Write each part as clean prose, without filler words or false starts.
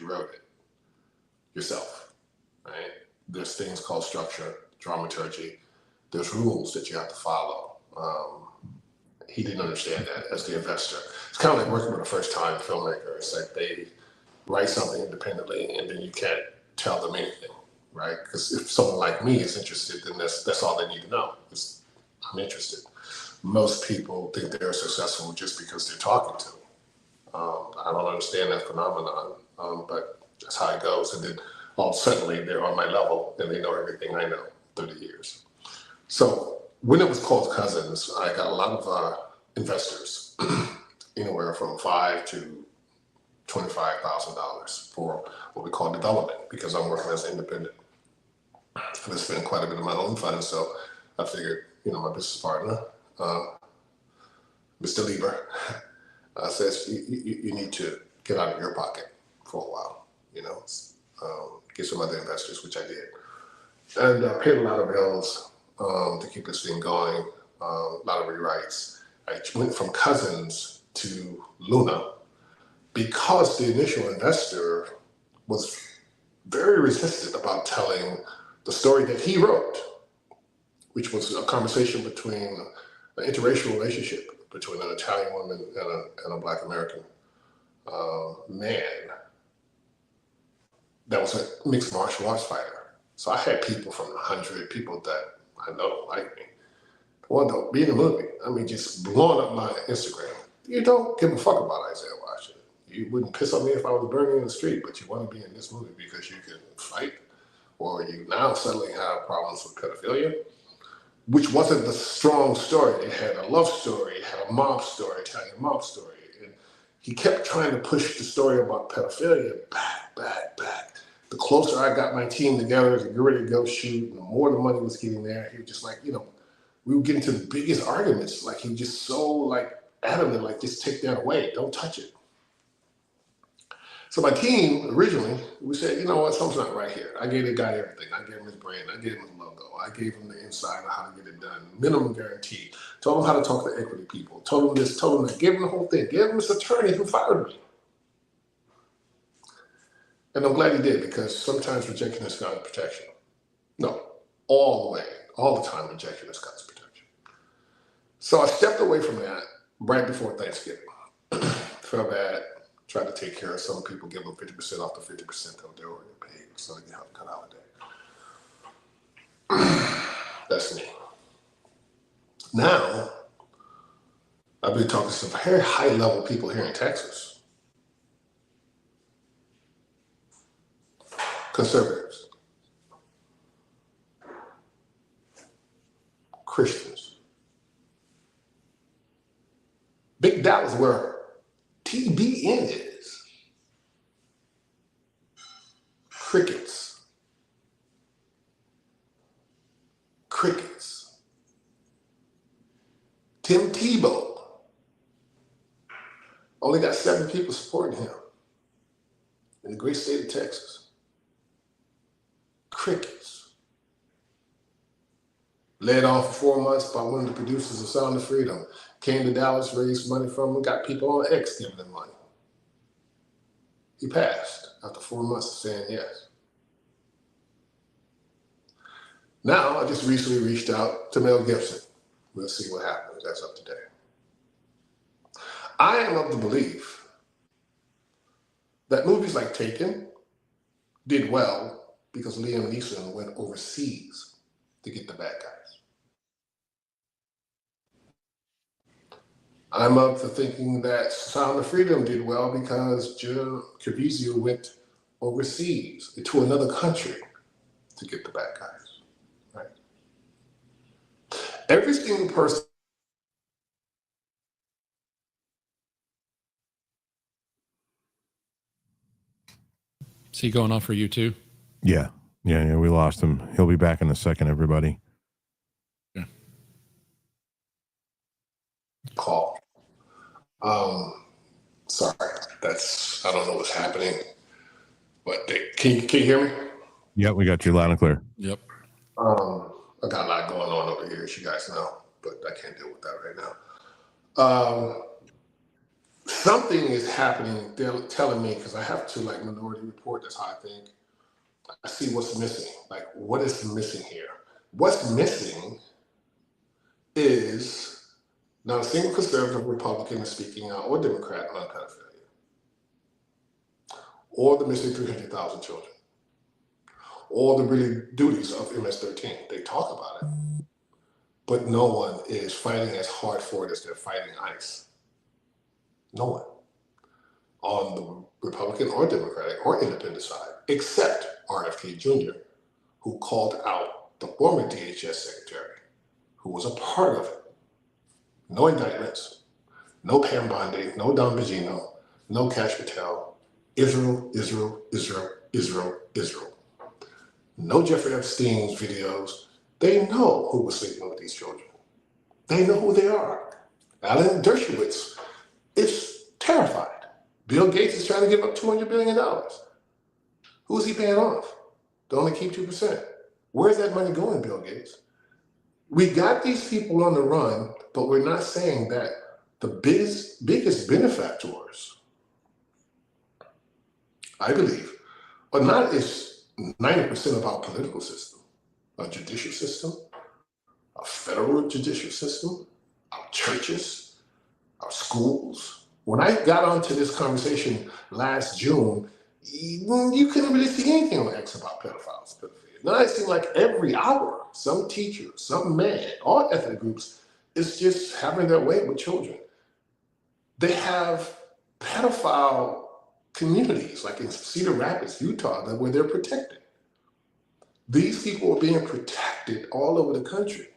you wrote it yourself, right? There's things called structure, dramaturgy. There's rules that you have to follow. He didn't understand that as the investor. It's kind of like working with a first-time filmmaker. It's like they write something independently, and then you can't tell them anything, right? Because if someone like me is interested, then that's all they need to know. Is I'm interested. Most people think they're successful just because they're talking to me. I don't understand that phenomenon, but that's how it goes. And then all suddenly they're on my level and they know everything I know through the years. So when it was called Cousins, I got a lot of investors, anywhere from $5,000 to $25,000 for what we call development, because I'm working as an independent. And I spent quite a bit of my own funds, so I figured, my business partner, Mr. Lieber, says you need to get out of your pocket for a while, get some other investors, which I did. And paid a lot of bills to keep this thing going, a lot of rewrites. I went from Cousins to Luna because the initial investor was very resistant about telling the story that he wrote, which was a conversation between an interracial relationship between an Italian woman and a Black American man that was a mixed martial arts fighter. So I had people from 100 people that I know like me. Well, don't be in the movie. I mean, just blowing up my Instagram. You don't give a fuck about Isaiah Washington. You wouldn't piss on me if I was burning in the street, but you want to be in this movie because you can fight, or you now suddenly have problems with pedophilia, which wasn't the strong story. It had a love story, it had a mob story, Italian mob story. And he kept trying to push the story about pedophilia back. The closer I got my team together to get ready to go shoot, the more the money was getting there. He was just like, we would get into the biggest arguments. Like, he was just so adamant, just take that away, don't touch it. So my team, originally, we said, you know what, something's not right here. I gave the guy everything. I gave him his brand, I gave him his logo, I gave him the inside of how to get it done, minimum guarantee, told him how to talk to equity people, told him this, told him that, gave him the whole thing, gave him his attorney who fired me. And I'm glad he did, because sometimes rejection is God's protection. No, all the way, all the time, rejection is God's protection. So I stepped away from that right before Thanksgiving. Felt bad. Tried to take care of some people, give them 50% off the 50% that they already paid, so they can have a cut holiday. That's me. Now, I've been talking to some very high-level people here in Texas. Conservatives. Christians. Big Dallas, where TBN is. Crickets. Tim Tebow only got 7 people supporting him in the great state of Texas. Crickets. Led on for 4 months by one of the producers of Sound of Freedom. Came to Dallas, raised money from him, got people on X giving him money. He passed after 4 months of saying yes. Now, I just recently reached out to Mel Gibson. We'll see what happens. That's up today. I am of the belief that movies like Taken did well because Liam Neeson went overseas to get the bad guys. I'm of the thinking that Sound of Freedom did well because Joe Caviezel went overseas to another country to get the bad guys, right? Every single person. Is he going off for you too? Yeah, we lost him. He'll be back in a second, everybody. Yeah. Call. Sorry, I don't know what's happening, but can you hear me? Yep, we got you loud and clear. Yep. I got a lot going on over here, as you guys know, but I can't deal with that right now. something is happening. They're telling me, because I have to like Minority Report, that's how I think. I see what's missing. Like, what is missing here? What's missing is not a single conservative Republican is speaking out, or Democrat on pedophilia, or the missing 300,000 children, or the really duties of MS-13. They talk about it, but no one is fighting as hard for it as they're fighting ICE. No one on the Republican or Democratic or independent side, except RFK Jr., who called out the former DHS secretary, who was a part of it. No indictments, no Pam Bondi, no Don Bongino, no Kash Patel. Israel, Israel, Israel, Israel, Israel. No Jeffrey Epstein's videos. They know who was sleeping with these children. They know who they are. Alan Dershowitz is terrified. Bill Gates is trying to give up $200 billion. Who is he paying off to only keep 2%? Where's that money going, Bill Gates? We got these people on the run, but we're not saying that the biggest benefactors, I believe, are not as 90% of our political system, our judicial system, our federal judicial system, our churches, our schools. When I got onto this conversation last June, you couldn't really see anything on X about pedophiles, pedophilia. Now it seems like every hour, some teacher, some man, all ethnic groups is just having their way with children. They have pedophile communities, like in Cedar Rapids, Utah, where they're protected. These people are being protected all over the country.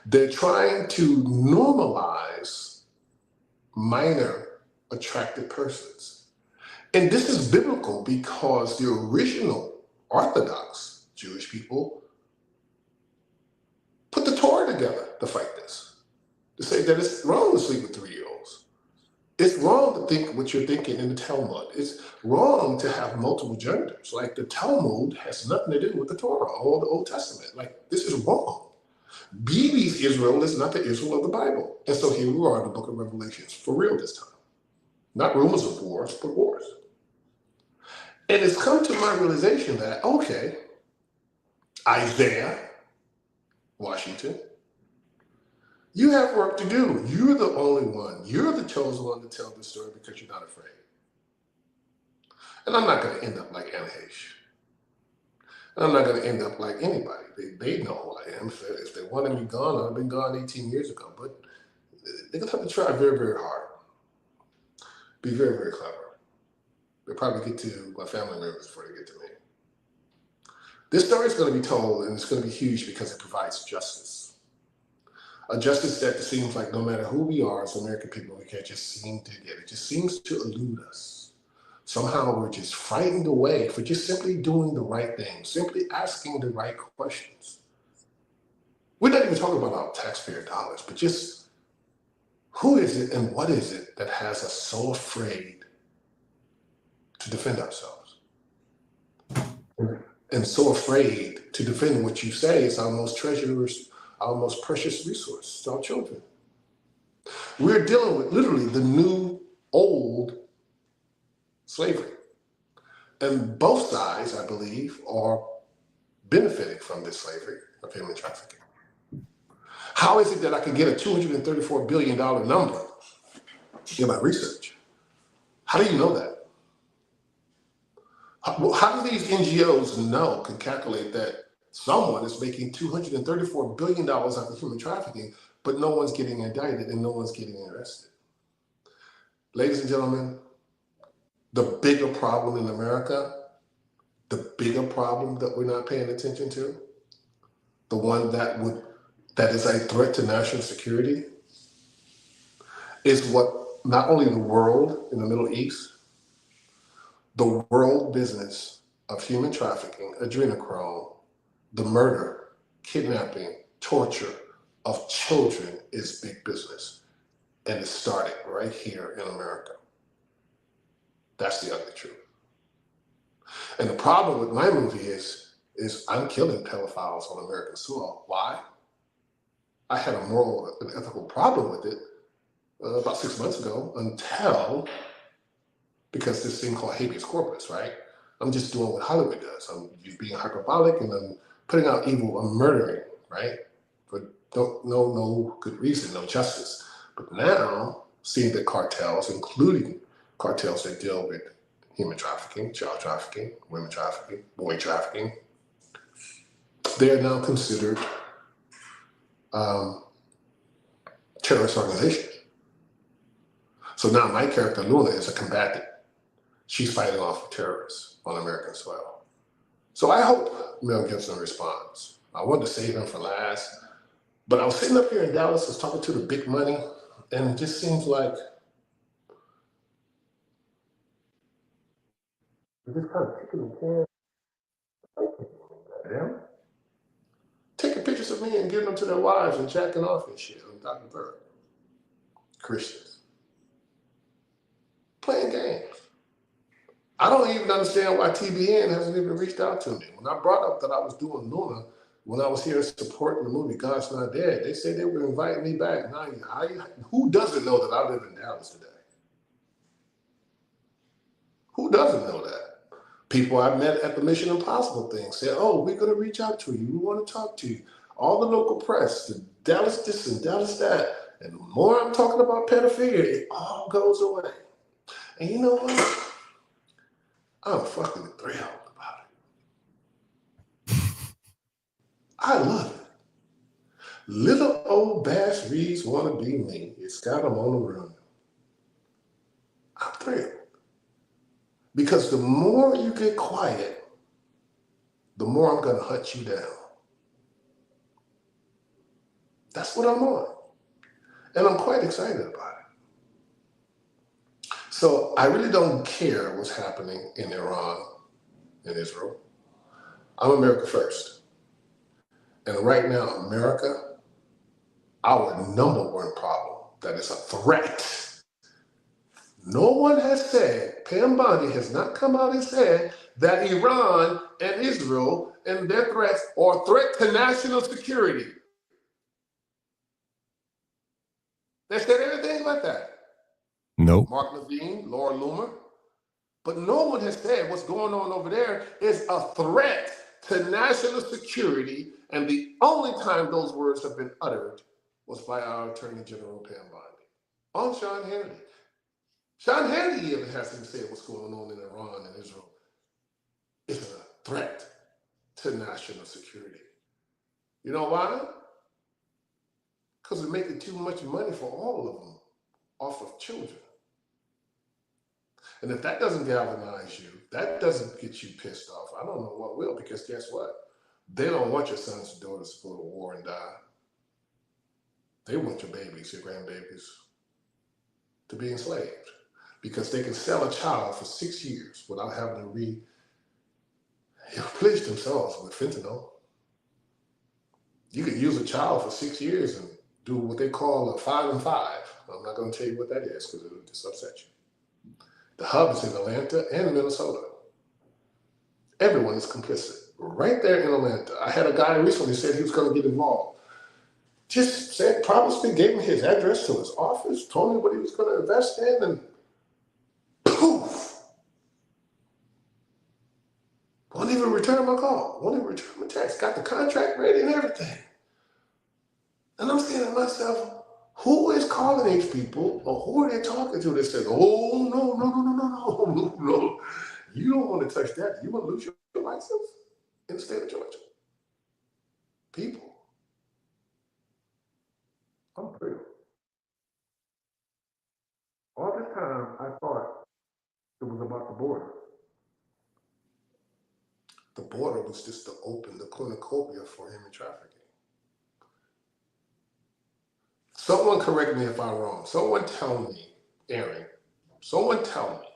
They're trying to normalize minor attracted persons. And this is biblical because the original Orthodox Jewish people put the Torah together to fight this, to say that it's wrong to sleep with 3-year-olds. It's wrong to think what you're thinking in the Talmud. It's wrong to have multiple genders. Like the Talmud has nothing to do with the Torah or the Old Testament. Like this is wrong. Bibi's Israel is not the Israel of the Bible. And so here we are in the book of Revelations, for real this time. Not rumors of wars, but wars. And it's come to my realization that, okay, Isaiah, Washington, you have work to do. You're the only one. You're the chosen one to tell this story because you're not afraid. And I'm not going to end up like Anna Heche. And I'm not going to end up like anybody. They know who I am. If they wanted me gone, I'd have been gone 18 years ago. But they're going to have to try very, very hard. Be very, very clever. They'll probably get to my family members before they get to me. This story is going to be told, and it's going to be huge because it provides justice. A justice that seems like no matter who we are as American people, we can't just seem to get. It just seems to elude us. Somehow we're just frightened away for just simply doing the right thing, simply asking the right questions. We're not even talking about our taxpayer dollars, but just who is it and what is it that has us so afraid to defend ourselves? And so afraid to defend what you say is our most treacherous, our most precious resource, our children. We're dealing with literally the new old slavery. And both sides, I believe, are benefiting from this slavery of human trafficking. How is it that I can get a $234 billion number in my research? How do you know that? How do these NGOs know, can calculate that someone is making $234 billion out of human trafficking, but no one's getting indicted and no one's getting arrested? Ladies and gentlemen, the bigger problem in America, the bigger problem that we're not paying attention to, the one that is a threat to national security, is what not only the world in the Middle East, the world business of human trafficking, adrenochrome, the murder, kidnapping, torture of children is big business. And it started right here in America. That's the ugly truth. And the problem with my movie is I'm killing pedophiles on American soil. Why? I had a moral and ethical problem with it, about 6 months ago until, because this thing called habeas corpus, right? I'm just doing what Hollywood does. I'm just being hyperbolic and I'm putting out evil. I'm murdering, right? For no good reason, no justice. But now, seeing that cartels, including cartels that deal with human trafficking, child trafficking, women trafficking, boy trafficking, they are now considered terrorist organizations. So now my character, Luna, is a combatant. She's fighting off terrorists on American soil. So I hope Mel Gibson responds. I wanted to save him for last, but I was sitting up here in Dallas, I was talking to the big money, and it just seems like they're just kind of kicking the can. Damn. Taking pictures of me and giving them to their wives and jacking off and shit on Dr. Bird. Christians. Playing games. I don't even understand why TBN hasn't even reached out to me. When I brought up that I was doing Luna, when I was here supporting the movie God's Not Dead, they said they were inviting me back. Now, who doesn't know that I live in Dallas today? Who doesn't know that? People I met at the Mission Impossible thing said, oh, we're going to reach out to you. We want to talk to you. All the local press, the Dallas this and Dallas that. And the more I'm talking about pedophilia, it all goes away. And you know what? I'm fucking thrilled about it. I love it. Little old Bass Reeves want to be me. It's got them on the run. I'm thrilled. Because the more you get quiet, the more I'm going to hunt you down. That's what I'm on. And I'm quite excited about it. So I really don't care what's happening in Iran and Israel. I'm America first. And right now, America, our number one problem that is a threat. No one has said, Pam Bondi has not come out and said that Iran and Israel and their threats are a threat to national security. They said anything like that. Nope. Mark Levine, Laura Loomer. But no one has said what's going on over there is a threat to national security. And the only time those words have been uttered was by our Attorney General, Pam Bondi, on Sean Hannity. Sean Hannity even hasn't said what's going on in Iran and Israel is a threat to national security. You know why? Because they're making too much money for all of them off of children. And if that doesn't galvanize you, that doesn't get you pissed off, I don't know what will, because guess what? They don't want your sons and daughters to go to war and die. They want your babies, your grandbabies, to be enslaved. Because they can sell a child for 6 years without having to replenish themselves with fentanyl. You could use a child for 6 years and do what they call a 5 and 5. I'm not going to tell you what that is because it'll just upset you. The hub is in Atlanta and Minnesota. Everyone is complicit. Right there in Atlanta. I had a guy recently said he was going to get involved. Just said, promised me, gave me his address to his office, told me what he was going to invest in, and poof. Won't even return my call. Won't even return my text. Got the contract ready and everything. And I'm saying to myself, who is calling these people or who are they talking to that says, oh, no. You don't want to touch that. You want to lose your license in the state of Georgia. People. I'm thrilled. All this time, I thought it was about the border. The border was just to open the cornucopia for human trafficking. Someone correct me if I'm wrong. Someone tell me, Aaron, someone tell me,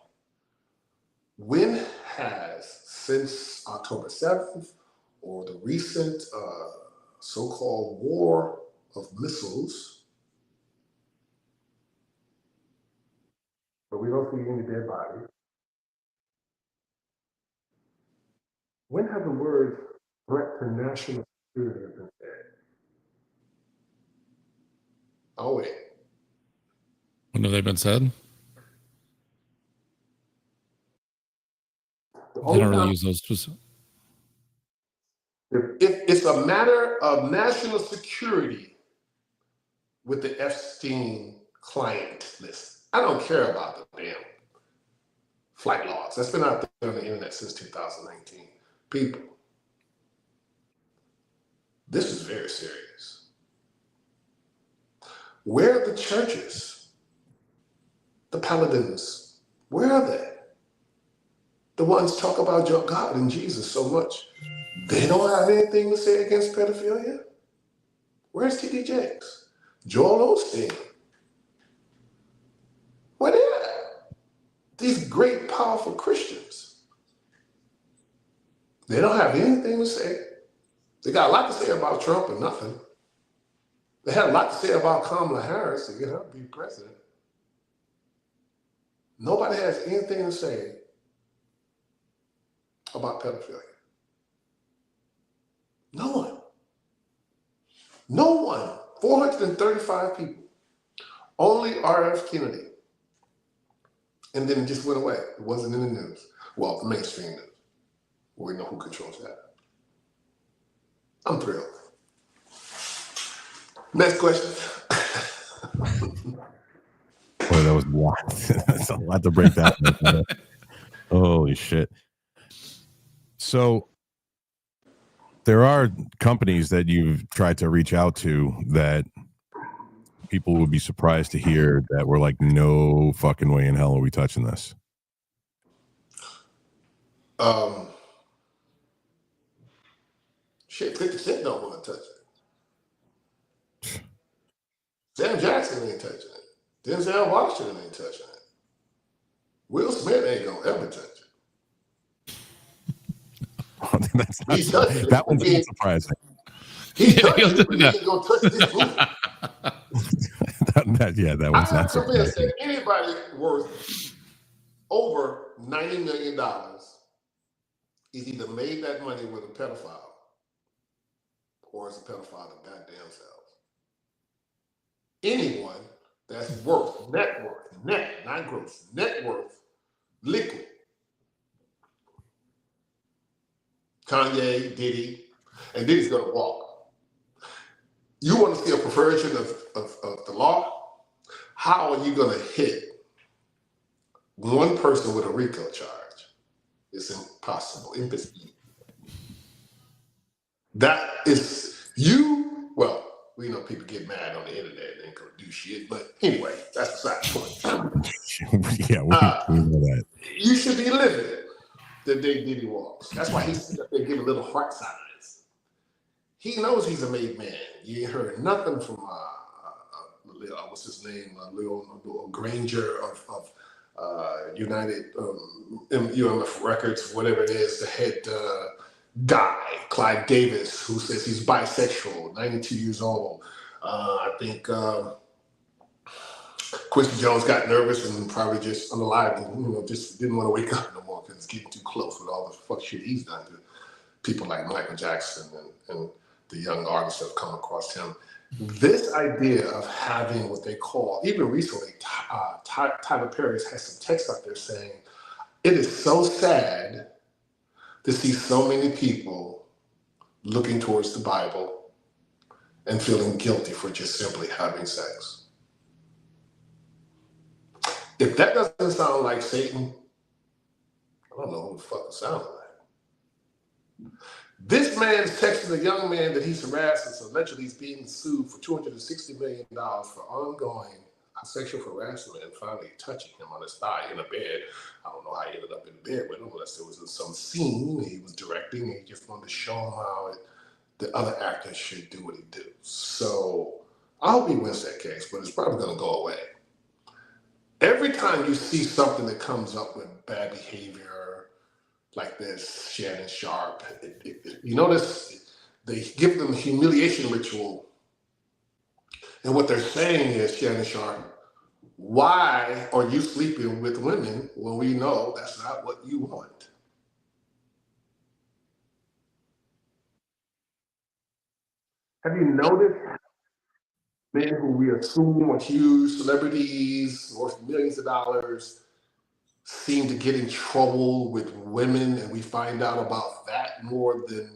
when has, since October 7th or the recent so-called war of missiles, but we don't see any dead bodies, when have the words threat to national security been said? Oh, wait. When have they been said? The They only don't really time use those specific. if it's a matter of national security with the Epstein client list, I don't care about the damn flight logs. That's been out there on the internet since 2019. People, this is very serious. Where are the churches? The paladins? Where are they? The ones talk about God and Jesus so much. They don't have anything to say against pedophilia? Where's T.D. Jakes? Joel Osteen? Where they at? These great, powerful Christians. They don't have anything to say. They got a lot to say about Trump and nothing. They had a lot to say about Kamala Harris to get her to be president. Nobody has anything to say about pedophilia. No one. No one. 435 people. Only R.F. Kennedy. And then it just went away. It wasn't in the news. Well, the mainstream news. We know who controls that. I'm thrilled. Next question. Boy, that was a lot. That's a lot to break down. Holy shit. So there are companies that you've tried to reach out to that people would be surprised to hear that we're like, no fucking way in hell are we touching this. Shit, 50 Cent don't want to touch it. Sam Jackson ain't touching it. Denzel Washington ain't touching it. Will Smith ain't gonna ever touch it. That's not He's touching it. that one's not surprising. He's Yeah, touching he'll it, do but he that. ain't gonna touch this movie. that one's I'm not convinced surprising. that anybody worth over $90 million is either made that money with a pedophile or is a pedophile of goddamn selves. Anyone that's worth, not gross, net worth, liquid. Kanye, Diddy, and Diddy's gonna walk. You want to see a perversion of the law? How are you gonna hit one person with a RICO charge? It's impossible. That is well, we know people get mad on the internet and ain't gonna do shit, but anyway, that's beside the point. Yeah, we know that. You should be livid the day Diddy walks. That's why he's up there giving little heart signs. He knows he's a made man. You ain't heard nothing from what's his name, Lil Granger of United UMF Records, whatever it is, the head guy, Clyde Davis, who says he's bisexual, 92 years old. I think Quincy Jones got nervous and probably just unalived and just didn't want to wake up no more because it's getting too close with all the fuck shit he's done to people like Michael Jackson and the young artists that have come across him. This idea of having what they call, even recently, Tyler Perry has some text out there saying, it is so sad to see so many people looking towards the Bible and feeling guilty for just simply having sex. If that doesn't sound like Satan, I don't know who the fuck it sounds like. This man's texting a young man that he's harassed and allegedly he's being sued for $260 million for ongoing sexual harassment and finally touching him on his thigh in a bed. I don't know how he ended up in bed with him unless there was some scene he was directing and he just wanted to show him how the other actors should do what he do. So I hope he wins that case, but it's probably going to go away. Every time you see something that comes up with bad behavior, like this, Shannon Sharp, you notice they give them a humiliation ritual. And what they're saying is, Shannon Sharp, why are you sleeping with women when we know that's not what you want? Have you noticed Men who we assume are huge celebrities worth millions of dollars seem to get in trouble with women, and we find out about that more than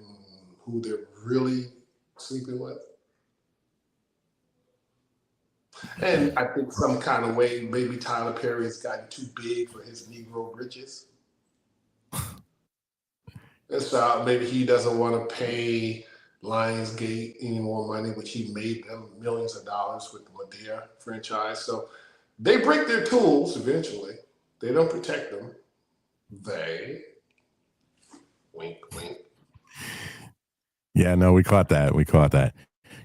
who they're really sleeping with. And I think some kind of way, maybe Tyler Perry has gotten too big for his Negro britches. And so maybe he doesn't want to pay Lionsgate any more money, which he made them millions of dollars with the Medea franchise. So they break their tools eventually. They don't protect them. They, wink, wink. Yeah, no, we caught that. We caught that.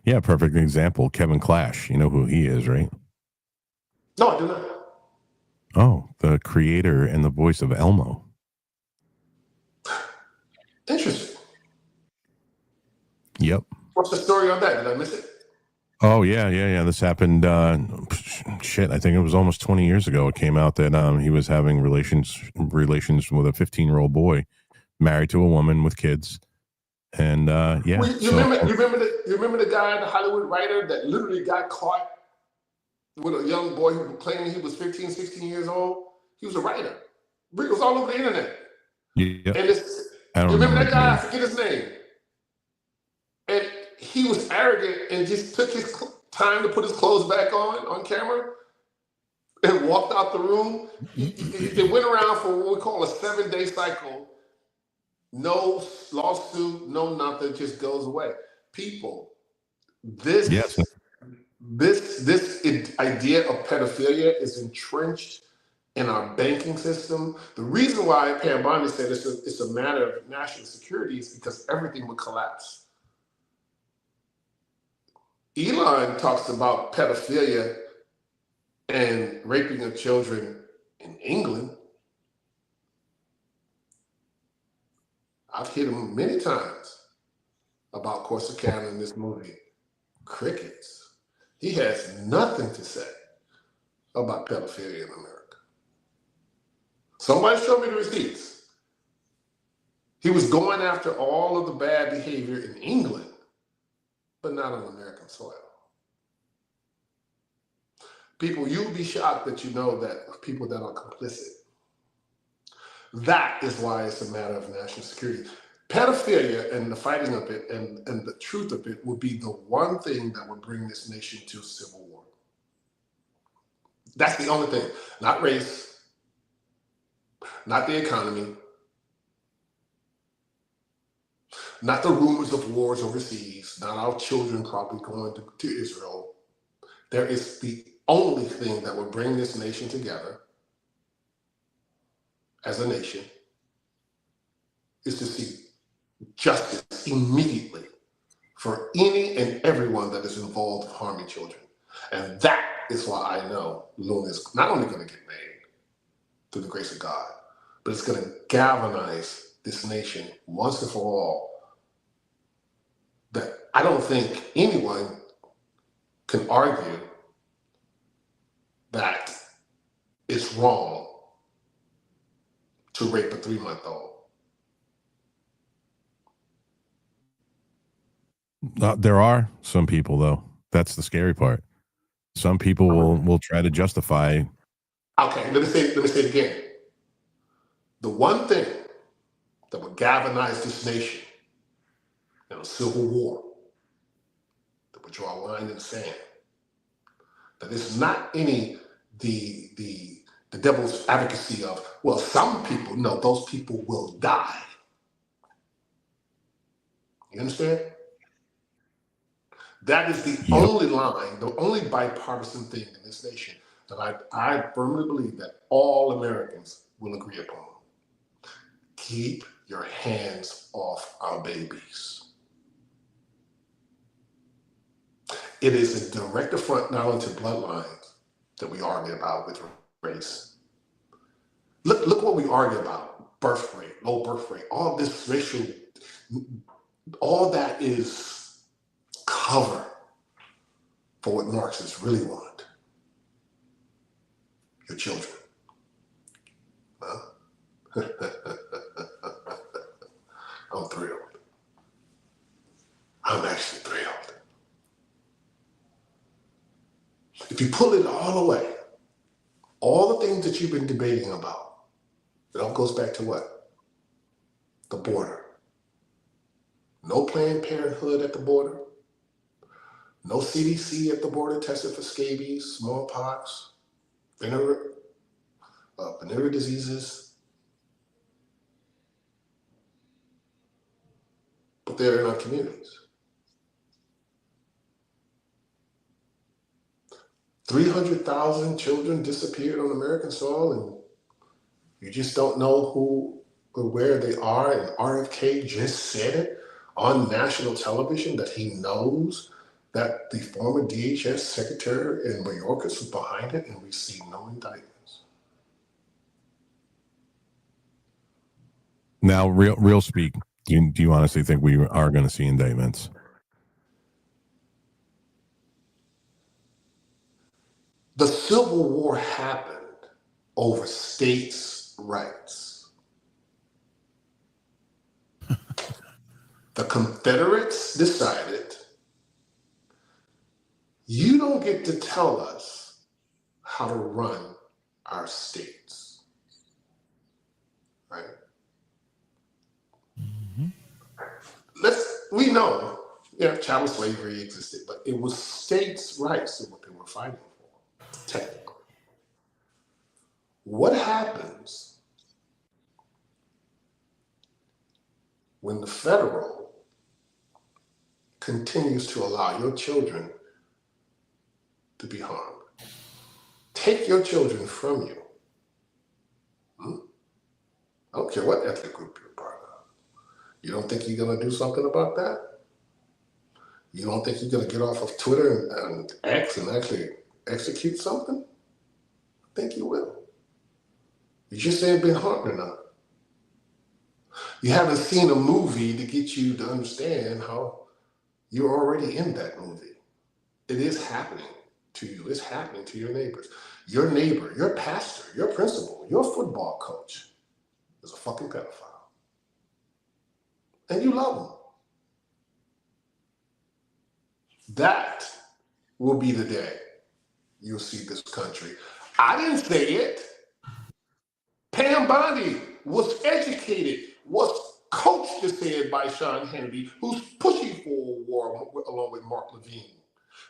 Yeah, perfect example. Kevin Clash. You know who he is, right? No, I do not. Oh, the creator and the voice of Elmo. Interesting. Yep. What's the story on that? Did I miss it? Oh yeah. This happened. Shit, I think it was almost 20 years ago. It came out that he was having relations with a 15-year-old boy, married to a woman with kids, and yeah. Well, you remember the guy, the Hollywood writer that literally got caught with a young boy who claimed he was 15, 16 years old? He was a writer. It was all over the internet. Yeah. And I don't you remember that his guy? name. I forget his name. And he was arrogant and just took his time to put his clothes back on camera and walked out the room. It went around for what we call a 7-day cycle. No lawsuit, no nothing, just goes away. People, this idea of pedophilia is entrenched in our banking system. The reason why Pam Bondi said it's a matter of national security is because everything would collapse. Elon talks about pedophilia and raping of children in England. I've hit him many times about Corsicana in this movie. Crickets. He has nothing to say about pedophilia in America. Somebody show me the receipts. He was going after all of the bad behavior in England, but not on American soil. People, you'll be shocked that you know that people that are complicit. That is why it's a matter of national security. Pedophilia and the fighting of it and the truth of it would be the one thing that would bring this nation to civil war. That's the only thing. Not race, not the economy, not the rumors of wars overseas, not our children probably going to Israel. There is the only thing that would bring this nation together as a nation is to see justice immediately for any and everyone that is involved in harming children. And that is why I know Luna is not only going to get made through the grace of God, but it's going to galvanize this nation once and for all. That I don't think anyone can argue that it's wrong to rape a 3-month-old. There are some people, though. That's the scary part. Some people will try to justify. Okay, let me say it again. The one thing that would galvanize this nation in a civil war, that would draw a line in the sand, that it's not any the devil's advocacy of, well, some people, no, those people will die. You understand? That is the only line, the only bipartisan thing in this nation that I firmly believe that all Americans will agree upon. Keep your hands off our babies. It is a direct affront not only to bloodlines that we argue about with race. Look what we argue about: birth rate, low birth rate, all this racial, all that is cover for what Marxists really want. Your children. Huh? I'm thrilled. I'm actually thrilled. If you pull it all away, all the things that you've been debating about, it all goes back to what? The border. No Planned Parenthood at the border. No CDC at the border testing for scabies, smallpox, venereal diseases. But they're in our communities. 300,000 children disappeared on American soil, and you just don't know who or where they are. And RFK just said it on national television that he knows that the former DHS secretary in Mayorkas was behind it and received no indictments. Now, real speak, do you honestly think we are going to see indictments? The Civil War happened over states' rights. The Confederates decided, you don't get to tell us how to run our states, right? We know, chattel slavery existed, but it was states' rights and what they were fighting for, technically. What happens when the federal continues to allow your children to be harmed? Take your children from you. I don't care what ethnic group you're part of. You don't think you're going to do something about that? You don't think you're going to get off of Twitter and X and actually execute something? I think you will. You just ain't been harmed enough. You haven't seen a movie to get you to understand how you're already in that movie. It is happening to you. It's happening to your neighbors. Your neighbor, your pastor, your principal, your football coach is a fucking pedophile. And you love him. That will be the day you'll see this country. I didn't say it. Pam Bondi was educated, was coached to say it by Sean Hannity, who's pushing for a war along with Mark Levine,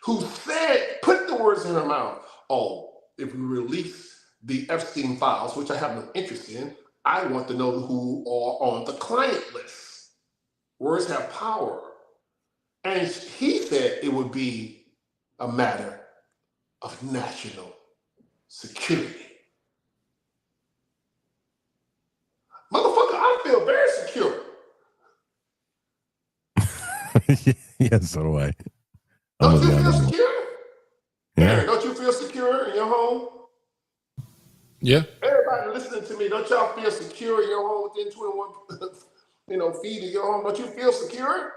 who said, put the words in her mouth, oh, if we release the Epstein files, which I have no interest in, I want to know who are on the client list. Words have power. And he said it would be a matter of national security. Motherfucker, I feel very secure. Yeah, so do I. Don't you feel secure? Yeah. Aaron, don't you feel secure in your home? Yeah. Everybody listening to me, don't y'all feel secure in your home within 21 feet of your home? Don't you feel secure?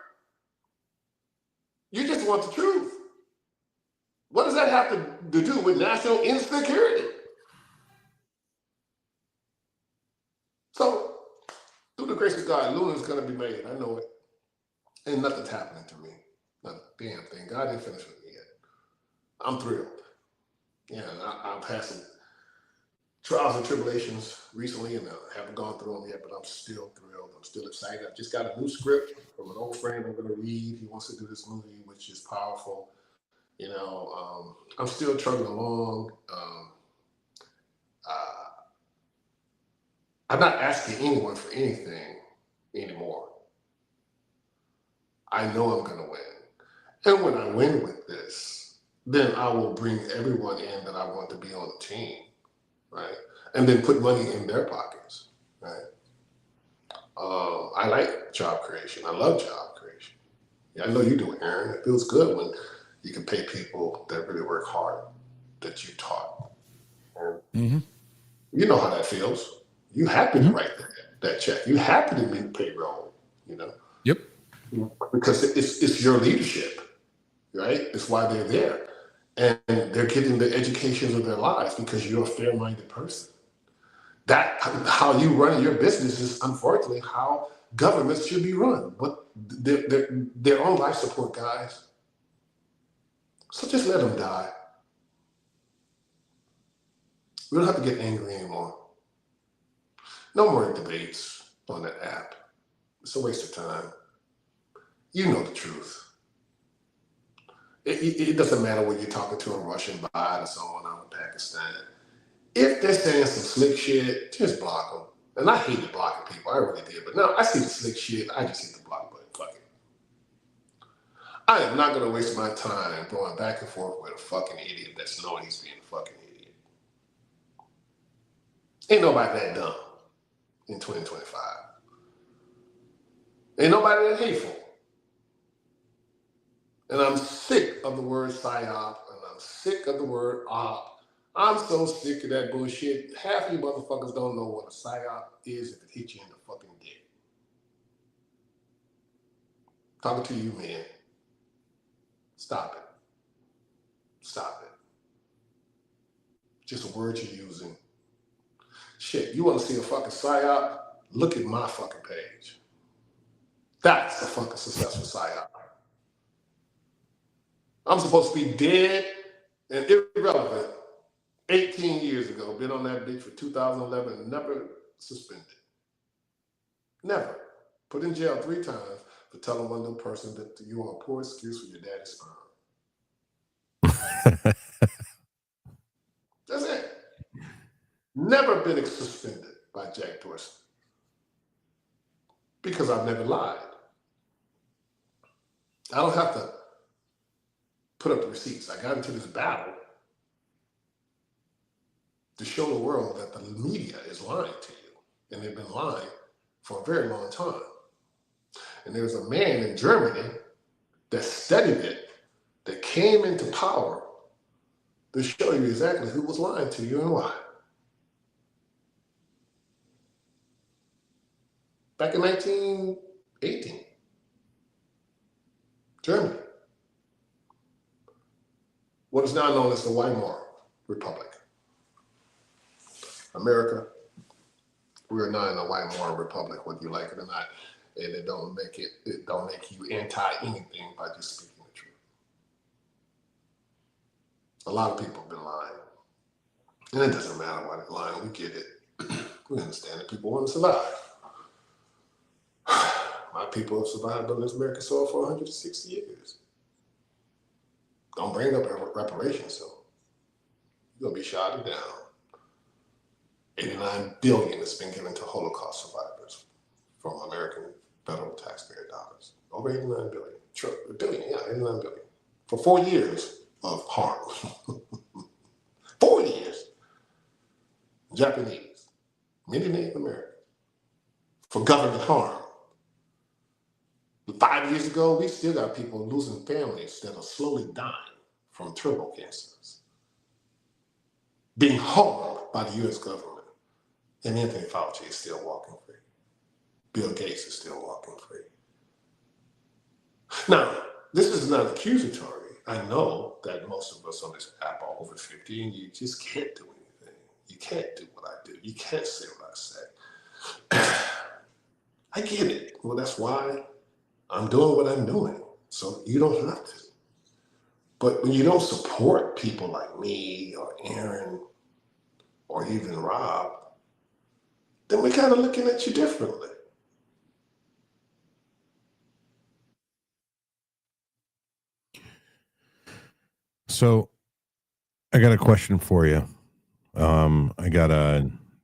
You just want the truth. What does that have to do with national insecurity? So, through the grace of God, Luna's going to be made. I know it. And nothing's happening to me. Not a damn thing. God didn't finish with me yet. I'm thrilled. Yeah, I've had some trials and tribulations recently, and I haven't gone through them yet, but I'm still thrilled. I'm still excited. I just got a new script from an old friend I'm going to read. He wants to do this movie, which is powerful. I'm still trucking along. I'm not asking anyone for anything anymore. I know I'm going to win. And when I win with this, then I will bring everyone in that I want to be on the team, right? And then put money in their pockets, right? I like job creation. I love job creation. Yeah, I know you do it, Aaron. It feels good when you can pay people that really work hard, that you taught. And you know how that feels. You happy to write that check. You happy to meet payroll, Yep. Because it's your leadership, right? It's why they're there. And they're getting the educations of their lives because you're a fair-minded person. That how you run your business is unfortunately how governments should be run. But they're on life support, guys. So just let them die. We don't have to get angry anymore. No more debates on that app. It's a waste of time. You know the truth. It doesn't matter when you're talking to a Russian bot or someone out in Pakistan. If they're saying some slick shit, just block them. And I hated blocking people. I really did. But now I see the slick shit. I just hit the block button. Fuck it. I am not going to waste my time going back and forth with a fucking idiot that's knowing he's being a fucking idiot. Ain't nobody that dumb in 2025. Ain't nobody that hateful. And I'm sick of the word psyop, and I'm sick of the word op. I'm so sick of that bullshit. Half of you motherfuckers don't know what a psyop is if it hits you in the fucking dick. Talking to you, man. Stop it. Stop it. Just a word you're using. Shit, you want to see a fucking psyop? Look at my fucking page. That's a fucking successful psyop. I'm supposed to be dead and irrelevant 18 years ago. Been on that bitch for 2011, never suspended. Never. Put in jail 3 times for telling one little person that you want a poor excuse for your daddy's sperm. That's it. Never been suspended by Jack Dorsey. Because I've never lied. I don't have to put up the receipts. I got into this battle to show the world that the media is lying to you. And they've been lying for a very long time. And there's a man in Germany that studied it, that came into power to show you exactly who was lying to you and why. Back in 1918, Germany. What is now known as the Weimar Republic. America, we are now in the Weimar Republic, whether you like it or not. And it don't make you anti anything by just speaking the truth. A lot of people have been lying. And it doesn't matter why they're lying, we get it. We understand that people want to survive. My people have survived on this American soil for 160 years. Don't bring up reparations, so you're going to be shot down. 89 billion has been given to Holocaust survivors from American federal taxpayer dollars. Over 89 billion. 89 billion. For 4 years of harm. 4 years. Japanese, many Native Americans, for government harm. 5 years ago, we still got people losing families that are slowly dying from turbo cancers, being harmed by the U.S. government. And Anthony Fauci is still walking free. Bill Gates is still walking free. Now, this is not accusatory. I know that most of us on this app are over 50 and you just can't do anything. You can't do what I do. You can't say what I say. I get it. Well, that's why I'm doing what I'm doing. So you don't have to. But when you don't support people like me or Aaron or even Rob, then we're kind of looking at you differently. So I got a question for you. I got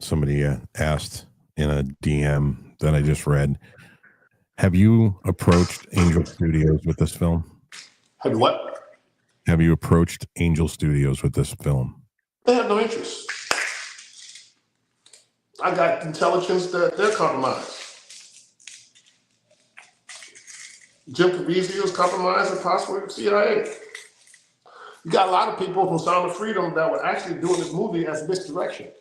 somebody asked in a DM that I just read. Have you approached Angel Studios with this film? Have you what? Have you approached Angel Studios with this film? They have no interest. I got intelligence that they're compromised. Jim Caviezel is compromised and possibly the CIA. You got a lot of people from Sound of Freedom that were actually doing this movie as misdirection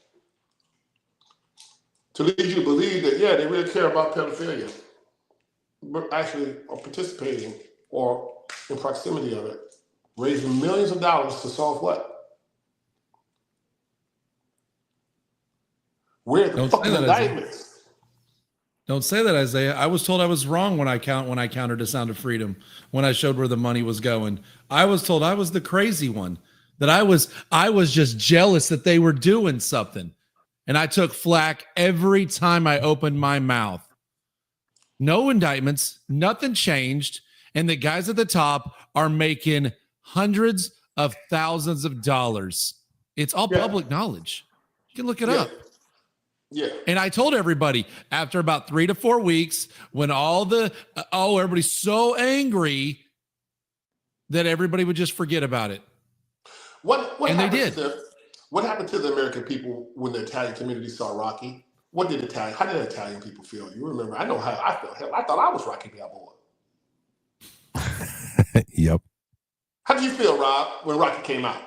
to lead you to believe that, yeah, they really care about pedophilia, but actually are participating or in proximity of it, raising millions of dollars to solve what? Where the fucking indictments? Don't say that, Isaiah. I was told I was wrong when I countered the Sound of Freedom, when I showed where the money was going. I was told I was the crazy one. that I was just jealous that they were doing something. And I took flack every time I opened my mouth. No indictments, nothing changed. And the guys at the top are making hundreds of thousands of dollars. It's all public knowledge. You can look it up. Yeah. And I told everybody after about 3 to 4 weeks, when all the, everybody's so angry that everybody would just forget about it. What and they happened did. What happened to the American people when the Italian community saw Rocky? How did Italian people feel? You remember? I know how I felt. Hell, I thought I was Rocky Balboa. Yep. How did you feel, Rob, when Rocky came out?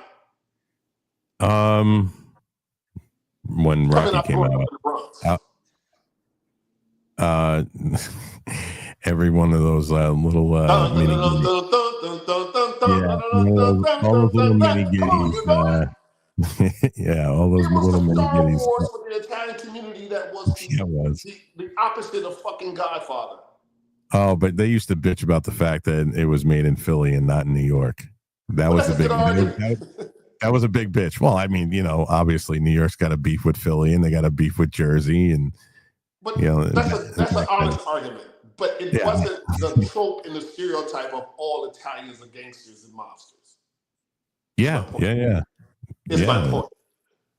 When Rocky came out, every one of those little mini all those little mini giddies. Yeah, all those little mini giddies. Wars with the Italian community that was the opposite of fucking Godfather. Oh, but they used to bitch about the fact that it was made in Philly and not in New York. That was a big. That was a big bitch. Well, I mean, obviously New York's got a beef with Philly and they got a beef with Jersey, and but that's an honest argument. But it wasn't the trope and the stereotype of all Italians are gangsters and mobsters. Yeah. It's my point.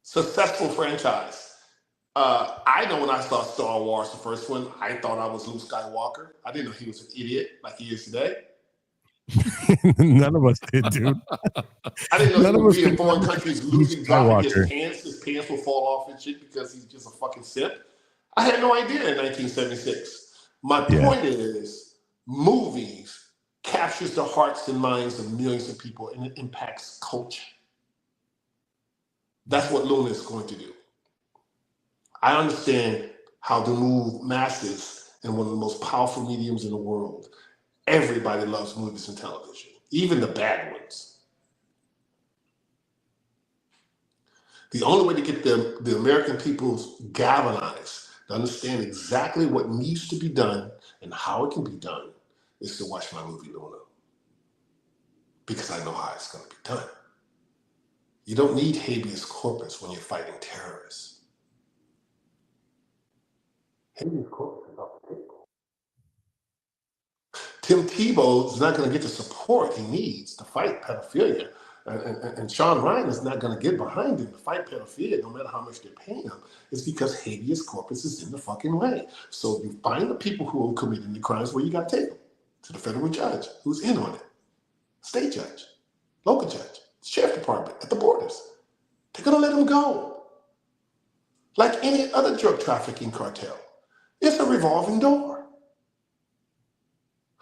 Successful franchise. I know when I saw Star Wars, the first one, I thought I was Luke Skywalker. I didn't know he was an idiot like he is today. None of us did, dude. I didn't know he would be in foreign countries losing, dropping his pants. His pants will fall off and shit because he's just a fucking simp. I had no idea in 1976. My point is, movies captures the hearts and minds of millions of people and it impacts culture. That's what Luna is going to do. I understand how to move masses in one of the most powerful mediums in the world. Everybody loves movies and television, even the bad ones. The only way to get the American people galvanized to understand exactly what needs to be done and how it can be done is to watch my movie Luna. Because I know how it's going to be done. You don't need habeas corpus when you're fighting terrorists. Habeas corpus is off the table. Tim Tebow is not going to get the support he needs to fight pedophilia. And Sean Ryan is not going to get behind him to fight pedophilia no matter how much they're paying him. It's because habeas corpus is in the fucking way. So you find the people who are committing the crimes where you got to take them to the federal judge who's in on it. State judge, local judge, sheriff department at the borders. They're going to let them go. Like any other drug trafficking cartel. It's a revolving door.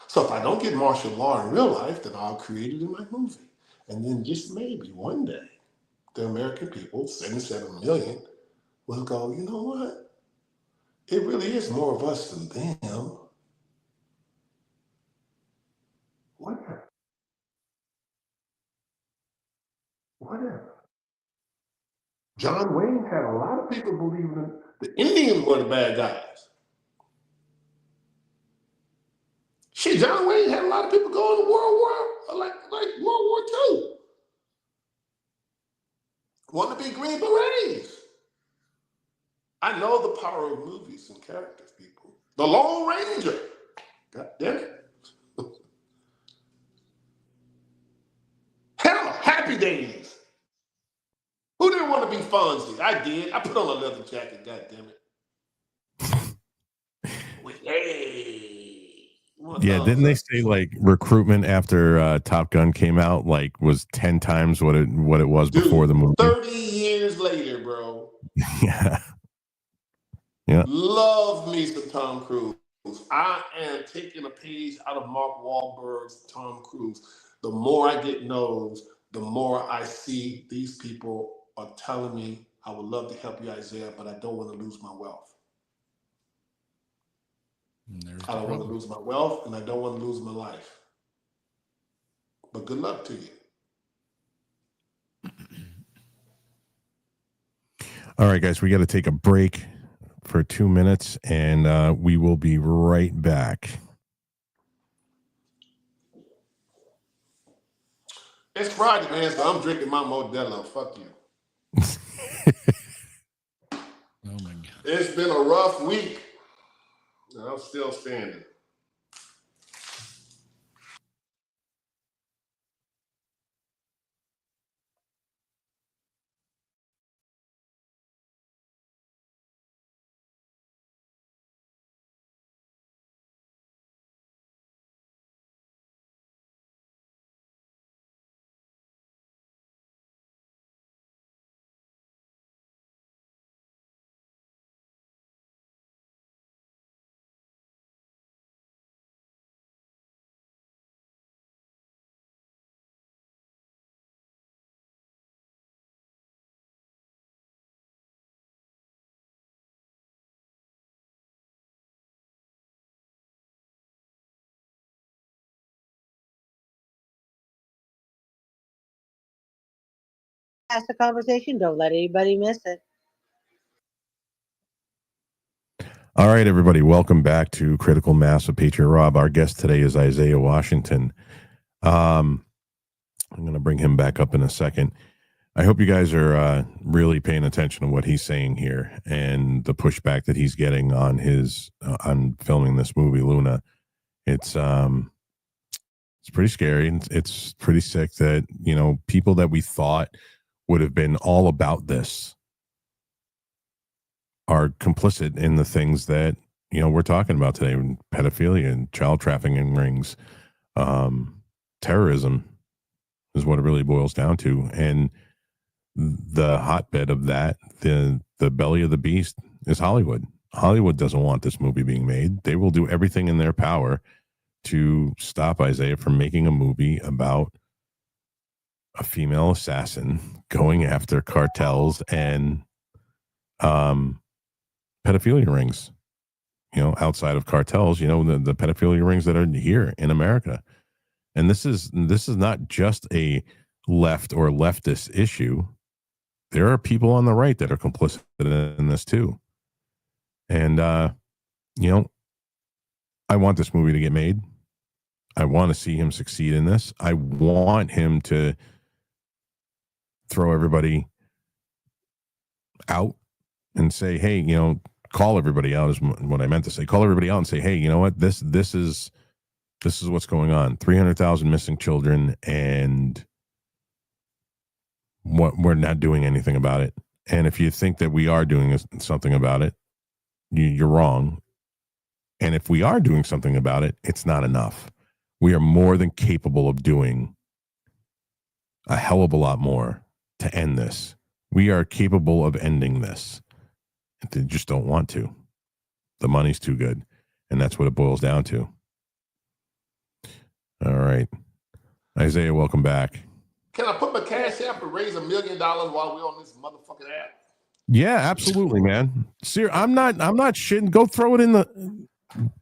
So if I don't get martial law in real life, then I'll create it in my movie. And then just maybe one day, the American people, 77 million, will go, you know what? It really is more of us than them. Whatever. John Wayne had a lot of people believing the Indians were the bad guys. Shit, John Wayne had a lot of people going to World War II. Want to be Green Berets. I know the power of movies and characters, people. The Lone Ranger. God damn it. Hell, Happy Days. Who didn't want to be Fonzie? I did. I put on a leather jacket, god damn it. Hey. Yeah, didn't they say like recruitment after Top Gun came out was 10 times what it was before the movie? 30 years later, bro. Yeah. Love me some Tom Cruise. I am taking a page out of Mark Wahlberg's Tom Cruise. The more I get knows, the more I see these people are telling me, I would love to help you, Isaiah, but I don't want to lose my wealth. I don't want to lose my wealth, and I don't want to lose my life. But good luck to you. All right, guys, we got to take a break for 2 minutes, and we will be right back. It's Friday, man, so I'm drinking my Modelo. Fuck you. Oh my God. It's been a rough week, and I'm still standing. Pass the conversation. Don't let anybody miss it. All right, everybody, welcome back to Critical Mass with PatriotRob. Our guest today is Isaiah Washington. I'm going to bring him back up in a second. I hope you guys are really paying attention to what he's saying here and the pushback that he's getting on his on filming this movie, Luna. It's pretty scary. It's pretty sick that, you know, people that we thought would have been all about this are complicit in the things that, you know, we're talking about today: pedophilia and child trafficking rings. Terrorism is what it really boils down to. And the hotbed of that, the belly of the beast, is Hollywood. Hollywood doesn't want this movie being made. They will do everything in their power to stop Isaiah from making a movie about a female assassin going after cartels and pedophilia rings, you know, outside of cartels, you know, the pedophilia rings that are here in America. And this is not just a left or leftist issue. There are people on the right that are complicit in this too. And, you know, I want this movie to get made. I want to see him succeed in this. I want him to throw everybody out and say, hey, you know, call everybody out is what I meant to say. Call everybody out and say, hey, you know what? This is what's going on. 300,000 missing children, and what we're not doing anything about it. And if you think that we are doing something about it, you're wrong. And if we are doing something about it, it's not enough. We are more than capable of doing a hell of a lot more to end this. We are capable of ending this. They just don't want to. The money's too good. And that's what it boils down to. All right. Isaiah, welcome back. Can I put my cash app and raise $1 million while we're on this motherfucking app? Yeah, absolutely, man. I'm not shitting. Go throw it in the.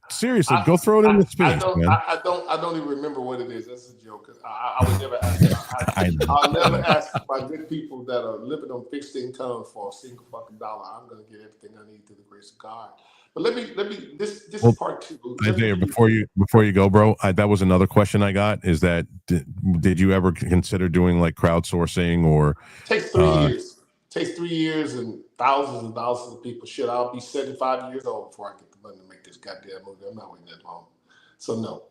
Seriously, go throw it in the space, man. I don't even remember what it is. That's a joke. I would never ask. I'll never ask my good people that are living on fixed income for a single fucking dollar. I'm gonna get everything I need through the grace of God. But let me. This is part two. Isaiah, before you go, bro, that was another question I got. Is that did you ever consider doing like crowdsourcing or? Takes 3 years. Takes 3 years and thousands of people. Shit, I'll be 75 years old before I get the money to make this goddamn movie. I'm not waiting that long. So no,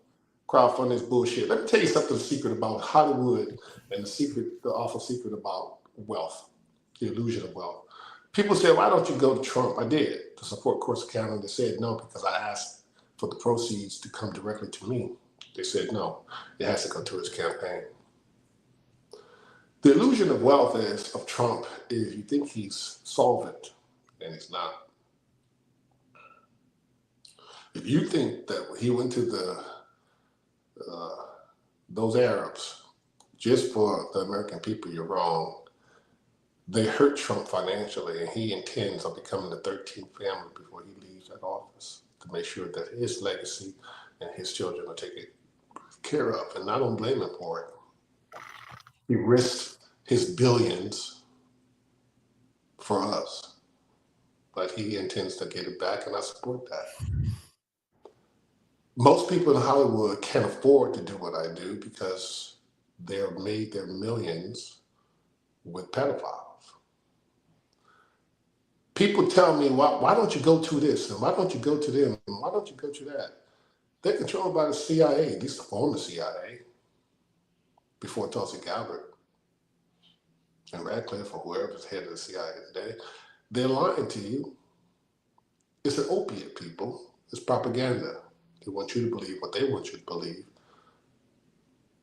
crowdfunding is bullshit. Let me tell you something secret about Hollywood and the awful secret about wealth, the illusion of wealth. People say, why don't you go to Trump? I did to support Course County. They said no because I asked for the proceeds to come directly to me. They said no, it has to go to his campaign. The illusion of wealth of Trump is you think he's solvent, and he's not. If you think that he went to those Arabs just for the American people, you're wrong. They hurt Trump financially, and he intends on becoming the 13th family before he leaves that office to make sure that his legacy and his children are taken care of. And I don't blame him for it. He risked his billions for us, but he intends to get it back, and I support that. Most people in Hollywood can't afford to do what I do because they've made their millions with pedophiles. People tell me, why don't you go to this? And why don't you go to them? And why don't you go to that? They're controlled by the CIA, at least the former CIA, before Tulsi Gabbard and Radcliffe or whoever's head of the CIA today. They're lying to you. It's an opiate, people. It's propaganda. They want you to believe what they want you to believe,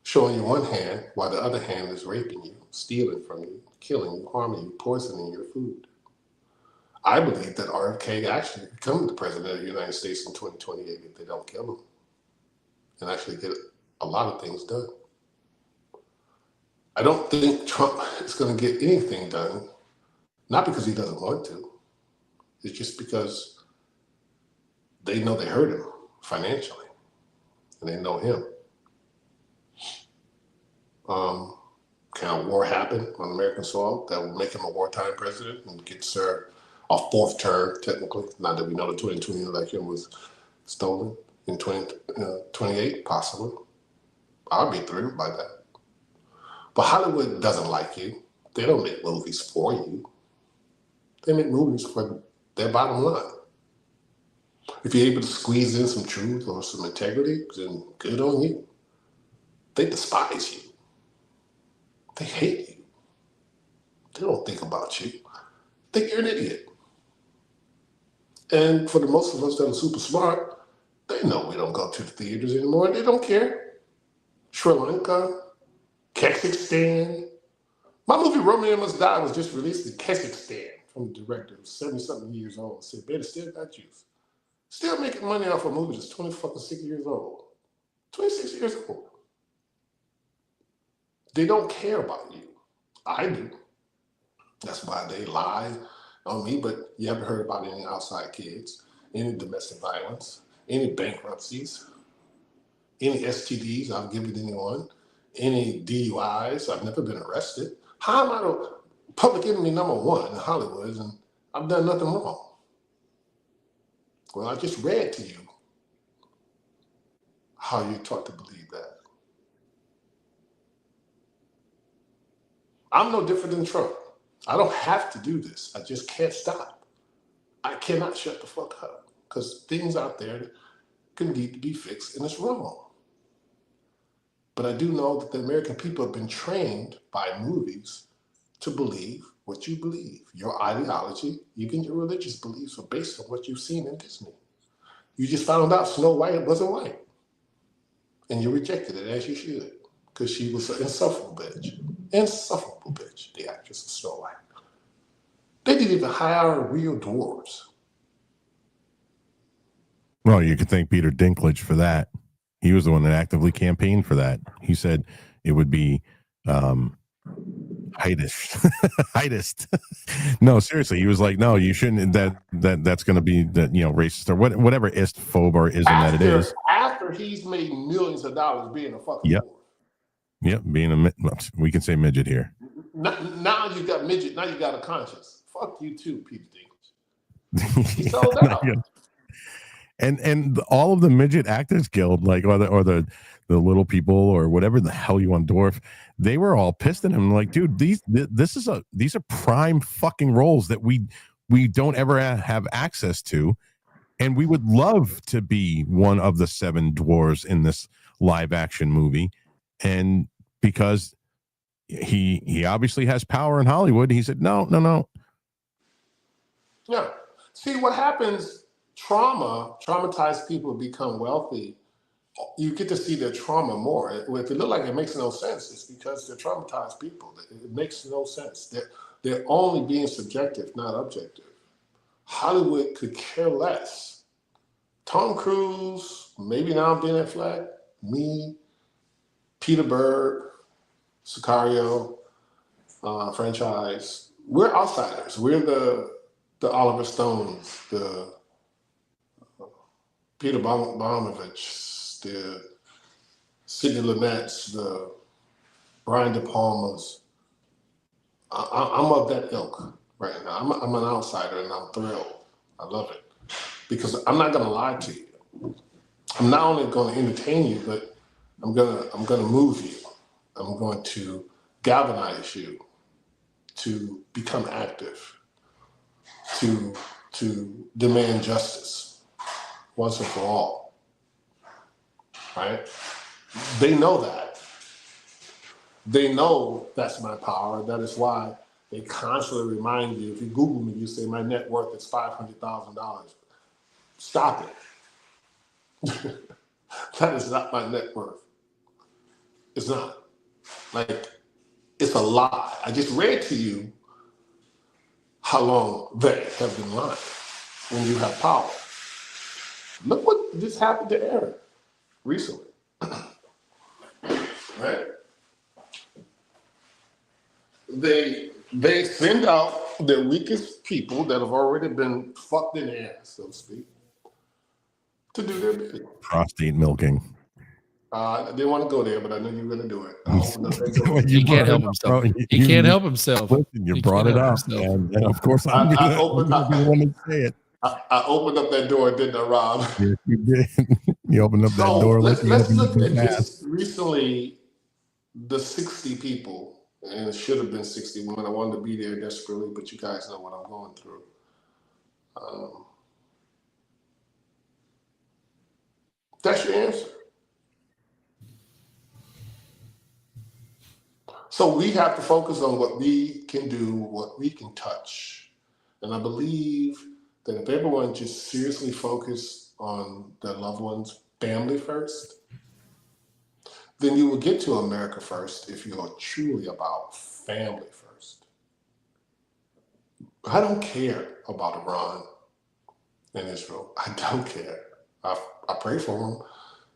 showing you one hand while the other hand is raping you, stealing from you, killing you, harming you, poisoning your food. I believe that RFK actually become the president of the United States in 2028 if they don't kill him and actually get a lot of things done. I don't think Trump is going to get anything done, not because he doesn't want to. It's just because they know they hurt him financially and they know him. Can a war happen on American soil that will make him a wartime president and get served a fourth term, technically? Not that we know the 2020 election was stolen in 2028, possibly. I'll be thrilled by that. But Hollywood doesn't like you. They don't make movies for you. They make movies for their bottom line. If you're able to squeeze in some truth or some integrity, then good on you. They despise you. They hate you. They don't think about you. They think you're an idiot. And for the most of us that are super smart, they know we don't go to the theaters anymore. They don't care. Sri Lanka, Kazakhstan. My movie Romeo Must Die was just released in Kazakhstan from the director who's 70-something years old. Said, "Baby, still got juice." Still making money off a movie that's 26 years old. 26 years old. They don't care about you. I do. That's why they lie on me. But you haven't heard about any outside kids, any domestic violence, any bankruptcies, any STDs I've given anyone, any DUIs. I've never been arrested. How am I the public enemy number one in Hollywood and I've done nothing wrong? Well, I just read to you how you're taught to believe that. I'm no different than Trump. I don't have to do this. I just can't stop. I cannot shut the fuck up because things out there can need to be fixed and it's wrong. But I do know that the American people have been trained by movies to believe what you believe. Your ideology, even your religious beliefs, are based on what you've seen in Disney. You just found out Snow White wasn't white. And you rejected it as you should, because she was an insufferable bitch. Insufferable bitch, the actress of Snow White. They didn't even hire real dwarves. Well, you could thank Peter Dinklage for that. He was the one that actively campaigned for that. He said it would be heightist. No, seriously, he was like, no, you shouldn't. That's going to be that, racist or whatever phobe or ism that it is. After he's made millions of dollars being a fucking dwarf. Yep, we can say midget here. Now you got midget. Now you got a conscience. Fuck you too, Peter Dinklage. He sold out. And all of the midget actors guild, like or the little people or whatever the hell you want dwarf, they were all pissed at him. Like, dude, these are prime fucking roles that we don't ever have access to, and we would love to be one of the 7 dwarves in this live action movie. And because he obviously has power in Hollywood, he said no. Yeah. See what happens. Traumatized people become wealthy. You get to see their trauma more. If it look like it makes no sense, it's because they're traumatized people. It makes no sense. They're only being subjective, not objective. Hollywood could care less. Tom Cruise, maybe now Ben Affleck, me, Peter Berg, Sicario, franchise. We're outsiders. We're the Oliver Stones, the Peter Bogdanovich, the Sidney Lumet's, the Brian De Palma's. I'm of that ilk right now. I'm an outsider and I'm thrilled. I love it because I'm not going to lie to you. I'm not only going to entertain you, but I'm gonna move you. I'm going to galvanize you to become active, to demand justice once and for all. Right? They know that. They know that's my power. That is why they constantly remind you. If you Google me, you say my net worth is $500,000. Stop it. That is not my net worth. It's not. Like, it's a lie. I just read to you how long they have been lying when you have power. Look what just happened to Aaron recently. Right? They send out their weakest people that have already been fucked in the ass, so to speak, to do their bidding. Prostate milking. I didn't want to go there, but I knew you were going to do it. I opened up that door. He can't help himself. He can't help himself. Listen, you brought it up, and of course I'm going to be the one to say it. I opened up that door, didn't I, Rob? Yes, you did. You opened up that door. Let's look at just recently the 60 people, and it should have been 61. I wanted to be there desperately, but you guys know what I'm going through. That's your answer. So we have to focus on what we can do, what we can touch. And I believe that if everyone just seriously focused on their loved ones, family first, then you will get to America first if you are truly about family first. I don't care about Iran and Israel. I don't care. I pray for them.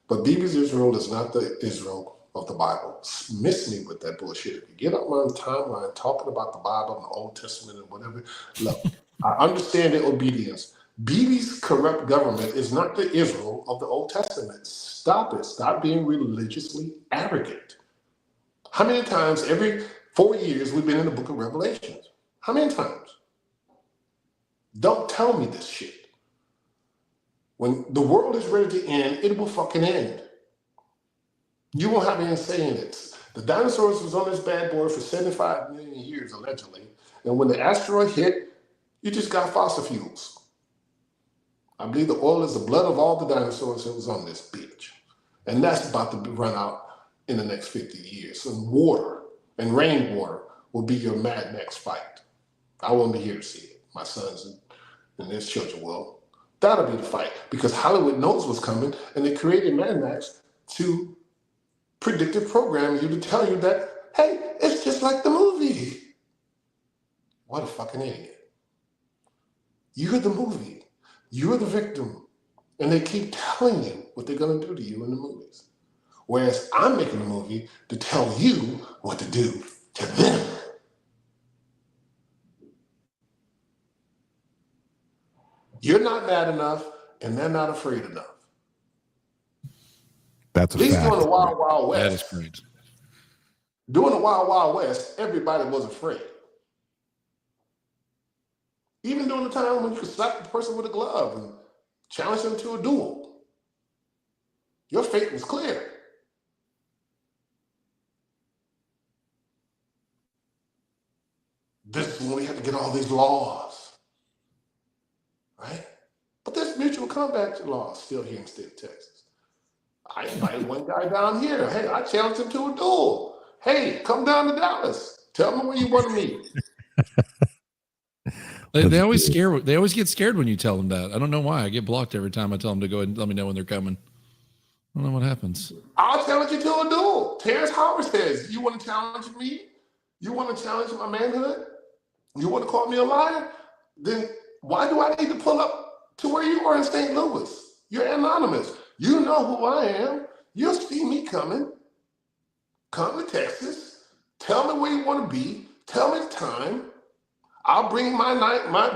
But Bibi's Israel is not the Israel of the Bible. Miss me with that bullshit. If you get up my timeline talking about the Bible and the Old Testament and whatever, look, I understand the obedience. Bibi's corrupt government is not the Israel of the Old Testament. Stop it. Stop being religiously arrogant. How many times every 4 years we've been in the book of Revelations? How many times? Don't tell me this shit. When the world is ready to end, it will fucking end. You won't have any say in it. The dinosaurs was on this bad boy for 75 million years, allegedly. And when the asteroid hit, you just got fossil fuels. I believe the oil is the blood of all the dinosaurs that was on this bitch. And that's about to be run out in the next 50 years. And water and rainwater will be your Mad Max fight. I won't be here to see it. My sons and their children will. That'll be the fight. Because Hollywood knows what's coming, and they created Mad Max to predictive program you to tell you that, hey, it's just like the movie. What a fucking idiot. You're the movie. You're the victim. And they keep telling you what they're going to do to you in the movies. Whereas I'm making a movie to tell you what to do to them. You're not mad enough, and they're not afraid enough. That's a At least fact. during the Wild Wild West. That is great. During the Wild Wild West, everybody was afraid. Even during the time when you could slap the person with a glove and challenge them to a duel, your fate was clear. This is when we had to get all these laws, right? But there's mutual combat laws still here in the state of Texas. I invited one guy down here. Hey, I challenged him to a duel. Hey, come down to Dallas. Tell me where you want to meet. They always scare. They always get scared when you tell them that. I don't know why. I get blocked every time I tell them to go ahead and let me know when they're coming. I don't know what happens. I'll challenge you to a duel. Terrence Howard says, you want to challenge me? You want to challenge my manhood? You want to call me a liar? Then why do I need to pull up to where you are in St. Louis? You're anonymous. You know who I am. You'll see me coming. Come to Texas. Tell me where you want to be. Tell me the time. I'll bring my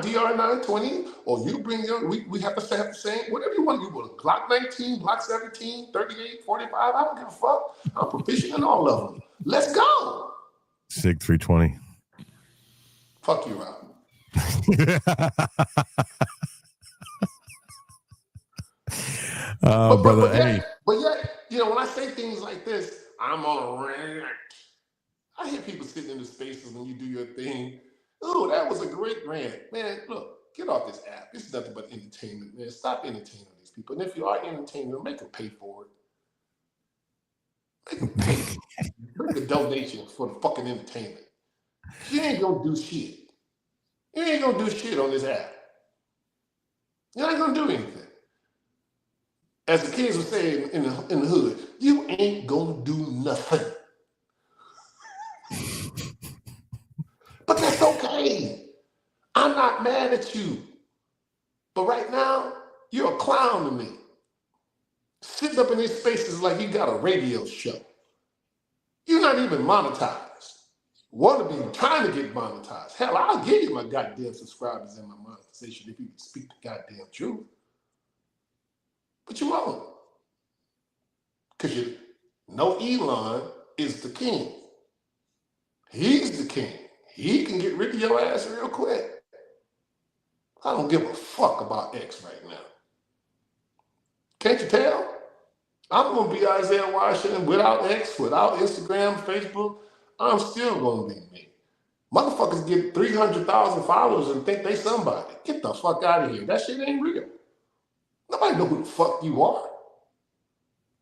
DR 920, or you bring your, we have to have the same, whatever you want. You want Glock 19, Glock 17, 38, 45. I don't give a fuck. I'm proficient in all of them. Let's go. SIG 320. Fuck you, Rob. Brother, but yet, you know, when I say things like this, I'm on a rant. I hear people sitting in the spaces when you do your thing. Oh, that was a great rant. Man, look, get off this app. It's nothing but entertainment, man. Stop entertaining these people. And if you are entertaining them, make them pay for it. Make them pay. Make a donation for the fucking entertainment. You ain't gonna do shit. You ain't gonna do shit on this app. You ain't gonna do anything. As the kids would say in the hood, you ain't gonna do nothing. But that's okay. I'm not mad at you. But right now, you're a clown to me. Sitting up in these spaces like you got a radio show. You're not even monetized. Want to be trying to get monetized. Hell, I'll give you my goddamn subscribers and my monetization if you can speak the goddamn truth. But you won't. Because you know Elon is the king. He's the king. He can get rid of your ass real quick. I don't give a fuck about X right now. Can't you tell? I'm going to be Isaiah Washington without X, without Instagram, Facebook. I'm still going to be me. Motherfuckers get 300,000 followers and think they somebody. Get the fuck out of here. That shit ain't real. Nobody know who the fuck you are.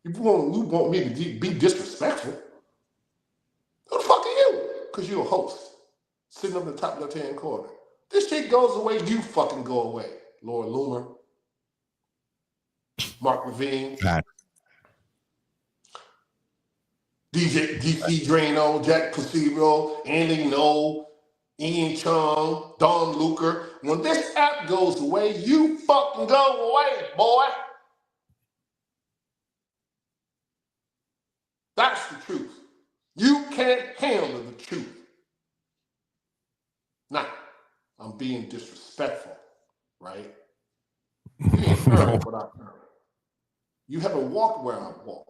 You want me to be disrespectful? Who the fuck are you? Because you're a host. Sitting up in the top left-hand corner. This shit goes away, you fucking go away. Laura Loomer, Mark Levine, DJ DC Drano, Jack Placebo, Andy Noel, Ian Chung, Don Luker. When this app goes away, you fucking go away, boy. That's the truth. You can't handle the truth. Now, I'm being disrespectful, right? You ain't heard what I've heard. You haven't walked where I've walked.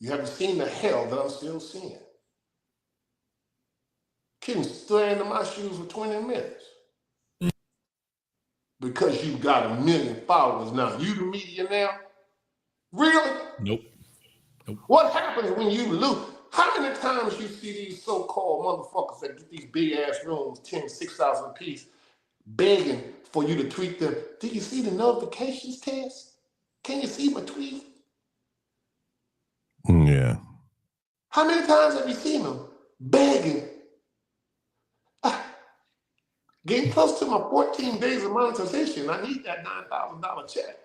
You haven't seen the hell that I'm still seeing. Couldn't stand in my shoes for 20 minutes. Because you got 1 million followers now. You the media now? Really? Nope. What happens when you lose? How many times you see these so-called motherfuckers that get these big-ass rooms, 10, 6,000 a piece, begging for you to tweet them? Do you see the notifications test? Can you see my tweet? Yeah. How many times have you seen them begging? Getting close to my 14 days of monetization. I need that $9,000 check.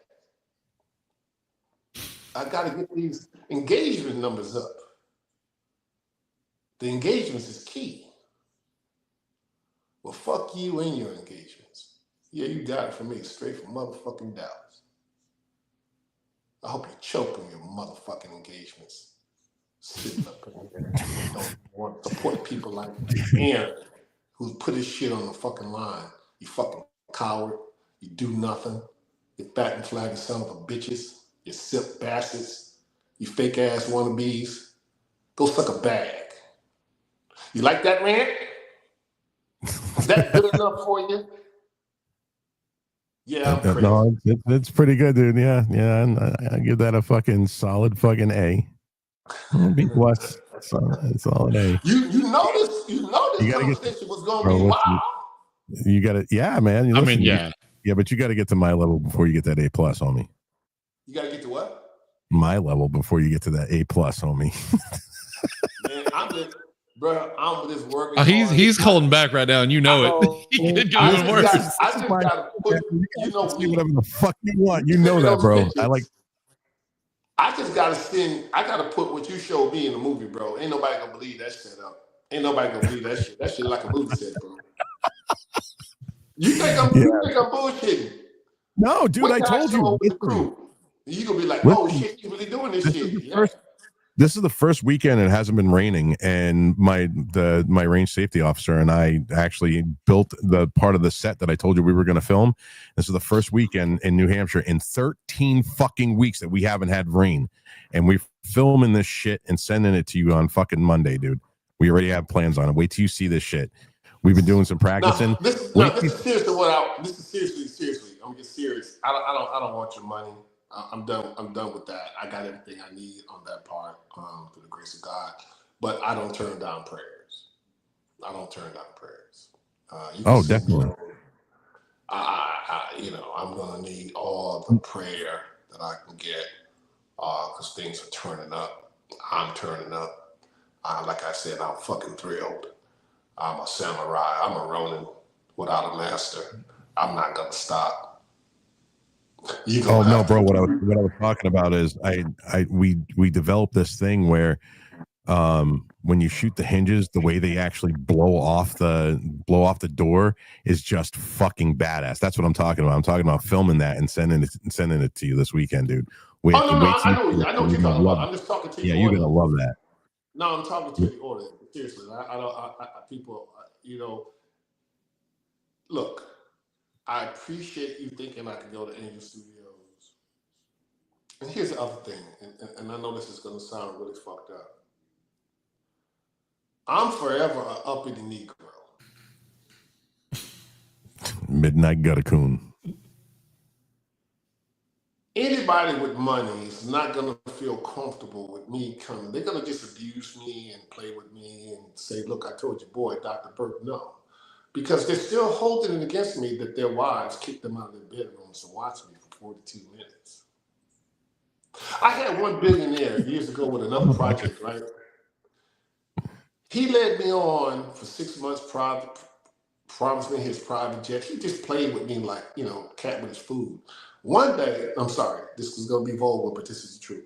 I got to get these engagement numbers up. The engagements is key. Well, fuck you and your engagements. Yeah, you got it from me, straight from motherfucking Dallas. I hope you choke on your motherfucking engagements. Sitting up in there and don't want to support people like Aaron, who put his shit on the fucking line. You fucking coward. You do nothing. You fat and flaggy son of a bitches. You silk bastards. You fake ass wannabes. Go suck a bag. You like that rant? Is that good enough for you? Yeah, I'm crazy. No, it's pretty good, dude. Yeah. I give that a fucking solid fucking A. B plus. Solid A. You notice this conversation was gonna be wild. You gotta, yeah, man. I mean, yeah. Yeah, but you gotta get to my level before you get that A plus, homie. You gotta get to what? My level before you get to that A plus, homie. Man, I'm just working. He's holding back right now, and you know it. He could go even worse. I just gotta put, whatever the fuck you want. You know that, bro. I gotta put what you showed me in the movie, bro. Ain't nobody gonna believe that shit up. Ain't nobody gonna believe that shit. That shit like a movie set, bro. You think I'm bullshitting? No, dude, I told you. You gonna be like, oh shit, you really doing this shit? This is the first weekend it hasn't been raining, and my range safety officer and I actually built the part of the set that I told you we were going to film. This is the first weekend in New Hampshire in 13 fucking weeks that we haven't had rain, and we're filming this shit and sending it to you on fucking Monday, dude. We already have plans on it. Wait till you see this shit. We've been doing some practicing. This is seriously. I'm just serious. I don't want your money. I'm done. I'm done with that. I got everything I need on that part, through the grace of God. But I don't turn down prayers. I don't turn down prayers. You can send me definitely. over. I'm gonna need all the prayer that I can get, because things are turning up. I'm turning up. Like I said, I'm fucking thrilled. I'm a samurai. I'm a Ronin without a master. I'm not gonna stop. You Oh gonna no, have bro. to. What I was talking about is we developed this thing where when you shoot the hinges, the way they actually blow off the door is just fucking badass. That's what I'm talking about. I'm talking about filming that and sending it to you this weekend, dude. Wait, Oh no, wait till I know what you're you're gonna talking about. love I'm just talking to it. Yeah, the you're gonna audience. love that. No, I'm talking to the audience. Seriously, I don't. People, look. I appreciate you thinking I could go to Angel Studios. And here's the other thing, and I know this is gonna sound really fucked up. I'm forever an uppity Negro. Midnight Guttercoon. Anybody with money is not gonna feel comfortable with me coming. They're gonna just abuse me and play with me and say, "Look, I told your boy, Dr. Burke." No, because they're still holding it against me that their wives kicked them out of their bedrooms to watch me for 42 minutes. I had one billionaire years ago with another project, right? He led me on for 6 months, promised me his private jet. He just played with me like, cat with his food. One day, I'm sorry, this is going to be vulgar, but this is the truth.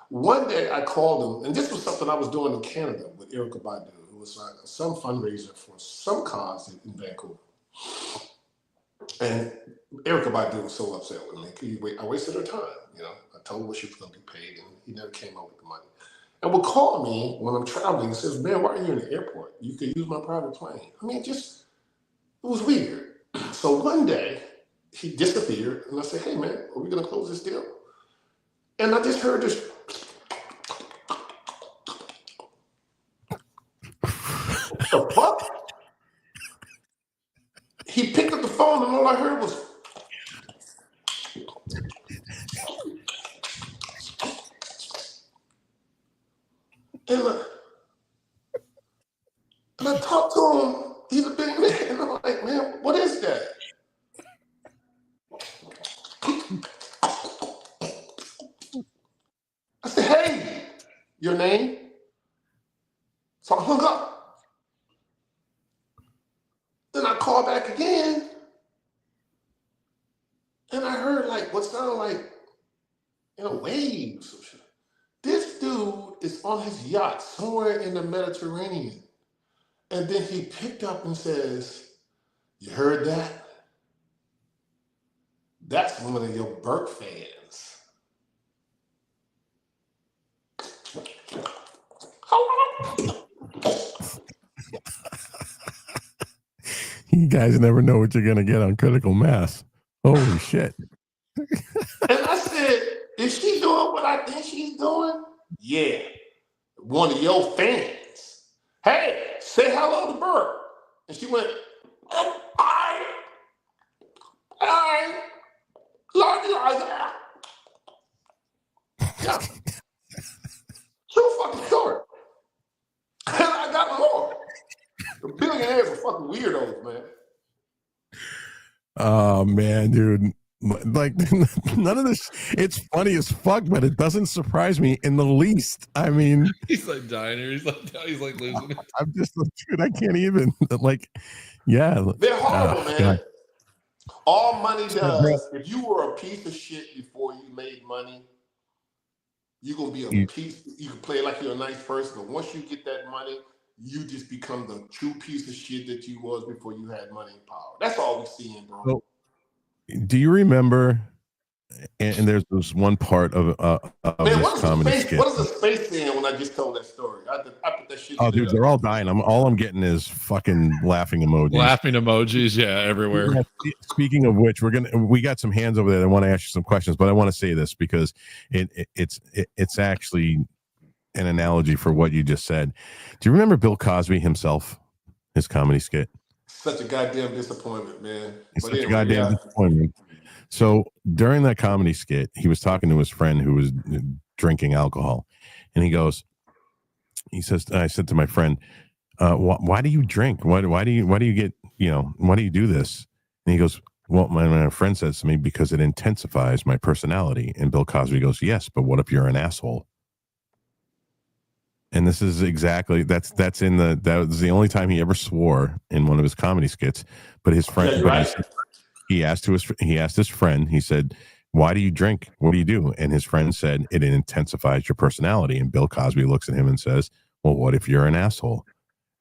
One day I called him, and this was something I was doing in Canada with Erica Badu. It was like some fundraiser for some cause in Vancouver. And Erica Badu was so upset with me. I wasted her time. I told her what she was going to be paid, and he never came up with the money. And would call me when I'm traveling and says, "Man, why are you in the airport? You could use my private plane." It was weird. So one day he disappeared, and I said, "Hey man, are we gonna close this deal?" And I just heard this. What the fuck? He picked up the phone, and all I heard was. And I talked to him. He's a big man, and I'm like, "Man, what is that?" I said, "Hey, your name?" So I hung up. Then I called back again, and I heard what sounded like, waves. This dude is on his yacht somewhere in the Mediterranean. And then he picked up and says, "You heard that? That's one of your Burke fans." You guys never know what you're gonna get on Critical Mass. Holy shit. And I said, "Is she doing what I think she's doing?" "Yeah, one of your fans. Hey, say hello to Burke." And she went, "Oh, I love you like that." Yeah. True fucking story. And I got more. The billionaires are fucking weirdos, man. Oh man, dude. Like none of this, it's funny as fuck, but it doesn't surprise me in the least. I mean, He's like dying here. He's like losing it. I'm just like, dude, I can't even yeah. They're horrible, man. God. All money does, if you were a piece of shit before you made money, you're gonna be a piece. You can play like you're a nice person, but once you get that money, you just become the true piece of shit that you was before you had money and power. That's all we're seeing, bro. So, do you remember? And there's this one part of Man, this comedy skit. What is the space saying when I just told that story? I put that shit. Oh, dude, they're all dying. All I'm getting is fucking laughing emojis. Laughing emojis, yeah, everywhere. Yeah, speaking of which, we got some hands over there that want to ask you some questions, but I want to say this because it's actually an analogy for what you just said. Do you remember Bill Cosby himself, his comedy skit? Such a goddamn disappointment, man. It's such a goddamn disappointment. So during that comedy skit, he was talking to his friend who was drinking alcohol, and he says, I said to my friend, why do you drink? Why do you get, why do you do this? And he goes, well, my friend says to me, because it intensifies my personality. And Bill Cosby goes, yes, but what if you're an asshole? And this is exactly, that was the only time he ever swore in one of his comedy skits. But his friend, Yeah, but right. he asked his friend, he said, why do you drink? What do you do? And his friend said, it intensifies your personality. And Bill Cosby looks at him and says, well, what if you're an asshole?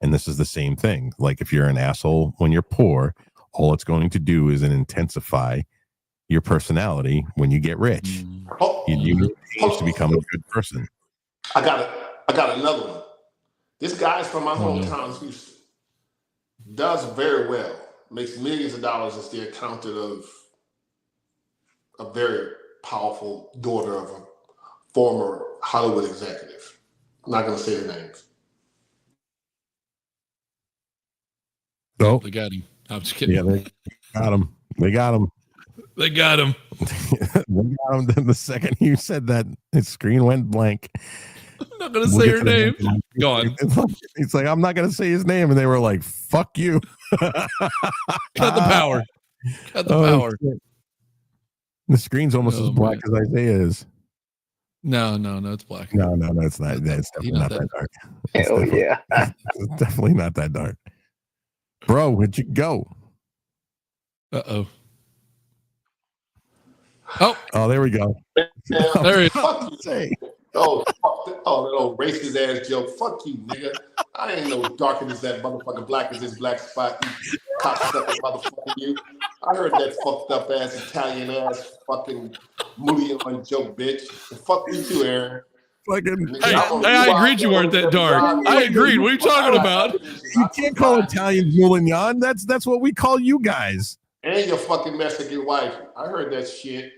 And this is the same thing. Like, if you're an asshole when you're poor, all it's going to do is intensify your personality when you get rich. Oh, You change to become a good person. I got another one. This guy's from my hometown, Houston. Does very well. Makes millions of dollars as the accountant of a very powerful daughter of a former Hollywood executive. I'm not going to say their names. So They got him. I'm just kidding. yeah, they got him. They got him. They got him. Then the second you said that, his screen went blank. I'm not gonna say her name. Go on. It's like, I'm not gonna say his name, and they were like, "Fuck you." Cut the power. Cut the power. Shit. The screen's almost as black as Isaiah is. No, it's black. No, it's not. It's definitely not that dark. It's definitely not that dark. Bro, where'd you go? Uh-oh. Oh, there we go. There he is. Fuck you. Say. Oh, that old racist ass joke. Fuck you, nigga. I ain't no darker as that motherfucker, black as this black spot. You cocksucker motherfucker, you. I heard that fucked up ass Italian ass fucking moody on joke, bitch. And fuck you too, Aaron. Hey, I agreed you weren't that dark. I agreed. What are you talking about? You can't call Italians moulignon. That's what we call you guys. And your fucking Mexican wife. I heard that shit.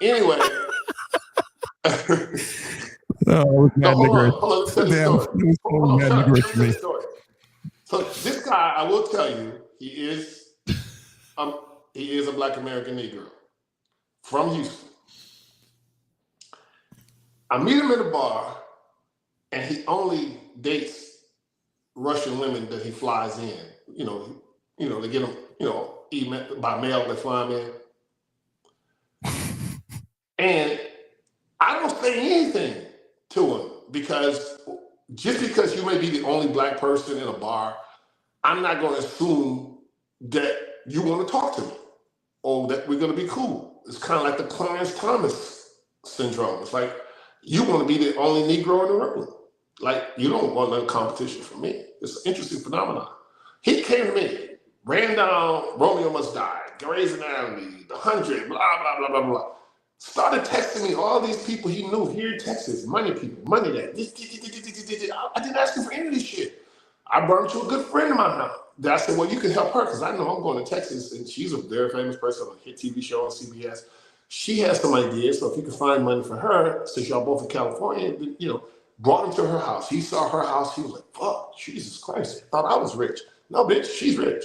Anyway. Oh, hold on. So this guy, I will tell you, he is a Black American Negro from Houston. I meet him in a bar, and he only dates Russian women that he flies in. They get them, email, by mail, they fly him in. And I don't say anything to him because just because you may be the only black person in a bar, I'm not going to assume that you want to talk to me or that we're going to be cool. It's kind of like the Clarence Thomas syndrome. It's like you want to be the only Negro in the room. Like, you don't want no competition from me. It's an interesting phenomenon. He came to me, ran down Romeo Must Die, Grey's Anatomy, The 100, blah, blah, blah, blah, blah. Started texting me all these people he knew here in Texas, money people, money that. I didn't ask him for any of this shit. I brought him to a good friend of mine now. I said, well, you can help her because I know I'm going to Texas, and she's a very famous person on a hit TV show on CBS. She has some ideas, so if you can find money for her, since y'all both in California, brought him to her house. He saw her house. He was like, fuck, Jesus Christ. I thought I was rich. No, bitch, she's rich.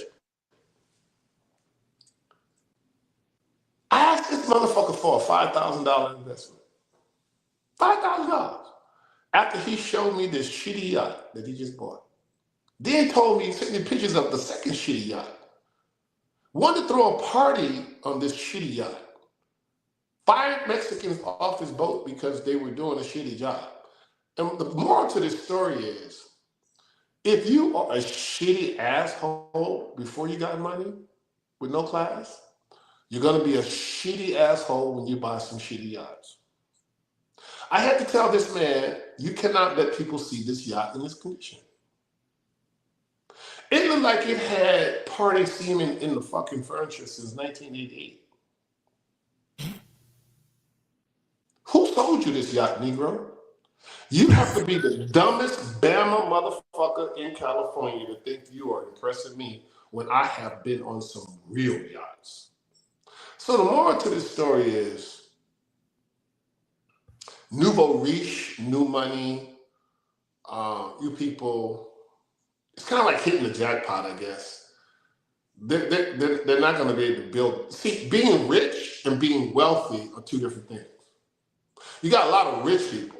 I asked this motherfucker for a $5,000 investment. $5,000. After he showed me this shitty yacht that he just bought. Then told me, sent me pictures of the second shitty yacht. Wanted to throw a party on this shitty yacht. Fired Mexicans off his boat because they were doing a shitty job. And the moral to this story is, if you are a shitty asshole before you got money with no class, you're going to be a shitty asshole when you buy some shitty yachts. I had to tell this man, you cannot let people see this yacht in this condition. It looked like it had party semen in the fucking furniture since 1988. Who sold you this yacht, Negro? You have to be the dumbest Bama motherfucker in California to think you are impressing me when I have been on some real yachts. So the moral to this story is nouveau riche, new money, you people, it's kind of like hitting the jackpot, I guess. they're not going to be able to build. See, being rich and being wealthy are two different things. You got a lot of rich people.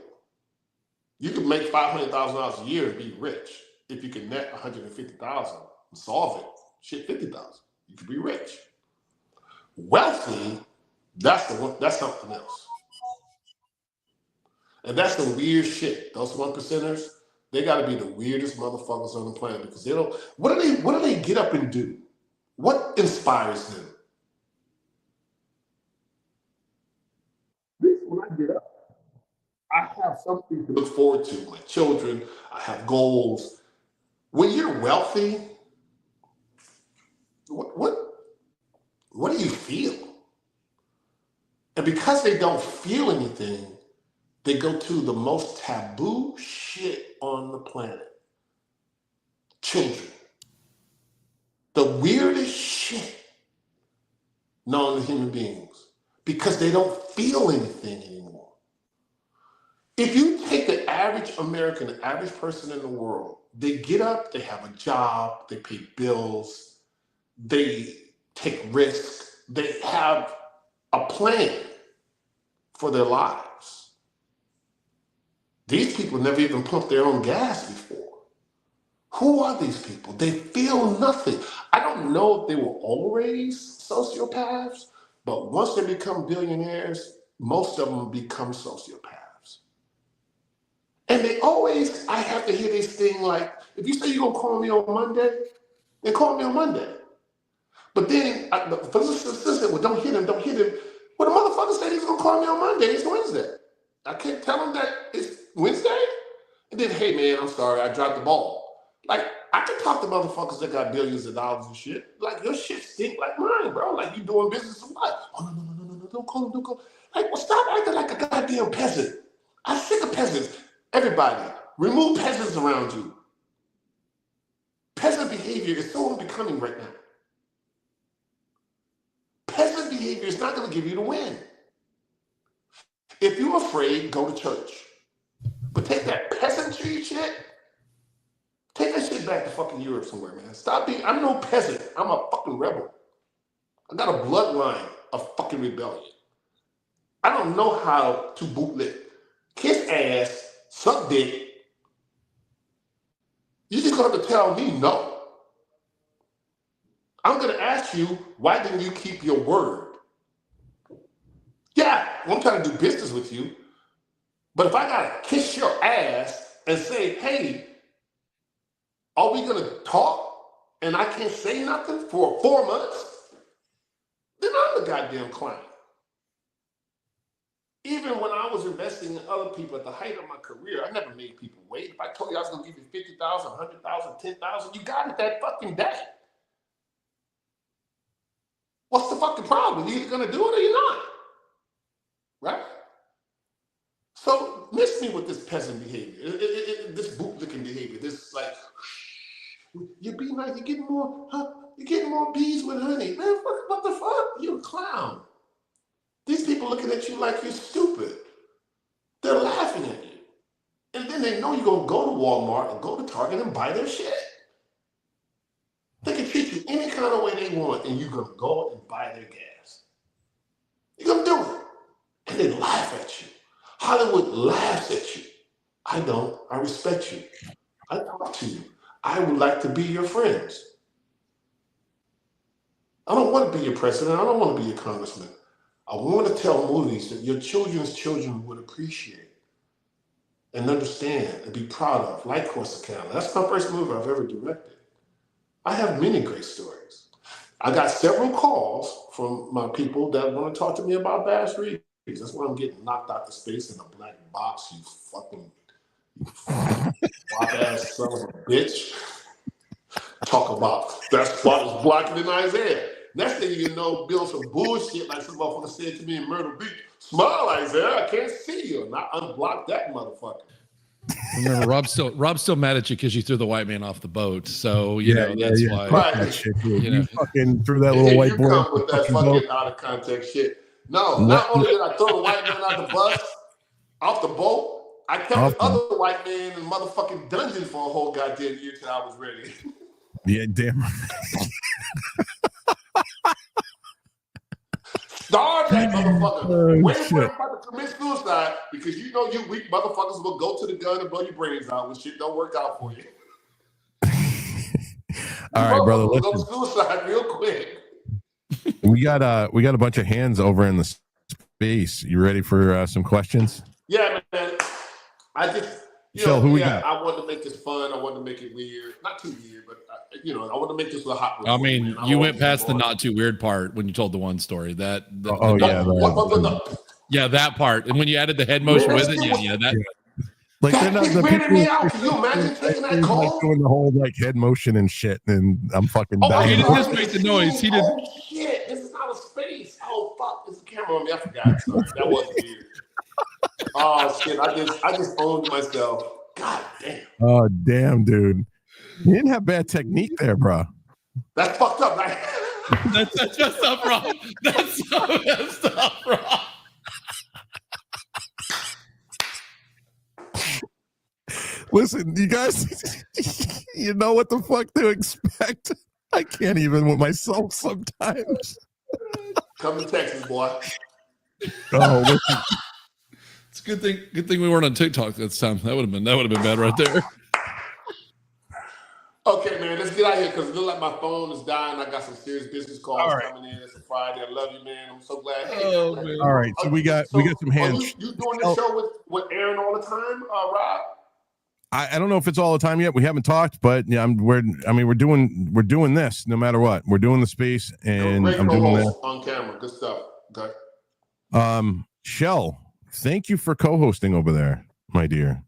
You can make $500,000 a year and be rich if you can net $150,000 and solve it. Shit, $50,000. You can be rich. Wealthy, that's something else. And that's the weird shit. Those 1%ers, they got to be the weirdest motherfuckers on the planet because they don't. What do they get up and do? What inspires them? When I get up, I have something to look forward to. My children, I have goals. When you're wealthy, what do you feel? And because they don't feel anything, they go to the most taboo shit on the planet. Children. The weirdest shit known to human beings because they don't feel anything anymore. If you take the average American, the average person in the world, they get up, they have a job, they pay bills, they take risks, they have a plan for their lives. These people never even pumped their own gas before. Who are these people? They feel nothing. I don't know if they were always sociopaths, but once they become billionaires, most of them become sociopaths. And they always, I have to hear this thing like, if you say you're going to call me on Monday, then call me on Monday. But then, the physicist said, well, don't hit him. Well, the motherfucker said he's going to call me on Monday. It's Wednesday. I can't tell him that it's Wednesday. And then, hey, man, I'm sorry, I dropped the ball. Like, I can talk to motherfuckers that got billions of dollars and shit. Like, your shit stink like mine, bro. Like, you doing business or what? Oh, no, don't call him. Like, well, stop acting like a goddamn peasant. I'm sick of peasants. Everybody, remove peasants around you. Peasant behavior is so unbecoming right now. Peasant behavior is not going to give you the win. If you're afraid, go to church. But take that peasantry shit, take that shit back to fucking Europe somewhere, man. Stop being, I'm no peasant. I'm a fucking rebel. I got a bloodline of fucking rebellion. I don't know how to bootlick. Kiss ass, suck dick. You're just going to have to tell me no. I'm going to ask you, why didn't you keep your word? Yeah, I'm trying to do business with you. But if I got to kiss your ass and say, hey, are we going to talk and I can't say nothing for 4 months? Then I'm the goddamn client. Even when I was investing in other people at the height of my career, I never made people wait. If I told you I was going to give you 50,000, 100,000, 10,000, you got it that fucking day. What's the fucking problem? You're either going to do it or you're not. Right? So miss me with this peasant behavior, this bootlicking behavior, this like, you're being like, you're getting more bees with honey. Man, what the fuck? You're a clown. These people looking at you like you're stupid. They're laughing at you. And then they know you're going to go to Walmart and go to Target and buy their shit. They can treat you any kind of way they want and you're going to go and buy their gas. You're going to do it. And they laugh at you. Hollywood laughs at you. I don't. I respect you. I talk to you. I would like to be your friends. I don't want to be your president. I don't want to be your congressman. I want to tell movies that your children's children would appreciate and understand and be proud of, like Corsicana. That's my first movie I've ever directed. I have many great stories. I got several calls from my people that want to talk to me about Bass Reeves. That's why I'm getting knocked out of space in a black box, you fucking black-ass son of a bitch. Talk about, that's why it's blacker than Isaiah. Next thing you know, build some bullshit like some motherfucker said to me in Myrtle Beach. Smile, Isaiah, I can't see you. And I unblocked that motherfucker. Remember, Rob's still mad at you because you threw the white man off the boat. So you know that's why. Right. You fucking threw that little white boy come with that fucking out of context shit. No, not only did I throw the white man out the bus, off the boat, I kept the other white man in the motherfucking dungeon for a whole goddamn year till I was ready. Yeah, damn. starve that motherfucker. Wait for shit. everybody to commit suicide because you know you weak motherfuckers will go to the gun and blow your brains out when shit don't work out for you. All right, brother. Motherfuckers will Listen, go suicide real quick. we got a bunch of hands over in the space. You ready for some questions? Yeah, man. I just, Shell, who we got? I wanted to make this fun. I wanted to make it weird. Not too weird, but, I want to make this a hot one. I mean, you went past the not too weird part when you told the one story. Yeah, yeah, that part. And when you added the head motion with it, yeah, that. Like they're not the people. Me out. Can you imagine taking that call? Like doing the whole like head motion and shit, and I'm fucking dying. He didn't just make the noise. He did. Oh shit! This is not a space. Oh fuck! There's a camera on me. I forgot. Sorry, that wasn't weird. Oh shit! I just owned myself. God damn. Oh damn, dude! You didn't have bad technique there, bro. That's fucked up, right? That's messed up, Rob. That's so messed up, Rob. Listen, you guys, you know what the fuck to expect. I can't even with myself sometimes. Come to Texas, boy. Oh, listen. It's a good thing we weren't on TikTok this time. That would have been bad right there. Okay, man, let's get out of here because it looks like my phone is dying. I got some serious business calls coming in. It's a Friday. I love you, man. I'm so glad. Oh, man. All right, so we got some hands. You doing this show with Aaron all the time, Rob? I don't know if it's all the time yet. We haven't talked, but yeah, we're doing this no matter what. We're doing the space, and I'm doing that on camera. Good stuff. Okay. Shell, thank you for co-hosting over there, my dear.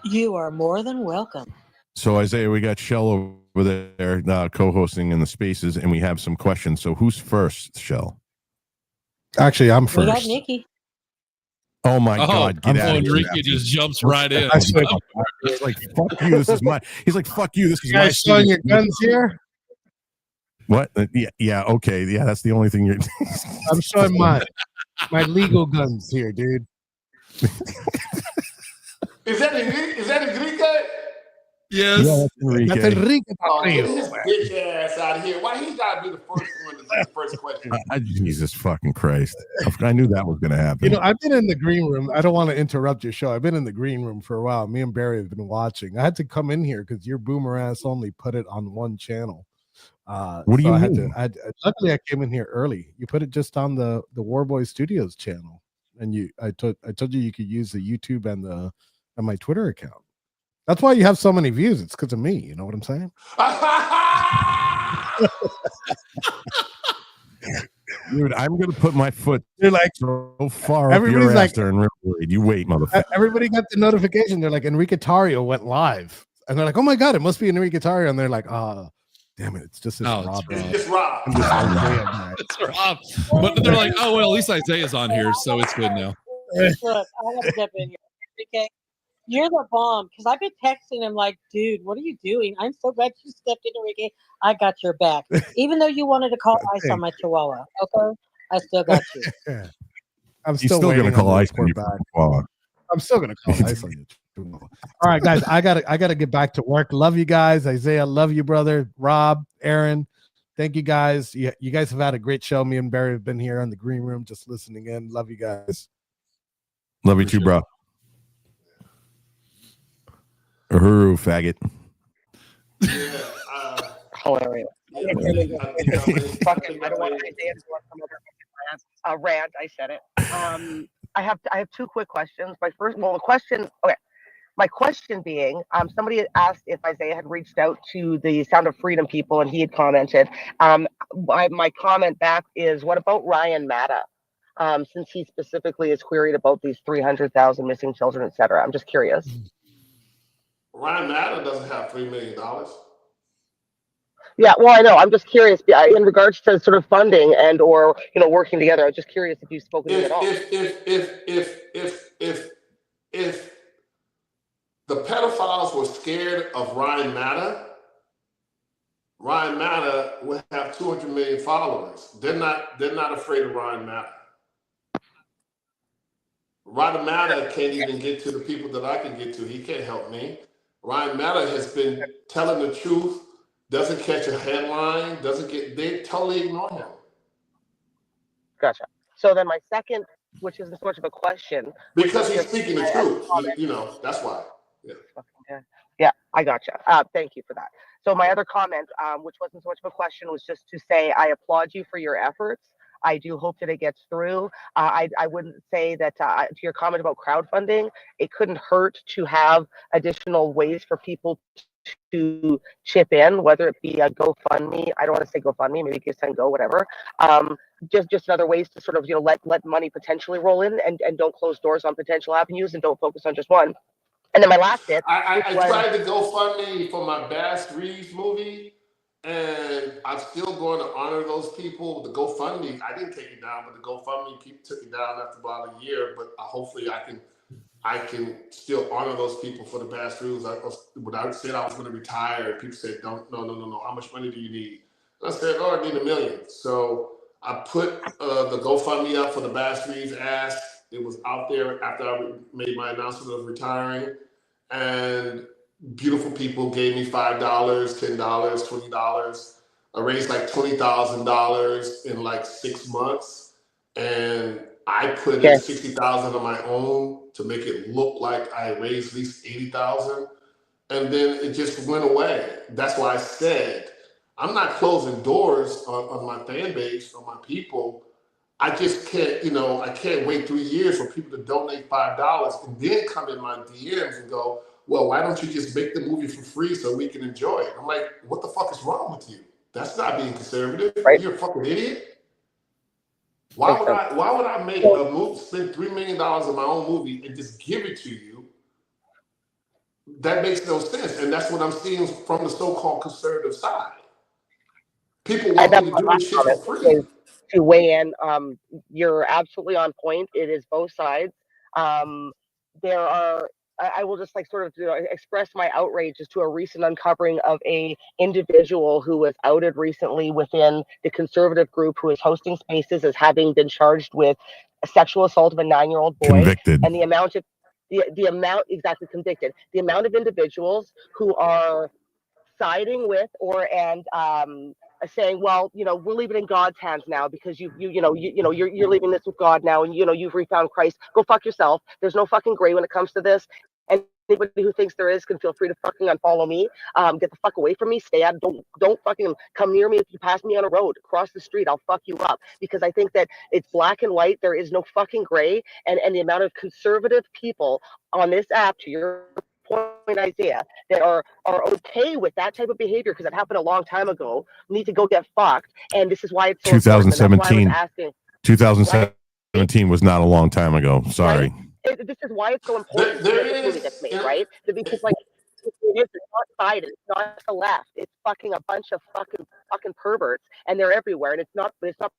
You are more than welcome. So Isaiah, we got Shell over there co-hosting in the spaces, and we have some questions. So who's first, Shell? Actually, I'm We first. got Nikki. Oh my God! Get out of here! Enrique just jumps right in. He's like, "Fuck you! This is my." He's like, "Fuck you! This is You my." guys showing your guns here? What? Yeah. Okay. Yeah, that's the only thing you're. I'm showing my legal guns here, dude. Is that Enrique? Yes. Yeah, that's Enrique. That's Enrique. Oh, get his bitch ass out of here. Why he gotta be the first one to do the first question? Jesus fucking Christ! I knew that was going to happen. You know, I've been in the green room. I don't want to interrupt your show. I've been in the green room for a while. Me and Barry have been watching. I had to come in here because your boomer ass only put it on one channel. What do you mean? Luckily, I came in here early. You put it just on the Warboy Studios channel, and I told you could use the YouTube and my Twitter account. That's why you have so many views. It's because of me. You know what I'm saying? Dude, I'm gonna put my foot. They're like so far up everybody's your like, ass there and you wait, motherfucker. Everybody got the notification. They're like, Enrique Tario went live, and they're like, oh my god, it must be Enrique Tario, and they're like, damn it, it's just this Rob. It's just Rob. It's Rob. But they're like, oh well, at least Isaiah's on here, so it's good now. Look, I gotta step in here. Enrique, you're the bomb because I've been texting him like, dude, what are you doing? I'm so glad you stepped in, Enrique. I got your back. Even though you wanted to call ice on my chihuahua, okay? I still got you. I'm He's still gonna call ice on your chihuahua. I'm still gonna call ice on your chihuahua. All right, guys, I gotta get back to work. Love you guys. Isaiah, love you, brother. Rob, Aaron, thank you guys. You guys have had a great show. Me and Barry have been here in the green room just listening in. Love you guys. Love you too, bro. Uhuru, faggot. Hilarious. Yeah, I don't want Isaiah to come over and rant. I said it. I have two quick questions. My question being, somebody had asked if Isaiah had reached out to the Sound of Freedom people, and he had commented. My comment back is, what about Ryan Matta? Since he specifically is queried about these 300,000 missing children, etc. I'm just curious. Ryan Matta doesn't have $3 million. Yeah, well, I know. I'm just curious in regards to sort of funding and or working together. I was just curious if you've spoken to him at all. If the pedophiles were scared of Ryan Matta would have 200 million followers. They're not afraid of Ryan Matta. Ryan Matta can't even get to the people that I can get to. He can't help me. Ryan Matta has been telling the truth, doesn't catch a headline, they totally ignore him. Gotcha. So then my second, which isn't so much of a question, because he's speaking the truth. That's why. Yeah. Yeah, I gotcha. Thank you for that. So my other comment, which wasn't so much of a question, was just to say I applaud you for your efforts. I do hope that it gets through. I wouldn't say that to your comment about crowdfunding, it couldn't hurt to have additional ways for people to chip in, whether it be a GoFundMe. I don't want to say GoFundMe, maybe Give Send Go, whatever. Just other ways to sort of let money potentially roll in and don't close doors on potential avenues and don't focus on just one. And then my last bit. I tried to GoFundMe for my Bass Reeves movie, and I'm still going to honor those people. The GoFundMe, I didn't take it down, but the GoFundMe took it down after about a year. But hopefully, I can still honor those people for the Bass Reeves. When I said I was going to retire, people said, no. How much money do you need? And I said, I need $1 million. So I put the GoFundMe up for the Bass Reeves ass. It was out there after I made my announcement of retiring, and beautiful people gave me $5, $10, $20. I raised like $20,000 in like 6 months, and I put in $60,000 on my own to make it look like I raised at least $80,000, and then it just went away. That's why I said I'm not closing doors on my fan base, on my people. I just can't, I can't wait 3 years for people to donate $5 and then come in my DMs and go, well, why don't you just make the movie for free so we can enjoy it? I'm like, what the fuck is wrong with you? That's not being conservative. Right. You're a fucking idiot. Why would I make a movie, spend $3 million on my own movie and just give it to you? That makes no sense. And that's what I'm seeing from the so-called conservative side. People want me to do this shit for free. To weigh in, you're absolutely on point. It is both sides. There are, I will just sort of express my outrage as to a recent uncovering of a individual who was outed recently within the conservative group who is hosting spaces as having been charged with a sexual assault of a 9-year-old boy. Convicted. And the amount of convicted. The amount of individuals who are siding with saying, well, we'll leave it in God's hands now because you're leaving this with God now, and you've refound Christ. Go fuck yourself. There's no fucking gray when it comes to this. And anybody who thinks there is can feel free to fucking unfollow me. Get the fuck away from me. Stay out. Don't fucking come near me. If you pass me on a road, cross the street, I'll fuck you up, because I think that it's black and white. There is no fucking gray. And the amount of conservative people on this app, to your point, Isaiah, that are okay with that type of behavior because it happened a long time ago, need to go get fucked. And this is why it's so 2017. 2017 was not a long time ago. Sorry. Right? This is why it's so important that this movie gets made, right? Because it's not Biden, it's not the left, it's fucking a bunch of fucking perverts, and they're everywhere. And it's not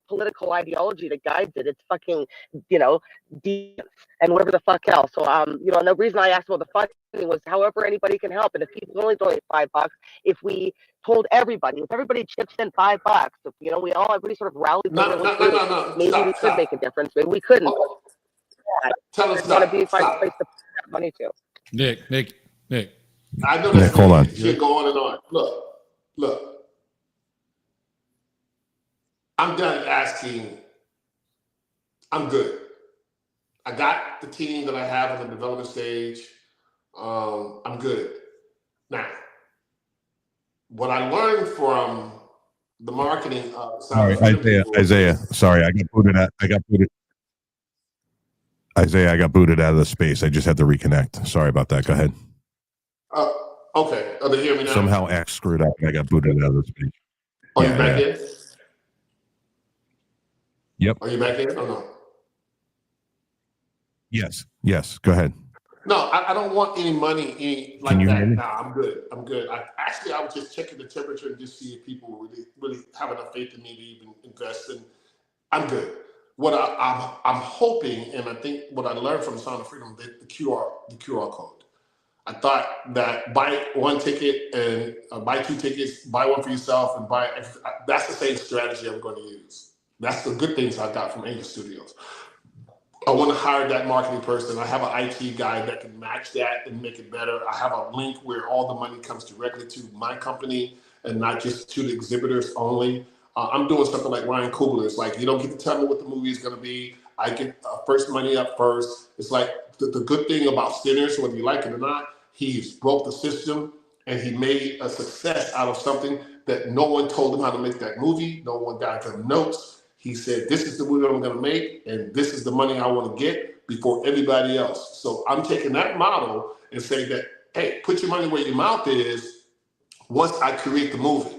political ideology that guides it. It's fucking deeds and whatever the fuck else. So the reason I asked about the funding was however anybody can help, and if people only donate $5, if we told everybody, if everybody chips in $5, if, everybody sort of rallied, maybe we could make a difference. Maybe we couldn't. Tell us that. Be a place to put that money to. Nick. I know this. Hold on. Shit go on and on. Look. I'm done asking. I'm good. I got the team that I have on the development stage. I'm good. Now, what I learned from the marketing sorry, Isaiah. Sorry, I got booted out. Isaiah, I got booted out of the space. I just had to reconnect. Sorry about that. Go ahead. Okay. Oh, they hear me now? Somehow X screwed up. I got booted out of the space. Are you back in? Yep. Are you back in or no? Yes. Go ahead. No, I don't want any money like that. No, I'm good. I was just checking the temperature and just see if people really have enough faith in me to even invest in. I'm good. What I'm hoping, and I think what I learned from Sound of Freedom, the QR code. I thought that buy one ticket and buy 2 tickets, buy one for yourself, and that's the same strategy I'm going to use. That's the good things I got from Angel Studios. I want to hire that marketing person. I have an IT guy that can match that and make it better. I have a link where all the money comes directly to my company and not just to the exhibitors only. I'm doing something like Ryan Coogler. It's like, you don't get to tell me what the movie is going to be. I get first money up first. It's like the good thing about Sinners, whether you like it or not, he's broke the system and he made a success out of something that no one told him how to make that movie. No one got him notes. He said, this is the movie I'm going to make, and this is the money I want to get before everybody else. So I'm taking that model and saying that, hey, put your money where your mouth is once I create the movie.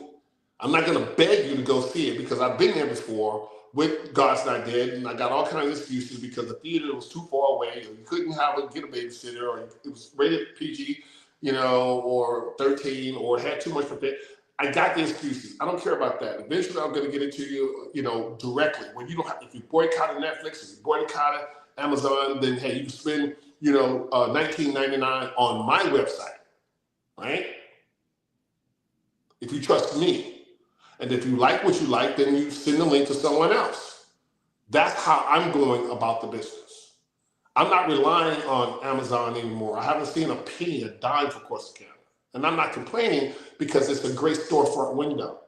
I'm not going to beg you to go see it because I've been there before with God's Not Dead, and I got all kinds of excuses because the theater was too far away, or you couldn't get a babysitter, or it was rated PG, or 13, or it had too much of it. I got the excuses. I don't care about that. Eventually, I'm going to get it to you, directly. When you don't have, if you boycotted Netflix, if you boycotted Amazon, then hey, you can spend, $19.99 on my website, right? If you trust me. And if you like what you like, then you send the link to someone else. That's how I'm going about the business. I'm not relying on Amazon anymore. I haven't seen a penny, a dime for Corsicana. And I'm not complaining because it's a great storefront window.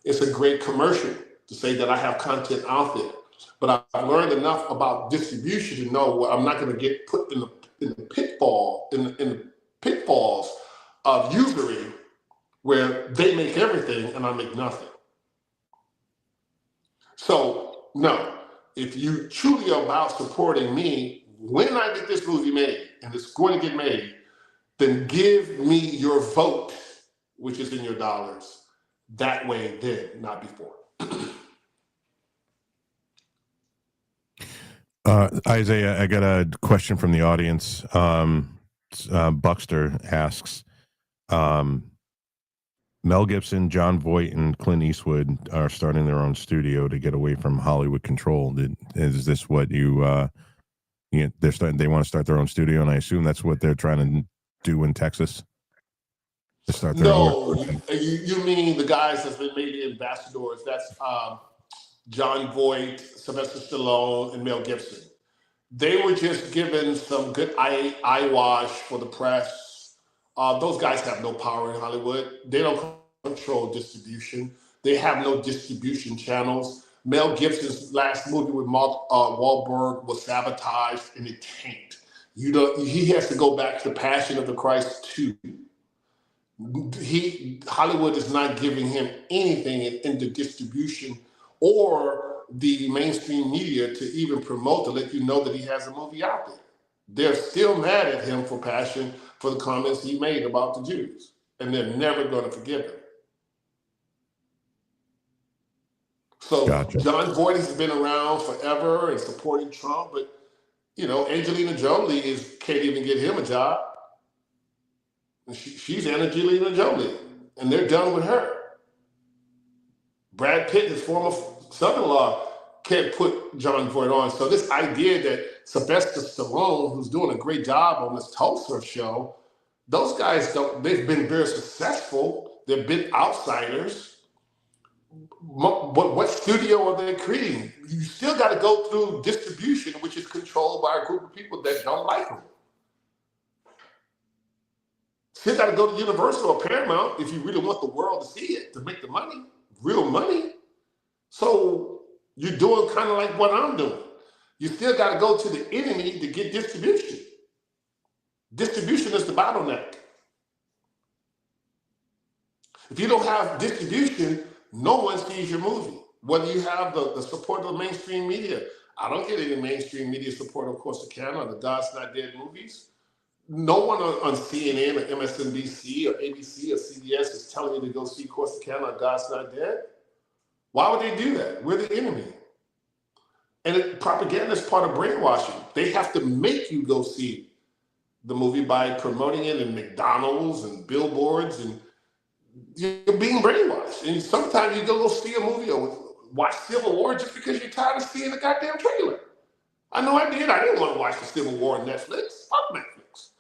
It's a great commercial to say that I have content out there. But I've learned enough about distribution to know what I'm not going to get put in the pitfalls of usury where they make everything and I make nothing. So, no, if you truly are about supporting me, when I get this movie made, and it's going to get made, then give me your vote, which is in your dollars, that way then, not before. Isaiah, I got a question from the audience. Buckster asks, Mel Gibson, John Voight, and Clint Eastwood are starting their own studio to get away from Hollywood control. Is this what they want to start their own studio, and I assume that's what they're trying to do in Texas? To start their own. You mean the guys that's been made the ambassadors? That's John Voight, Sylvester Stallone, and Mel Gibson. They were just given some good eyewash for the press. Those guys have no power in Hollywood. They don't control distribution. They have no distribution channels. Mel Gibson's last movie with Mark Wahlberg was sabotaged and it tanked. He has to go back to Passion of the Christ 2. Hollywood is not giving him anything in the distribution or the mainstream media to even promote to let you know that he has a movie out there. They're still mad at him for Passion for the comments he made about the Jews, and they're never going to forgive him. So gotcha. John Voight has been around forever and supporting Trump, but Angelina Jolie can't even get him a job. She's Angelina Jolie, and they're done with her. Brad Pitt, his former son-in-law, can't put John Voight on. So this idea that Sylvester Stallone, who's doing a great job on this Tulsa show, those guys they've been very successful. They've been outsiders. What studio are they creating? You still got to go through distribution, which is controlled by a group of people that don't like them. Still got to go to Universal or Paramount if you really want the world to see it, to make the money, real money. So you're doing kind of like what I'm doing. You still got to go to the enemy to get distribution. Distribution is the bottleneck. If you don't have distribution, no one sees your movie. Whether you have the support of the mainstream media. I don't get any mainstream media support, of course, to Canada, the God's Not Dead movies. No one on CNN or MSNBC or ABC or CBS is telling you to go see Corsicana or God's Not Dead. Why would they do that? We're the enemy. And propaganda is part of brainwashing. They have to make you go see the movie by promoting it in McDonald's and billboards, and you're being brainwashed. And sometimes you go see a movie or watch Civil War just because you're tired of seeing the goddamn trailer. I know I did. I didn't want to watch the Civil War on Netflix. Fuck Netflix.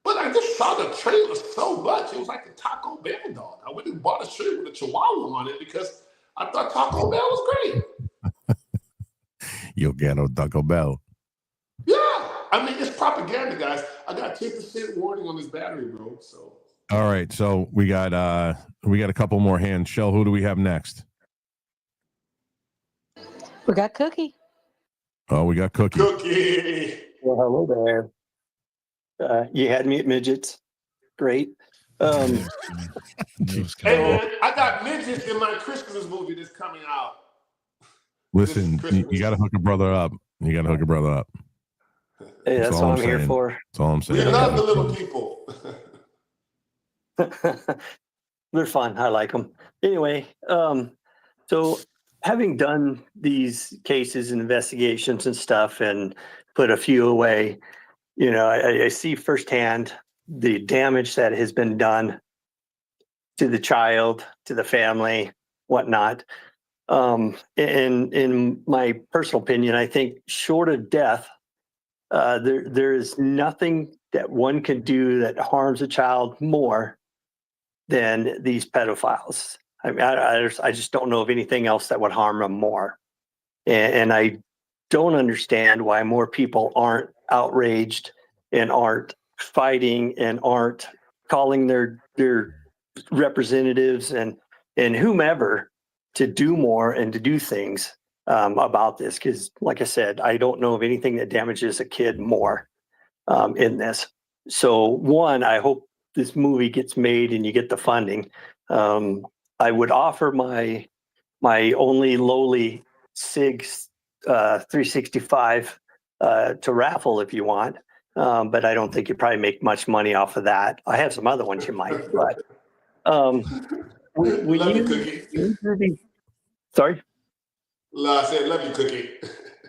But I just saw the trailer so much. It was like the Taco Bell dog. I went and bought a shirt with a chihuahua on it because I thought Taco Bell was great. You'll get a Taco Bell. Yeah. I mean, it's propaganda, guys. I got 10% warning on this battery, bro. So. All right. So we got a couple more hands. Shell, who do we have next? We got Cookie. Oh, we got Cookie. Cookie. Well, hello there. You had me at midgets. Great. Hey man, I got midgets in my Christmas movie that's coming out. Listen, you got to hook a brother up. You got to hook a brother up. Hey, that's what I'm here for. That's all I'm saying. We love the little people. They're fun. I like them. Anyway, so having done these cases and investigations and stuff and put a few away, I see firsthand the damage that has been done to the child, to the family, whatnot. In my personal opinion, I think short of death, there is nothing that one can do that harms a child more than these pedophiles. I mean, I just don't know of anything else that would harm them more. And I don't understand why more people aren't outraged and aren't fighting and aren't calling their representatives and whomever to do more and to do things about this. Because like I said, I don't know of anything that damages a kid more in this. So one, I hope this movie gets made and you get the funding. I would offer my only lowly SIG 365 to raffle if you want. But I don't think you probably make much money off of that. I have some other ones you might, but love you, Cookie. Sorry? I said, love you, Cookie.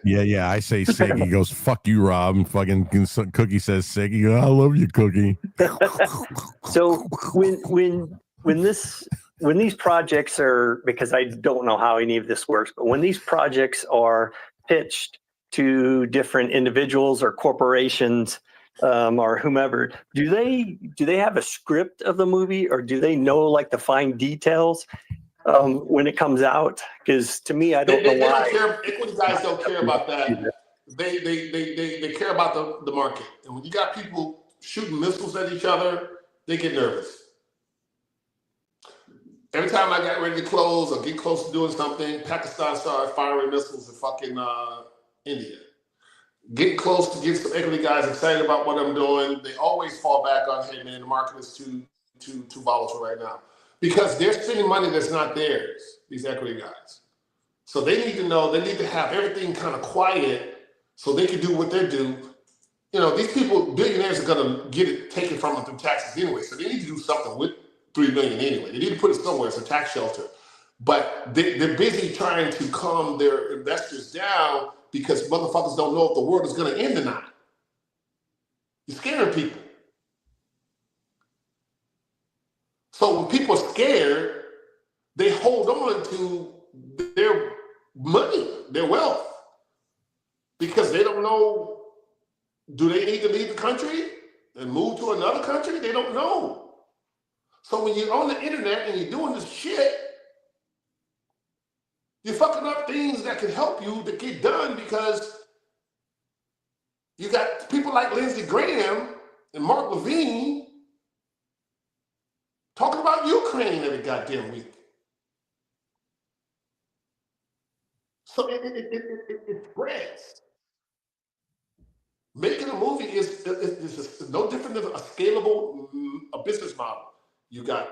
Yeah. I say Sig. He goes, fuck you, Rob. And fucking Cookie says Sig. He goes, I love you, Cookie. So when these projects are, because I don't know how any of this works, but when these projects are pitched to different individuals or corporations or whomever, do they have a script of the movie, or do they know like the fine details when it comes out? Because to me, I don't know why. Equity guys don't care about that. They care about the market. And when you got people shooting missiles at each other, they get nervous. Every time I got ready to close or get close to doing something, Pakistan started firing missiles at fucking India. Getting close to get some equity guys excited about what I'm doing, they always fall back on, hey man, the market is too volatile right now. Because they're spending money that's not theirs, these equity guys. So they need to know, they need to have everything kind of quiet so they can do what they do. These people, billionaires are gonna get it taken from them through taxes anyway, so they need to do something with $3 million anyway. They need to put it somewhere as a tax shelter. But they're busy trying to calm their investors down because motherfuckers don't know if the world is gonna end or not. You're scaring people. So when people are scared, they hold on to their money, their wealth, because they don't know, do they need to leave the country and move to another country? They don't know. So when you're on the internet and you're doing this shit, you're fucking up things that can help you to get done, because you got people like Lindsey Graham and Mark Levine talking about Ukraine every goddamn week. So it spreads. Making a movie is no different than a scalable business model. You got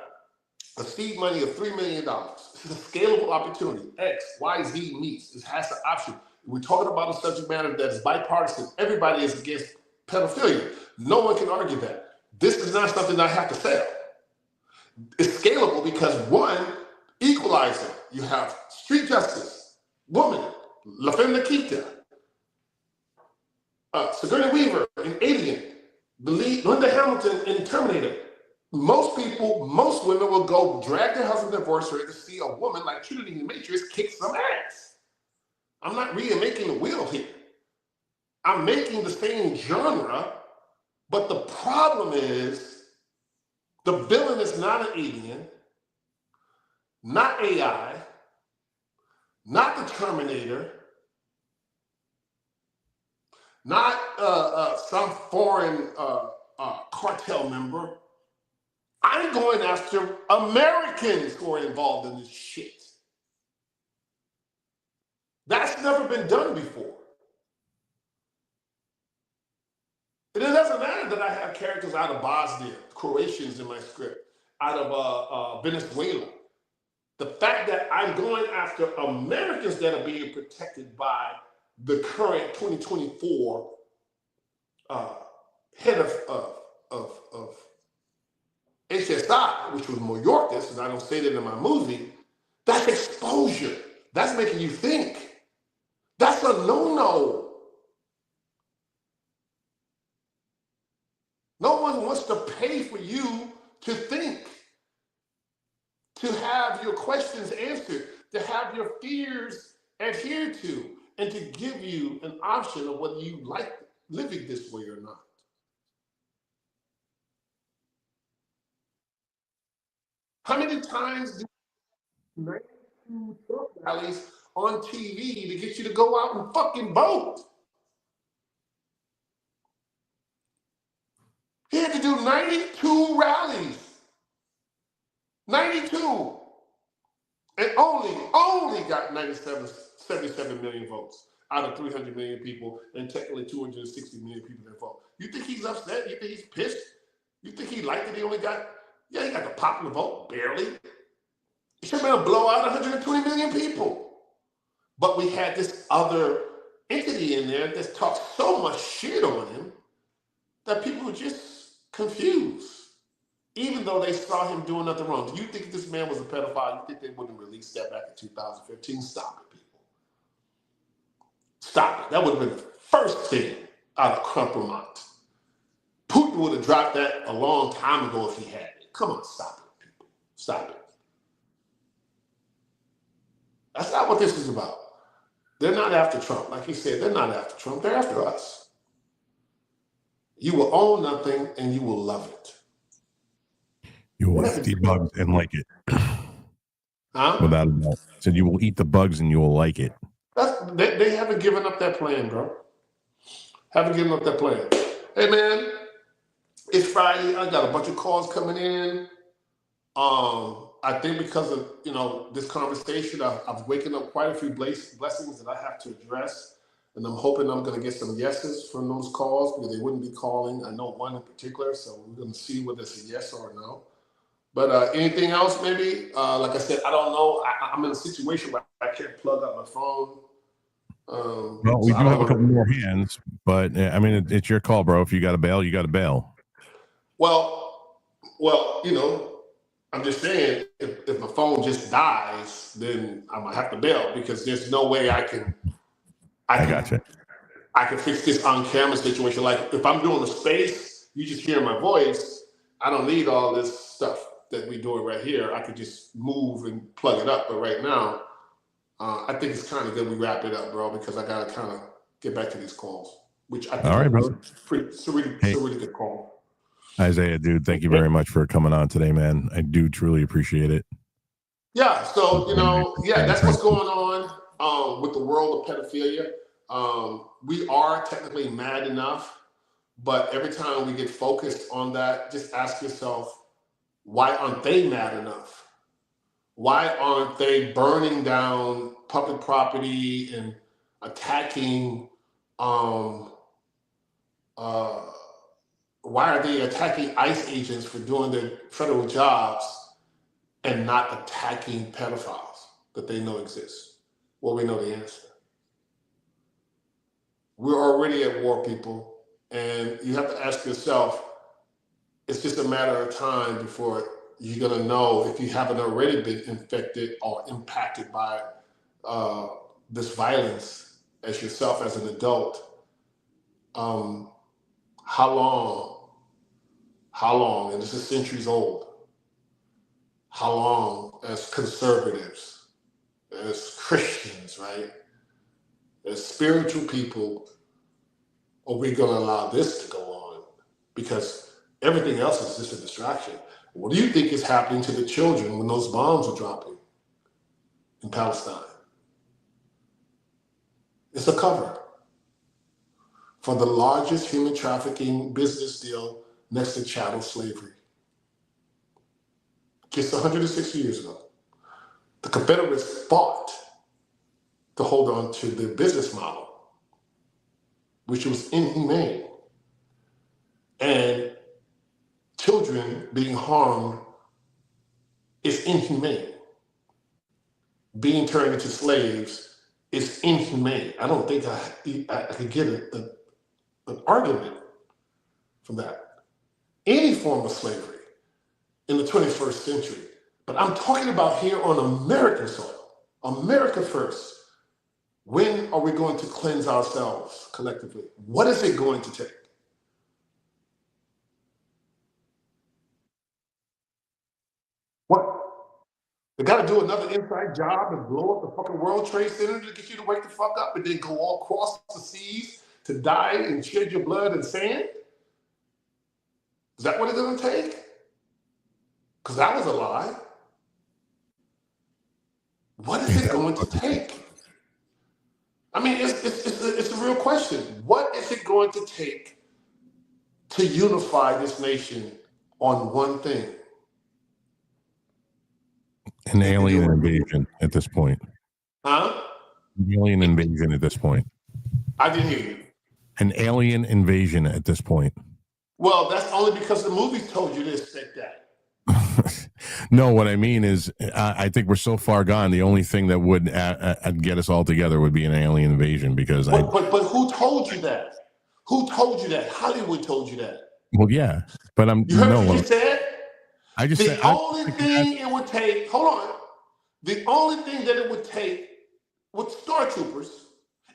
a seed money of $3 million. This is a scalable opportunity. X, Y, Z meets. This has the option. We're talking about a subject matter that is bipartisan. Everybody is against pedophilia. No one can argue that. This is not something I have to sell. It's scalable because, one, equalizer. You have street justice, woman, La Femme Nikita, Sigourney Weaver in Alien, the lead, Linda Hamilton in Terminator. Most women will go drag their husband anniversary to see a woman like Trinity in the Matrix kick some ass. I'm not remaking the wheel here. I'm making the same genre, but the problem is the villain is not an alien, not AI, not the Terminator, not some foreign cartel member. I'm going after Americans who are involved in this shit. That's never been done before. And it doesn't matter that I have characters out of Bosnia, Croatians in my script, out of Venezuela. The fact that I'm going after Americans that are being protected by the current 2024 head of HSI, which was Mayorkas, and I don't say that in my movie, that's exposure. That's making you think. That's a no-no. No one wants to pay for you to think, to have your questions answered, to have your fears adhered to, and to give you an option of whether you like living this way or not. How many times do you rallies on TV to get you to go out and fucking vote? He had to do 92 rallies. 92. And only got 77 million votes out of 300 million people, and technically 260 million people that vote. You think he's upset? You think he's pissed? You think he liked that he only got, yeah, he got the popular vote, barely. It should have been a blowout, 120 million people. But we had this other entity in there that talked so much shit on him that people were just confused, even though they saw him doing nothing wrong. Do you think if this man was a pedophile, you think they wouldn't release that back in 2015? Stop it, people. Stop it. That would have been the first thing out of Krumpermont. Putin would have dropped that a long time ago if he had it. Come on, stop it, people. Stop it. That's not what this is about. They're not after Trump. Like he said, they're not after Trump. They're after us. You will own nothing and you will love it. You will eat the bugs and like it. Huh? Without a doubt. Said you will eat the bugs and you will like it. They haven't given up that plan, bro. Haven't given up that plan. Hey, man, it's Friday. I got a bunch of calls coming in. I think because of, this conversation, I was waking up quite a few blessings that I have to address. And I'm hoping I'm going to get some yeses from those calls because they wouldn't be calling. I know one in particular, so we're going to see whether it's a yes or a no. But anything else, maybe? Like I said, I don't know. I'm in a situation where I can't plug up my phone. Well, we do have a couple more hands, but I mean, it's your call, bro. If you got to bail, you got to bail. Well, I'm just saying, if my phone just dies, then I'm going to have to bail because there's no way I can fix this on-camera situation. Like, if I'm doing a space, you just hear my voice. I don't need all this stuff that we're doing right here. I could just move and plug it up. But right now, I think it's kind of good we wrap it up, bro, because I got to kind of get back to these calls, which I think it's a really good call. Isaiah, dude, thank you very much for coming on today, man. I do truly appreciate it. Yeah, so, that's what's going on with the world of pedophilia. We are technically mad enough, but every time we get focused on that, just ask yourself, why aren't they mad enough? Why aren't they burning down public property and attacking, why are they attacking ICE agents for doing their federal jobs and not attacking pedophiles that they know exist? Well, we know the answer. We're already at war, people, and you have to ask yourself, it's just a matter of time before you're going to know if you haven't already been infected or impacted by this violence as yourself as an adult. How long, and this is centuries old, how long as conservatives, as Christians, right, as spiritual people, are we going to allow this to go on? Because everything else is just a distraction. What do you think is happening to the children when those bombs are dropping in Palestine? It's a cover for the largest human trafficking business deal next to chattel slavery. Just 160 years ago, the Confederates fought to hold on to the business model, which was inhumane. And children being harmed is inhumane. Being turned into slaves is inhumane. I don't think I could get an argument from that. Any form of slavery in the 21st century. But I'm talking about here on American soil, America first. When are we going to cleanse ourselves collectively? What is it going to take? What? They got to do another inside job and blow up the fucking World Trade Center to get you to wake the fuck up and then go all across the seas to die and shed your blood and sand? Is that what it's going to take? Because that was a lie. What is it going to take? I mean, it's a real question. What is it going to take to unify this nation on one thing? An alien invasion at this point. Huh? An alien invasion at this point. I didn't hear you. An alien invasion at this point. Well, that's only because the movies told you this, said that. No, what I mean is, I think we're so far gone. The only thing that would get us all together would be an alien invasion. Because but who told you that? Who told you that? Hollywood told you that. Well, yeah, but you heard what you said. I just the only thing it would take. Hold on. The only thing that it would take with Star Troopers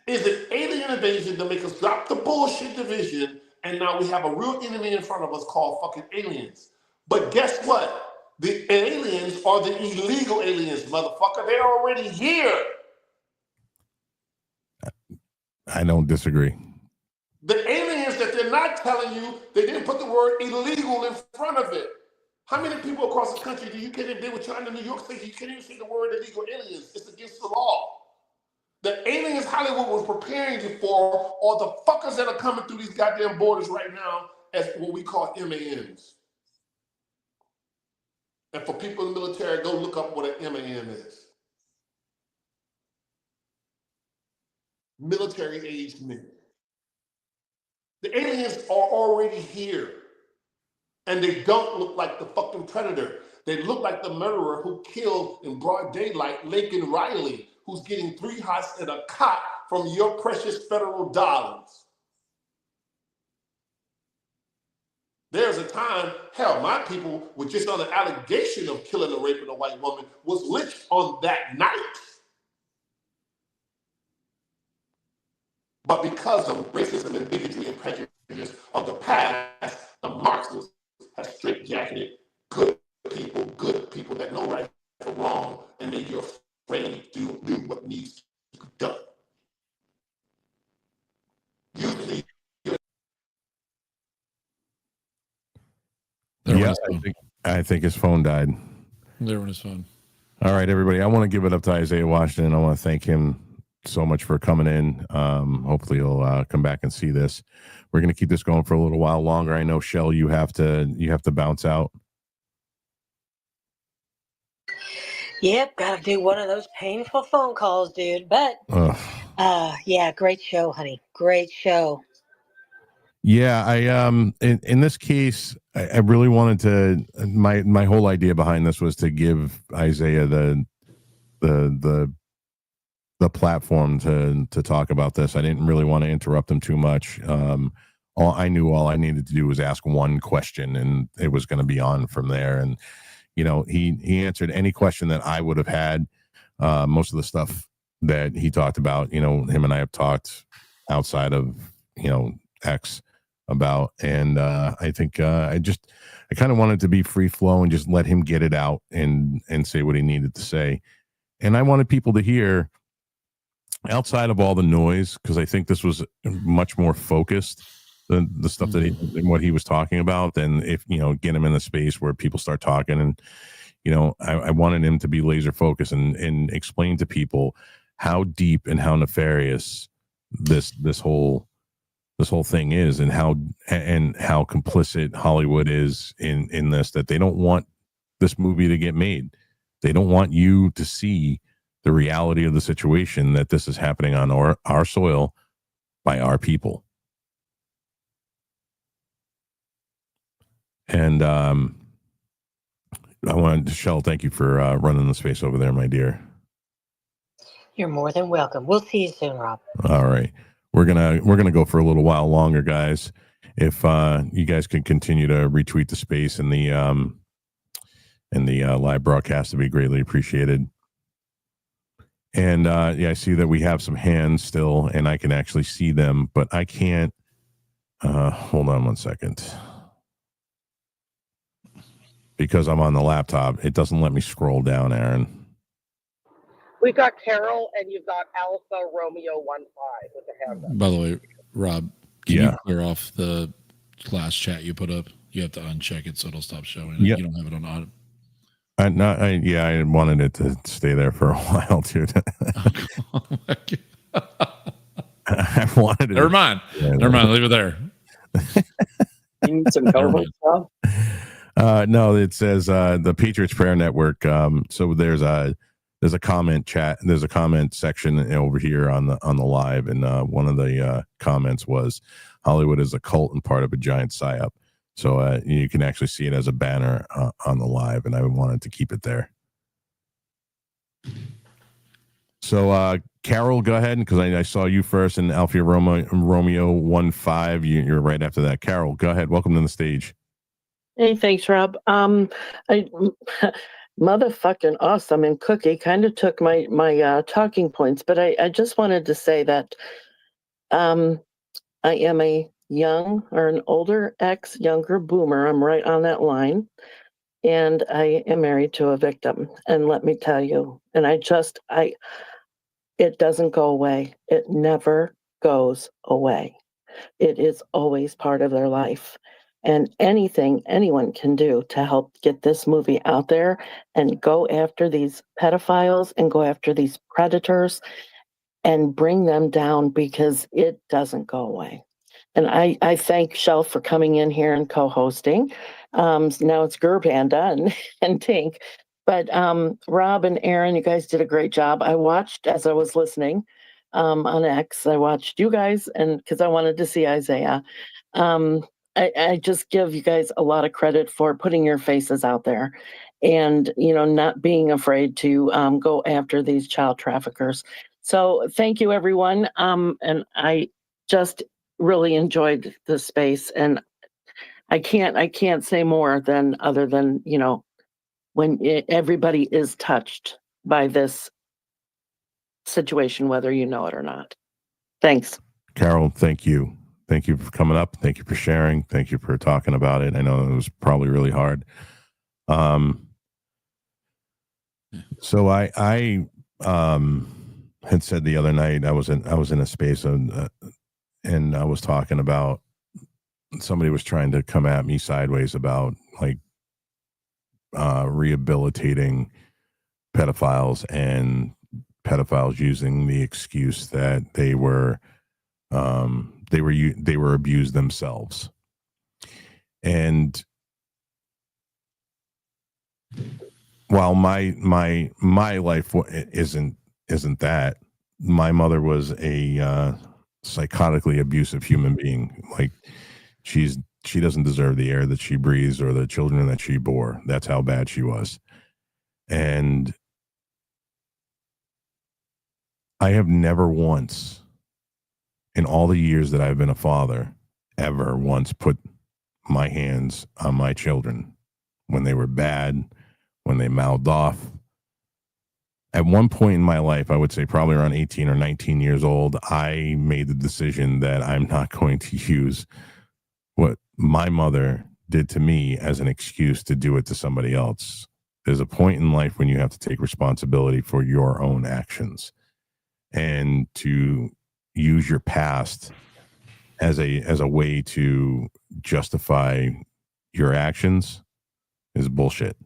is an alien invasion to make us drop the bullshit division, and now we have a real enemy in front of us called fucking aliens. But guess what? The aliens are the illegal aliens, motherfucker. They're already here. I don't disagree. The aliens that they're not telling you, they didn't put the word illegal in front of it. How many people across the country do you can't even, they were trying to New York City, you can't even say the word illegal aliens. It's against the law. The aliens Hollywood was preparing you for are the fuckers that are coming through these goddamn borders right now as what we call MANs. And for people in the military, go look up what an MAN is. Military-aged men. The aliens are already here. And they don't look like the fucking predator. They look like the murderer who killed in broad daylight Laken Riley, who's getting 3 hots and a cot from your precious federal dollars. There's a time, hell, my people were just on an allegation of killing and raping a white woman, was lynched on that night. But because of racism and bigotry and prejudice of the past, the Marxists have straitjacketed good people that know right from wrong, and then you're afraid to do what needs to be done. Usually, yeah, I think his phone died. There went his phone. All right, everybody. I want to give it up to Isaiah Washington. I want to thank him so much for coming in. Hopefully he'll come back and see this. We're going to keep this going for a little while longer. I know, Shell, you have to bounce out. Yep, gotta do one of those painful phone calls, dude. But yeah, great show, honey. Great show. Yeah, I in this case, I really wanted to. My whole idea behind this was to give Isaiah the platform to talk about this. I didn't really want to interrupt him too much. All I needed to do was ask one question, and it was going to be on from there. And you know, he answered any question that I would have had. Most of the stuff that he talked about, you know, him and I have talked outside of, you know, X about. And I think I kind of wanted to be free flow and just let him get it out and say what he needed to say. And I wanted people to hear outside of all the noise, because I think this was much more focused than the stuff that what he was talking about. Than if, you know, get him in a space where people start talking. And, you know, I wanted him to be laser focused and explain to people how deep and how nefarious this whole thing is, and how complicit Hollywood is in this, that they don't want this movie to get made. They don't want you to see the reality of the situation, that this is happening on our soil by our people. And I wanted to, Shell, thank you for running the space over there, my dear. You're more than welcome. We'll see you soon, Rob. All right. We're gonna go for a little while longer, guys. If you guys can continue to retweet the space and the live broadcast, would be greatly appreciated. And yeah, I see that we have some hands still, and I can actually see them, but I can't. Hold on one second, because I'm on the laptop. It doesn't let me scroll down, Aaron. We've got Carol, and you've got Alpha Romeo 15 with the hand up. By the way, Rob, can Yeah. you clear off the last chat you put up? You have to uncheck it so it'll stop showing. Yep. You don't have it on auto. I wanted it to stay there for a while, dude. Oh my God. I wanted it. Never mind. Never mind. Leave it there. You need some co-host, Rob? No, it says the Patriots Prayer Network. So there's a comment chat. There's a comment section over here on the live, and one of the comments was, "Hollywood is a cult and part of a giant psyop." So you can actually see it as a banner on the live, and I wanted to keep it there. So Carol, go ahead, because I saw you first, and Alpha Romeo 15. You're right after that. Carol, go ahead. Welcome to the stage. Hey, thanks, Rob. Motherfucking awesome, and Cookie kind of took my talking points, but I just wanted to say that I am a young or an older younger boomer. I'm right on that line, and I am married to a victim. And let me tell you, and it doesn't go away. It never goes away. It is always part of their life. And anything anyone can do to help get this movie out there and go after these pedophiles and go after these predators and bring them down, because it doesn't go away. And I thank Shell for coming in here and co-hosting. Now it's Gerbanda and Tink. But Rob and Aaron, you guys did a great job. I watched as I was listening on X. I watched you guys, and because I wanted to see Isaiah. I just give you guys a lot of credit for putting your faces out there and, not being afraid to go after these child traffickers. So thank you, everyone. And I just really enjoyed the space, and I can't say more than other than, when everybody is touched by this situation, whether you know it or not. Thanks. Carol, thank you. Thank you for coming up. Thank you for sharing. Thank you for talking about it. I know it was probably really hard. So I had said the other night, I was in a space and I was talking about, somebody was trying to come at me sideways about like rehabilitating pedophiles, and pedophiles using the excuse that they were abused themselves. And while my life isn't that, my mother was a psychotically abusive human being. Like she doesn't deserve the air that she breathes or the children that she bore. That's how bad she was. And I have never once, in all the years that I've been a father, ever once put my hands on my children when they were bad, when they mouthed off. At one point in my life, I would say probably around 18 or 19 years old, I made the decision that I'm not going to use what my mother did to me as an excuse to do it to somebody else. There's a point in life when you have to take responsibility for your own actions, and to use your past as a way to justify your actions is bullshit.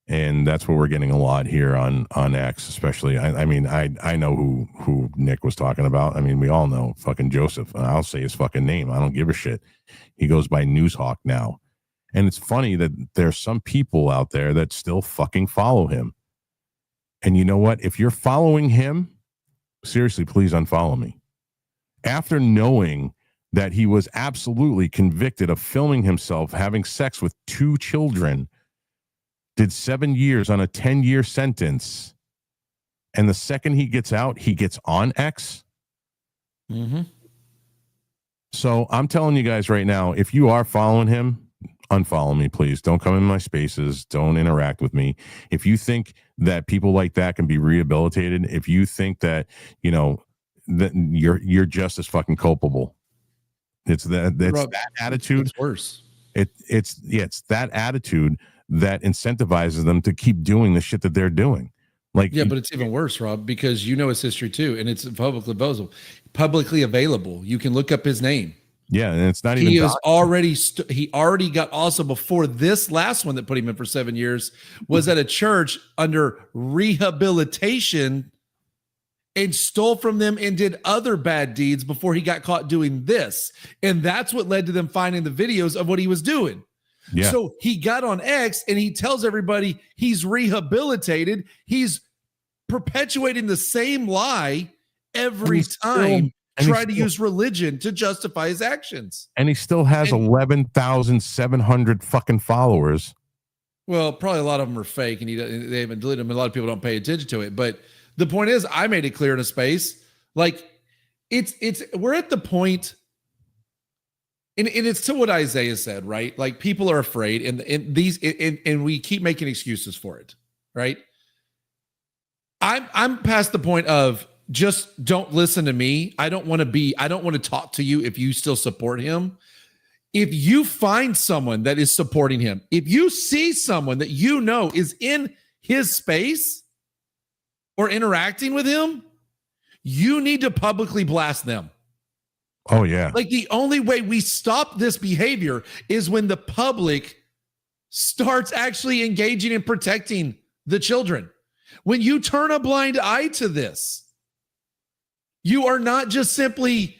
And that's what we're getting a lot here on X, especially. I mean, I know who Nick was talking about. I mean, we all know fucking Joseph. I'll say his fucking name. I don't give a shit. He goes by Newshawk now. And it's funny that there's some people out there that still fucking follow him. And you know what? If you're following him, seriously, please unfollow me. After knowing that he was absolutely convicted of filming himself having sex with 2 children, did 7 years on a 10-year sentence, and the second he gets out, he gets on X. Mm-hmm. So I'm telling you guys right now, if you are following him, unfollow me, please. Don't come in my spaces. Don't interact with me. If you think that people like that can be rehabilitated, if you think that, you know, that you're just as fucking culpable. It's that attitude. It's worse. It's that attitude that incentivizes them to keep doing the shit that they're doing. Like, yeah, but it's even worse, Rob, because you know his history too, and it's publicly available. You can look up his name. Yeah, and it's not even. He is already he already got, also before this last one that put him in for 7 years, was at a church under rehabilitation and stole from them and did other bad deeds before he got caught doing this. And that's what led to them finding the videos of what he was doing. Yeah. So he got on X and he tells everybody he's rehabilitated. He's perpetuating the same lie every time, trying to use religion to justify his actions. And he still has 11,700 fucking followers. Well, probably a lot of them are fake and they haven't deleted them. A lot of people don't pay attention to it. But the point is, I made it clear in a space, like we're at the point, and it's to what Isaiah said, right? Like, people are afraid, and we keep making excuses for it, right? I'm past the point of just don't listen to me. I don't want to talk to you if you still support him. If you find someone that is supporting him, if you see someone that you know is in his space or interacting with him, you need to publicly blast them. Oh, yeah. Like, the only way we stop this behavior is when the public starts actually engaging and protecting the children. When you turn a blind eye to this, you are not just simply,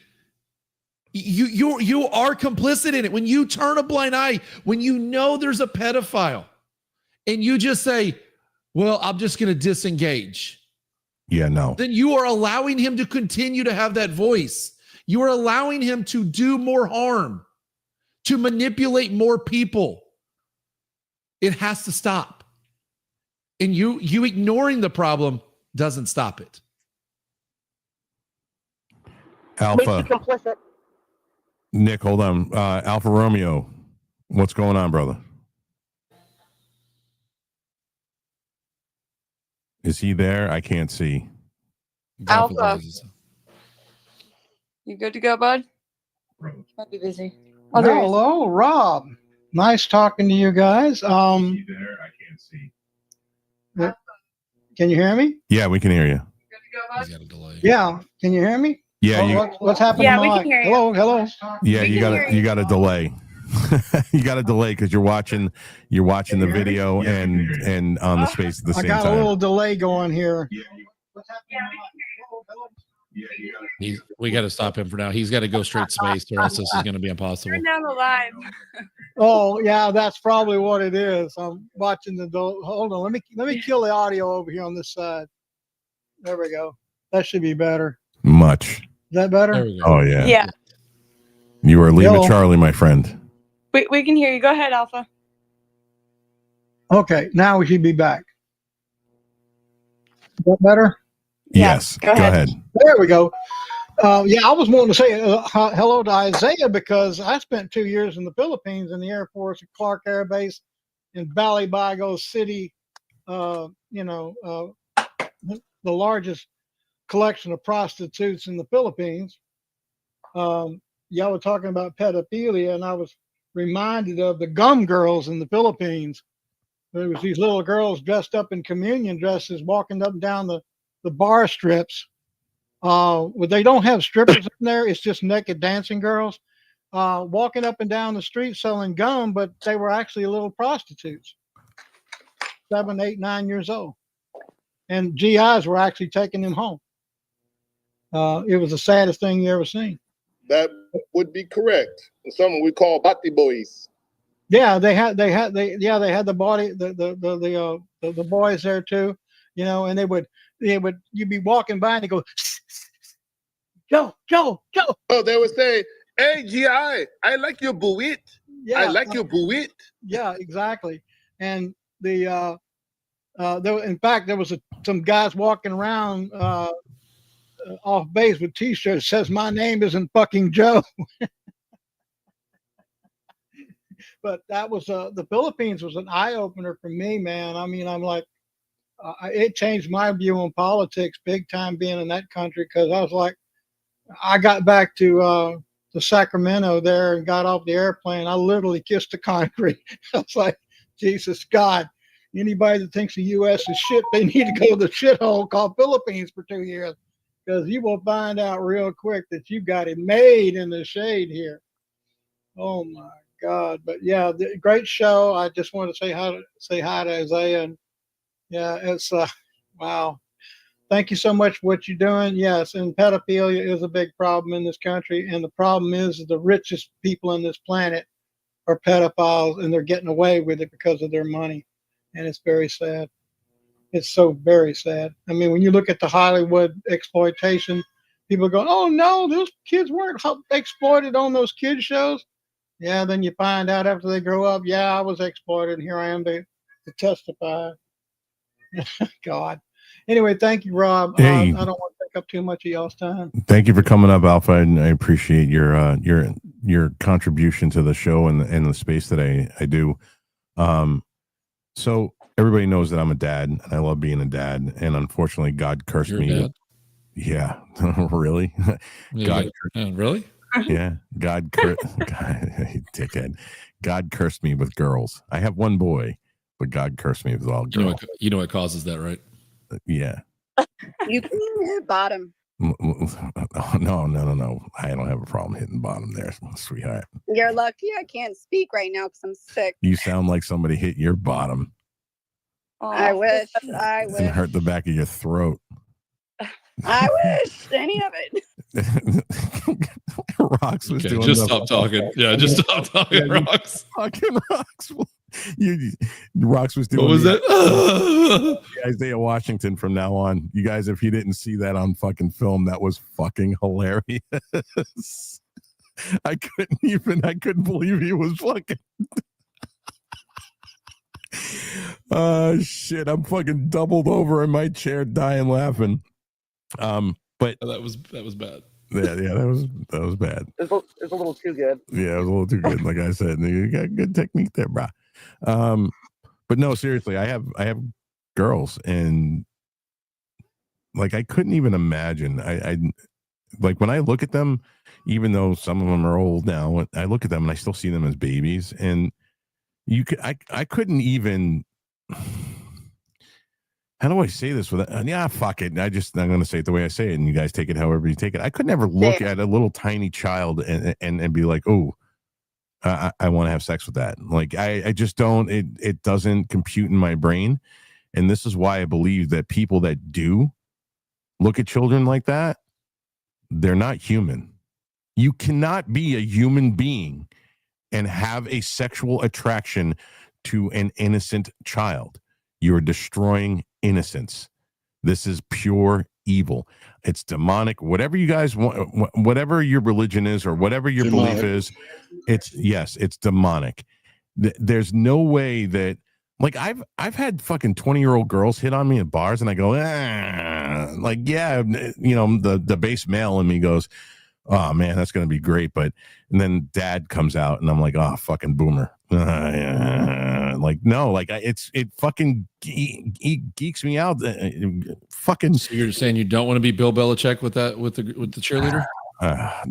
you are complicit in it. When you turn a blind eye, when you know there's a pedophile and you just say, well, I'm just going to disengage. Yeah, no. Then you are allowing him to continue to have that voice. You are allowing him to do more harm, to manipulate more people. It has to stop. And you ignoring the problem doesn't stop it. Alpha. Makes you complicit. Nick, hold on. Alpha Romeo, what's going on, brother? Is he there? I can't see. Alpha. You good to go, bud? Might be busy. Oh, there he is. Hello, Rob. Nice talking to you guys. Is he there? I can't see. Can you hear me? Yeah, we can hear you. He's got a delay. Yeah. Can you hear me? Yeah. What's happening? Yeah, we can hear you. Hello. Yeah, you got a delay. You got a delay because you're watching the video and on the space at the same time. I got a little delay going here. We got to stop him for now. He's got to go straight space, or else this is going to be impossible. Turn down the line. Oh yeah, that's probably what it is. I'm watching hold on. Let me kill the audio over here on this side. There we go. That should be better. Much. Is that better? There we go. Oh yeah. Yeah. You are Lima Charlie, my friend. We can hear you. Go ahead, Alpha. Okay, now we should be back. Is that better? Yes. Go ahead. There we go. Yeah, I was wanting to say hello to Isaiah because I spent 2 years in the Philippines in the Air Force at Clark Air Base in Balibago City. The largest collection of prostitutes in the Philippines. Y'all were talking about pedophilia, and I was reminded of the gum girls in the Philippines. There was these little girls dressed up in communion dresses walking up and down the bar strips. They don't have strippers in there. It's just naked dancing girls walking up and down the street selling gum, but they were actually little prostitutes, 7, 8, 9 years old. And GIs were actually taking them home. It was the saddest thing you ever seen. That would be correct. Something we call bati boys. Yeah, they had the body, the boys there too. you know, and you'd be walking by and they go, go, go, go. Oh, they would say, "Hey, GI, I like your buit. Yeah, I like your buit." Yeah, exactly. And in fact, there was some guys walking around off base with T-shirts that says, "My name isn't fucking Joe." But that was the Philippines was an eye opener for me, man. I mean, I'm like, it changed my view on politics big time being in that country, because I was like, I got back to Sacramento there and got off the airplane. I literally kissed the concrete. I was like, Jesus God, anybody that thinks the U.S. is shit, they need to go to the shithole called Philippines for 2 years, because you will find out real quick that you got it made in the shade here. Oh my God. But yeah, great show. I just want to say hi to Isaiah. And yeah, it's wow. Thank you so much for what you're doing. Yes, and pedophilia is a big problem in this country. And the problem is the richest people on this planet are pedophiles, and they're getting away with it because of their money. And it's very sad. It's so very sad. I mean, when you look at the Hollywood exploitation, people go, oh no, those kids weren't exploited on those kids shows. Yeah, then you find out after they grow up, yeah, I was exploited, and here I am to testify. God. Anyway, thank you, Rob. Hey. I don't want to take up too much of y'all's time. Thank you for coming up, Alpha, and I appreciate your contribution to the show and the space that I do. So everybody knows that I'm a dad, and I love being a dad. And unfortunately, God cursed You're me. a dad? Yeah, really? Yeah, really? Yeah, God, dickhead. God cursed me with girls. I have one boy, but God cursed me with all girls. You know what causes that, right? Yeah. You can hit bottom. No. I don't have a problem hitting bottom there, sweetheart. You're lucky I can't speak right now because I'm sick. You sound like somebody hit your bottom. I wish. And hurt the back of your throat. I wish any of it. Rocks was doing. Just stop talking. Yeah, just stop talking, Rocks. Fucking Rocks. Rocks was doing. What was that? Isaiah Washington from now on. You guys, if you didn't see that on fucking film, that was fucking hilarious. I couldn't believe he was fucking. Shit, I'm fucking doubled over in my chair, dying laughing. But that was bad. Yeah, that was bad. It was a little too good. Yeah, it was a little too good. Like I said, you got good technique there, bro. But no, seriously, I have girls, and like I couldn't even imagine. I like when I look at them, even though some of them are old now, I look at them and I still see them as babies, and I couldn't even. How do I say this without? Yeah, fuck it. I'm going to say it the way I say it, and you guys take it however you take it. I could never look at a little tiny child and be like, oh, I want to have sex with that. Like I just don't. It doesn't compute in my brain, and this is why I believe that people that do look at children like that, they're not human. You cannot be a human being and have a sexual attraction to an innocent child. You're destroying innocence. This is pure evil. It's demonic. Whatever you guys want, whatever your religion is or whatever your belief is, it's demonic. There's no way that, like, I've had fucking 20-year-old girls hit on me at bars, and I go, like, yeah, you know, the base male in me goes, oh man, that's gonna be great, and then dad comes out, and I'm like, oh, fucking boomer. Like, no, like it fucking geeks me out. Fucking. So you're saying you don't want to be Bill Belichick with the cheerleader?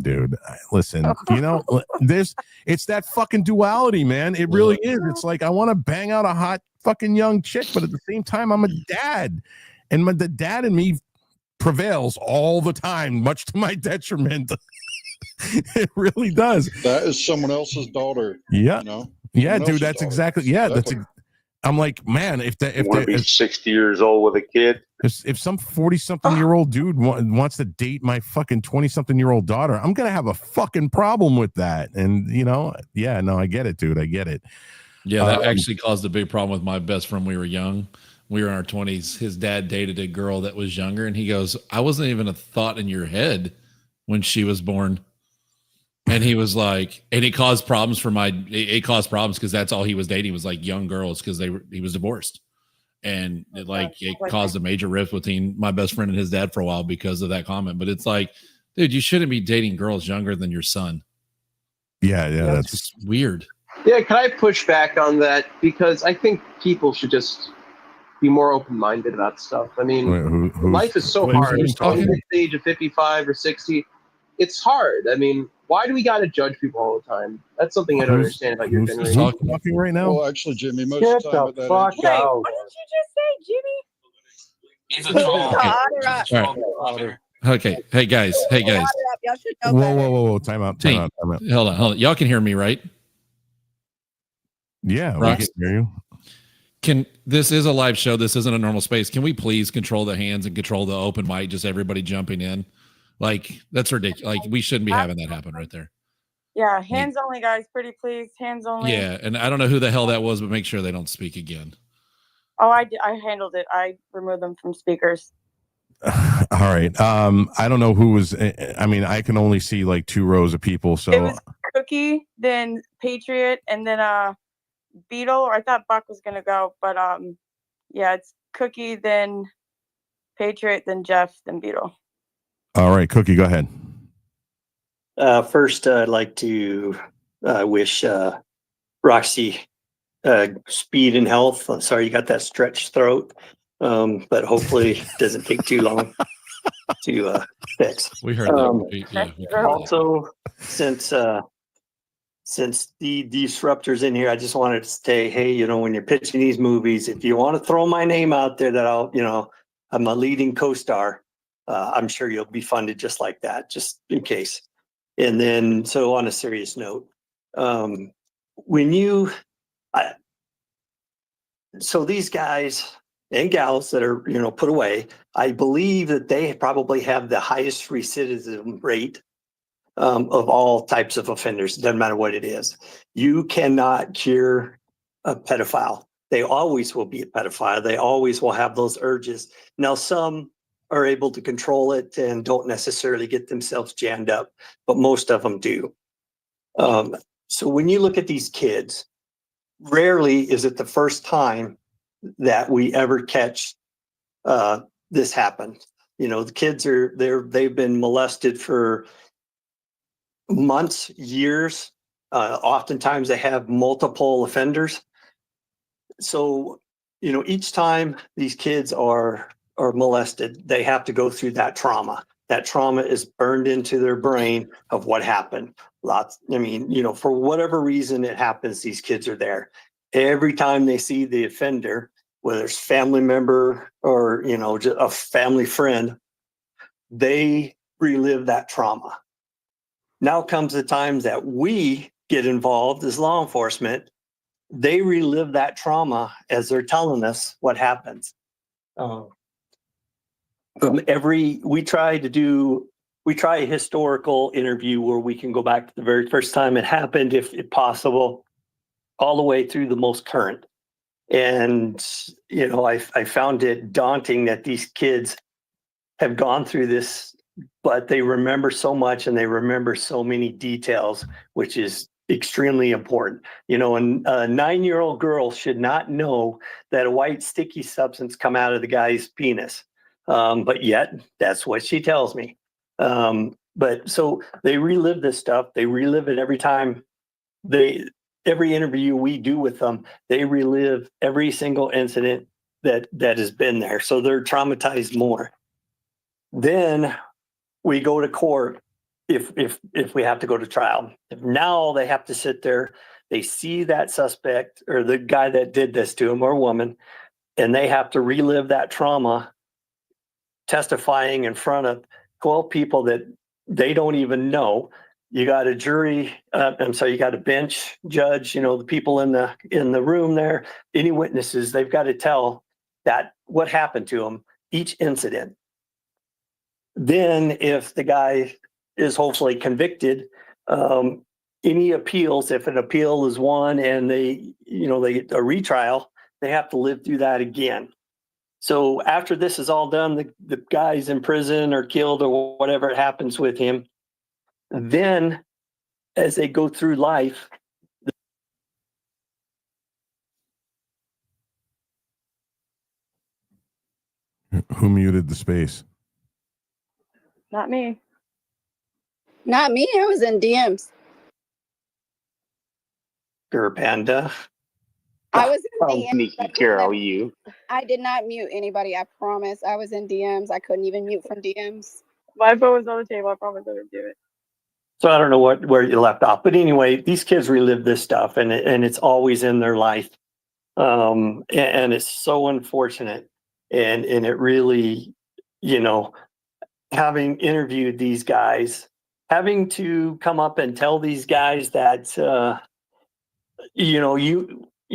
Dude, listen, you know, it's that fucking duality, man. It really is. It's like I want to bang out a hot fucking young chick, but at the same time, I'm a dad, and the dad in me prevails all the time, much to my detriment. It really does. That is someone else's daughter. Yeah. You know? Yeah, dude, that's exactly. Yeah, I'm like, man, if 60 years old with a kid, if some 40-something-year-old dude wants to date my fucking 20-something-year-old daughter, I'm gonna have a fucking problem with that. And you know, yeah, no, I get it, dude, I get it. Yeah, that actually caused a big problem with my best friend. We were young we were in our 20s. His dad dated a girl that was younger, and he goes, I wasn't even a thought in your head when she was born. And he was like, and it caused problems it caused problems because that's all he was dating was like young girls because he was divorced. And it caused a major rift between my best friend and his dad for a while because of that comment. But it's like, dude, you shouldn't be dating girls younger than your son. Yeah, that's just weird. Yeah, can I push back on that? Because I think people should just be more open-minded about stuff. I mean, life is so hard. At the age of 55 or 60, it's hard. I mean, why do we got to judge people all the time? That's something I don't understand about your generation. Who's talking right now? Well, actually, Jimmy, most Get of the time at the that fuck age. out. What did you just say, Jimmy? He's a troll. All right. Okay. Hey guys. Y'all should know Whoa. Time out. Hold on. Y'all can hear me, right? Yeah, Rox, we can hear you. This is a live show. This isn't a normal space. Can we please control the hands and control the open mic? Just everybody jumping in. Like, that's ridiculous. Like, we shouldn't be having that happen right there. Yeah, hands only, guys. Pretty please. Hands only. Yeah. And I don't know who the hell that was, but make sure they don't speak again. Oh, I handled it. I removed them from speakers. All right. I don't know who was. I mean, I can only see like 2 rows of people. So It was Cookie, then Patriot, and then Beetle. Or I thought Buck was gonna go, but yeah, it's Cookie, then Patriot, then Jeff, then Beetle. all right, Cookie, go ahead. First, I'd like to wish Roxy speed and health. I'm sorry you got that stretched throat, but hopefully it doesn't take too long to fix. We heard that. Also, since the disruptors in here, I just wanted to say, hey, when you're pitching these movies, if you want to throw my name out there that I'm a leading co-star, I'm sure you'll be funded just like that, just in case. And then, so on a serious note, so these guys and gals that are, put away, I believe that they probably have the highest recidivism rate of all types of offenders. It doesn't matter what it is. You cannot cure a pedophile. They always will be a pedophile. They always will have those urges. Now, some are able to control it and don't necessarily get themselves jammed up, but most of them do. So when you look at these kids, rarely is it the first time that we ever catch this happen. The kids they've been molested for months, years. Oftentimes they have multiple offenders. So, each time these kids are molested, they have to go through that trauma. That trauma is burned into their brain of what happened. For whatever reason it happens, these kids are there. Every time they see the offender, whether it's family member or, just a family friend, they relive that trauma. Now comes the time that we get involved as law enforcement. They relive that trauma as they're telling us what happens. We try a historical interview where we can go back to the very first time it happened, if possible, all the way through the most current. And, I found it daunting that these kids have gone through this, but they remember so much and they remember so many details, which is extremely important. A 9-year-old girl should not know that a white sticky substance come out of the guy's penis. But yet that's what she tells me. But so they relive this stuff. They relive it every time every interview we do with them, they relive every single incident that has been there. So they're traumatized more. Then we go to court if we have to go to trial. Now they have to sit there. They see that suspect or the guy that did this to him or woman, and they have to relive that trauma, testifying in front of 12 people that they don't even know. You got a jury, you got a bench, judge, the people in the room there, any witnesses, they've got to tell that what happened to them, each incident. Then if the guy is hopefully convicted, any appeals, if an appeal is won and a retrial, they have to live through that again. So after this is all done, the guy's in prison or killed or whatever happens with him. Then as they go through life, Who muted the space? Not me. Not me. I was in DMs. Panda. I was in Oh, DMs. sneaky Carol, you. I did not mute anybody. I promise. I was in DMs. I couldn't even mute from DMs. My phone was on the table. I promise I didn't do it. So I don't know where you left off, but anyway, these kids relive this stuff, and it's always in their life, and it's so unfortunate, and it really, having interviewed these guys, having to come up and tell these guys that,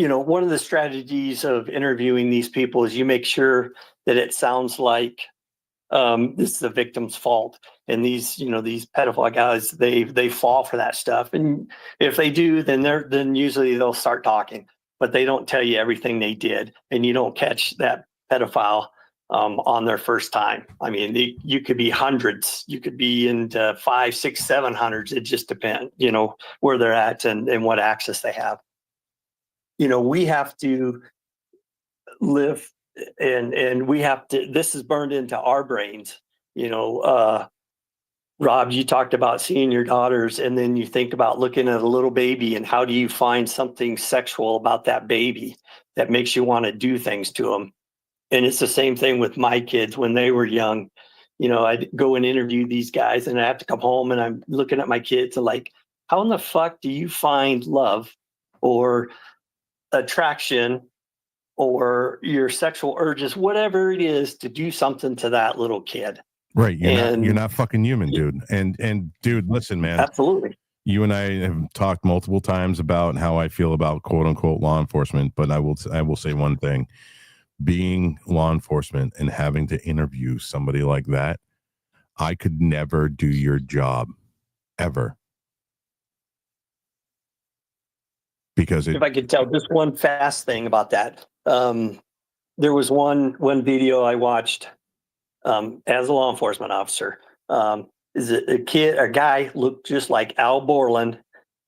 one of the strategies of interviewing these people is you make sure that it sounds like this is the victim's fault. And these pedophile guys, they fall for that stuff. And if they do, then usually they'll start talking, but they don't tell you everything they did, and you don't catch that pedophile on their first time. I mean, you could be hundreds, you could be into 500, 600, 700s. It just depends, where they're at and what access they have. We have to live and we have to, this is burned into our brains. Rob, you talked about seeing your daughters, and then you think about looking at a little baby, and how do you find something sexual about that baby that makes you want to do things to them? And it's the same thing with my kids when they were young. I'd go and interview these guys, and I have to come home and I'm looking at my kids and like, how in the fuck do you find love or attraction or your sexual urges, whatever it is, to do something to that little kid? Right. You're not fucking human, dude. And dude, listen, man. Absolutely. You and I have talked multiple times about how I feel about quote unquote law enforcement, but I will say one thing. Being law enforcement and having to interview somebody like that, I could never do your job ever. Because if I could tell just one fast thing about that, there was one video I watched as a law enforcement officer. Is a guy looked just like Al Borland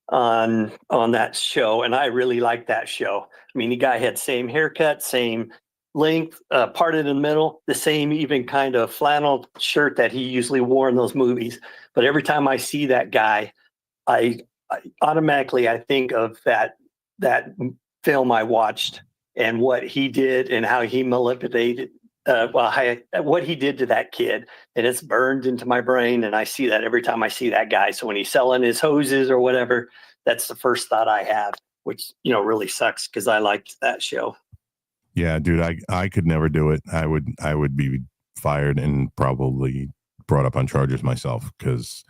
on that show, and I really liked that show. I mean, the guy had same haircut, same length, parted in the middle, the same even kind of flannel shirt that he usually wore in those movies. But every time I see that guy, I automatically think of that film I watched and what he did and how he manipulated, what he did to that kid, and it's burned into my brain. And I see that every time I see that guy. So when he's selling his hoses or whatever, that's the first thought I have, which really sucks because I liked that show. Yeah, dude, I could never do it. I would be fired and probably brought up on charges myself. Because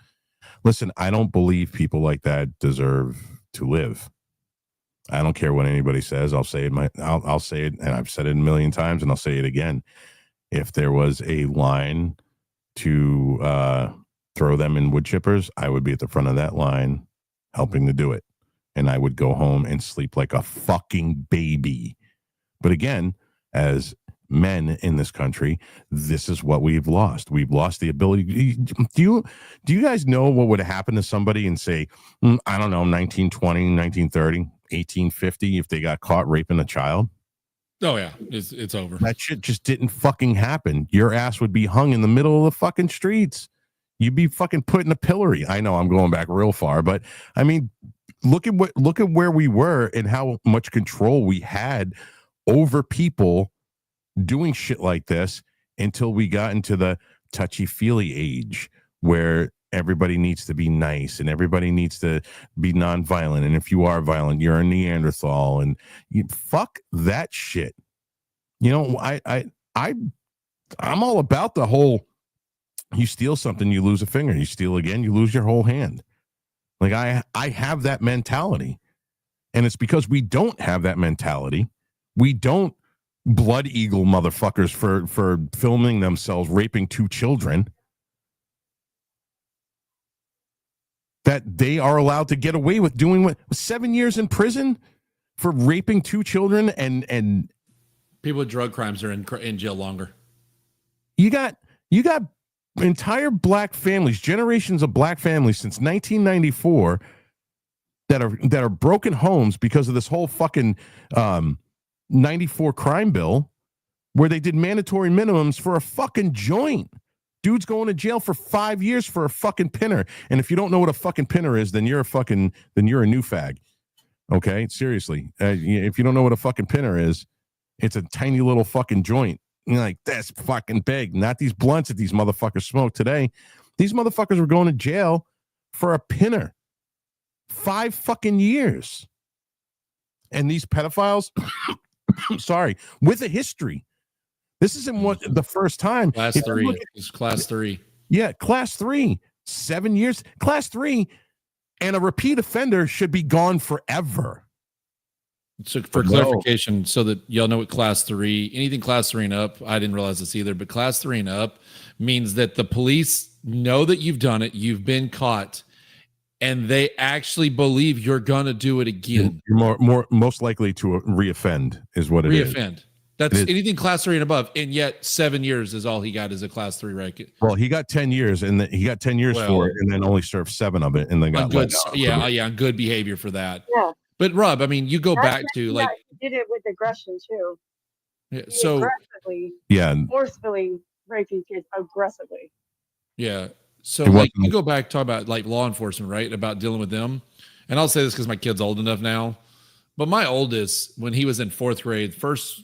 listen, I don't believe people like that deserve to live. I don't care what anybody says. I'll say it. I'll say it, and I've said it a million times, and I'll say it again. If there was a line to throw them in wood chippers, I would be at the front of that line, helping to do it, and I would go home and sleep like a fucking baby. But again, as men in this country, this is what we've lost. We've lost the ability. Do you guys know what would happen to somebody in, say, I don't know, 1920, 1930, 1850, if they got caught raping a child? Oh yeah, it's over. That shit just didn't fucking happen. Your ass would be hung in the middle of the fucking streets. You'd be fucking put in a pillory. I know I'm going back real far, but I mean, look at where we were and how much control we had over people doing shit like this until we got into the touchy-feely age where everybody needs to be nice and everybody needs to be nonviolent. And if you are violent, you're a Neanderthal, and you fuck that shit. I'm all about the whole, you steal something, you lose a finger, you steal again, you lose your whole hand. Like I have that mentality, and it's because we don't have that mentality. We don't blood eagle motherfuckers for filming themselves raping 2 children, that they are allowed to get away with doing 7 years in prison for raping 2 children and People with drug crimes are in jail longer. You got entire black families, generations of black families since 1994 that are broken homes because of this whole fucking 94 crime bill where they did mandatory minimums for a fucking joint. Dude's going to jail for 5 years for a fucking pinner. And if you don't know what a fucking pinner is, then you're a new fag. Okay, seriously. If you don't know what a fucking pinner is, it's a tiny little fucking joint. You're like, that's fucking big. Not these blunts that these motherfuckers smoke today. These motherfuckers were going to jail for a pinner. 5 fucking years. And these pedophiles, sorry, with a history. This isn't the first time. Class 3. It's class 3. Yeah, class 3. 7 years. Class 3 and a repeat offender should be gone forever. So for clarification, so that y'all know what class 3, anything class 3 and up, I didn't realize this either, but class 3 and up means that the police know that you've done it, you've been caught, and they actually believe you're gonna do it again. You're most likely to reoffend is what it is. Reoffend. That's anything class 3 and above, and yet 7 years is all he got as a class 3 record. Well, he got 10 years, and he got 10 years for it, and then only served 7 of it, and then got good. On good behavior for that. Yeah. But Rob, I mean, you go back to like he did it with aggression too. Yeah, He so aggressively, forcefully raping kids aggressively. Yeah. So like you go back, talk about like law enforcement, right? About dealing with them. And I'll say this because my kid's old enough now. But my oldest, when he was in 4th grade, first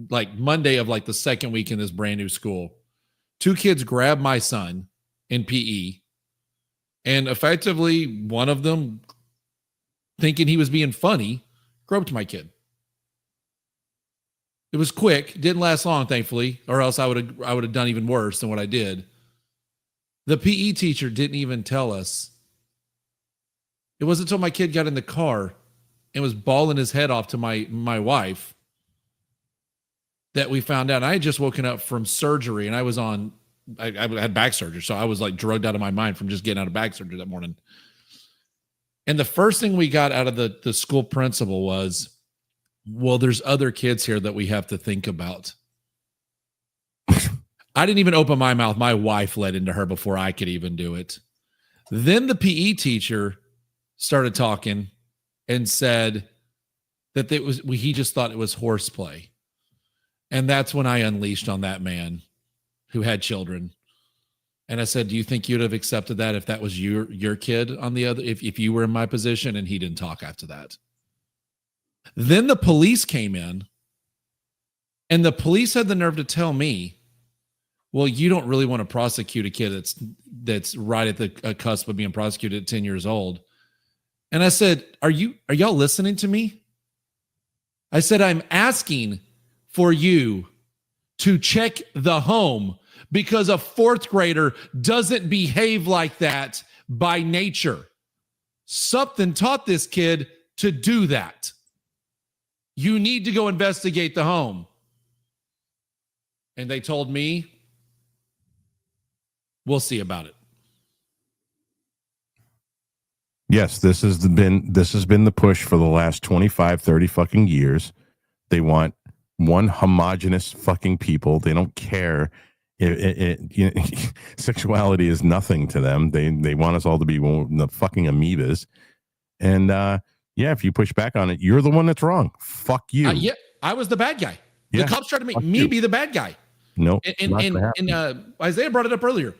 like Monday of like the second week in this brand new school, 2 kids grabbed my son in PE. And effectively, one of them, thinking he was being funny, groped my kid. It was quick, didn't last long, thankfully, or else I would have done even worse than what I did. The PE teacher didn't even tell us. It wasn't until my kid got in the car and was bawling his head off to my wife that we found out. I had just woken up from surgery, and I had back surgery, so I was like drugged out of my mind from just getting out of back surgery that morning. And the first thing we got out of the school principal was, well, there's other kids here that we have to think about. I didn't even open my mouth. My wife led into her before I could even do it. Then the PE teacher started talking and said that he just thought it was horseplay. And that's when I unleashed on that man who had children. And I said, do you think you'd have accepted that if that was your kid on the other, if you were in my position? And he didn't talk after that. Then the police came in, and the police had the nerve to tell me, well, you don't really want to prosecute a kid that's right at the cusp of being prosecuted at 10 years old. And I said, are y'all listening to me? I said, I'm asking for you to check the home, because a 4th grader doesn't behave like that by nature. Something taught this kid to do that. You need to go investigate the home. And they told me, we'll see about it. Yes, this has been the push for the last 25, 30 fucking years. They want one homogenous fucking people. They don't care. Sexuality is nothing to them. They want us all to be the fucking amoebas. And yeah, if you push back on it, you're the one that's wrong. Fuck you. Yeah, I was the bad guy. Yeah, the cops tried to make me be the bad guy. No, and Isaiah brought it up earlier.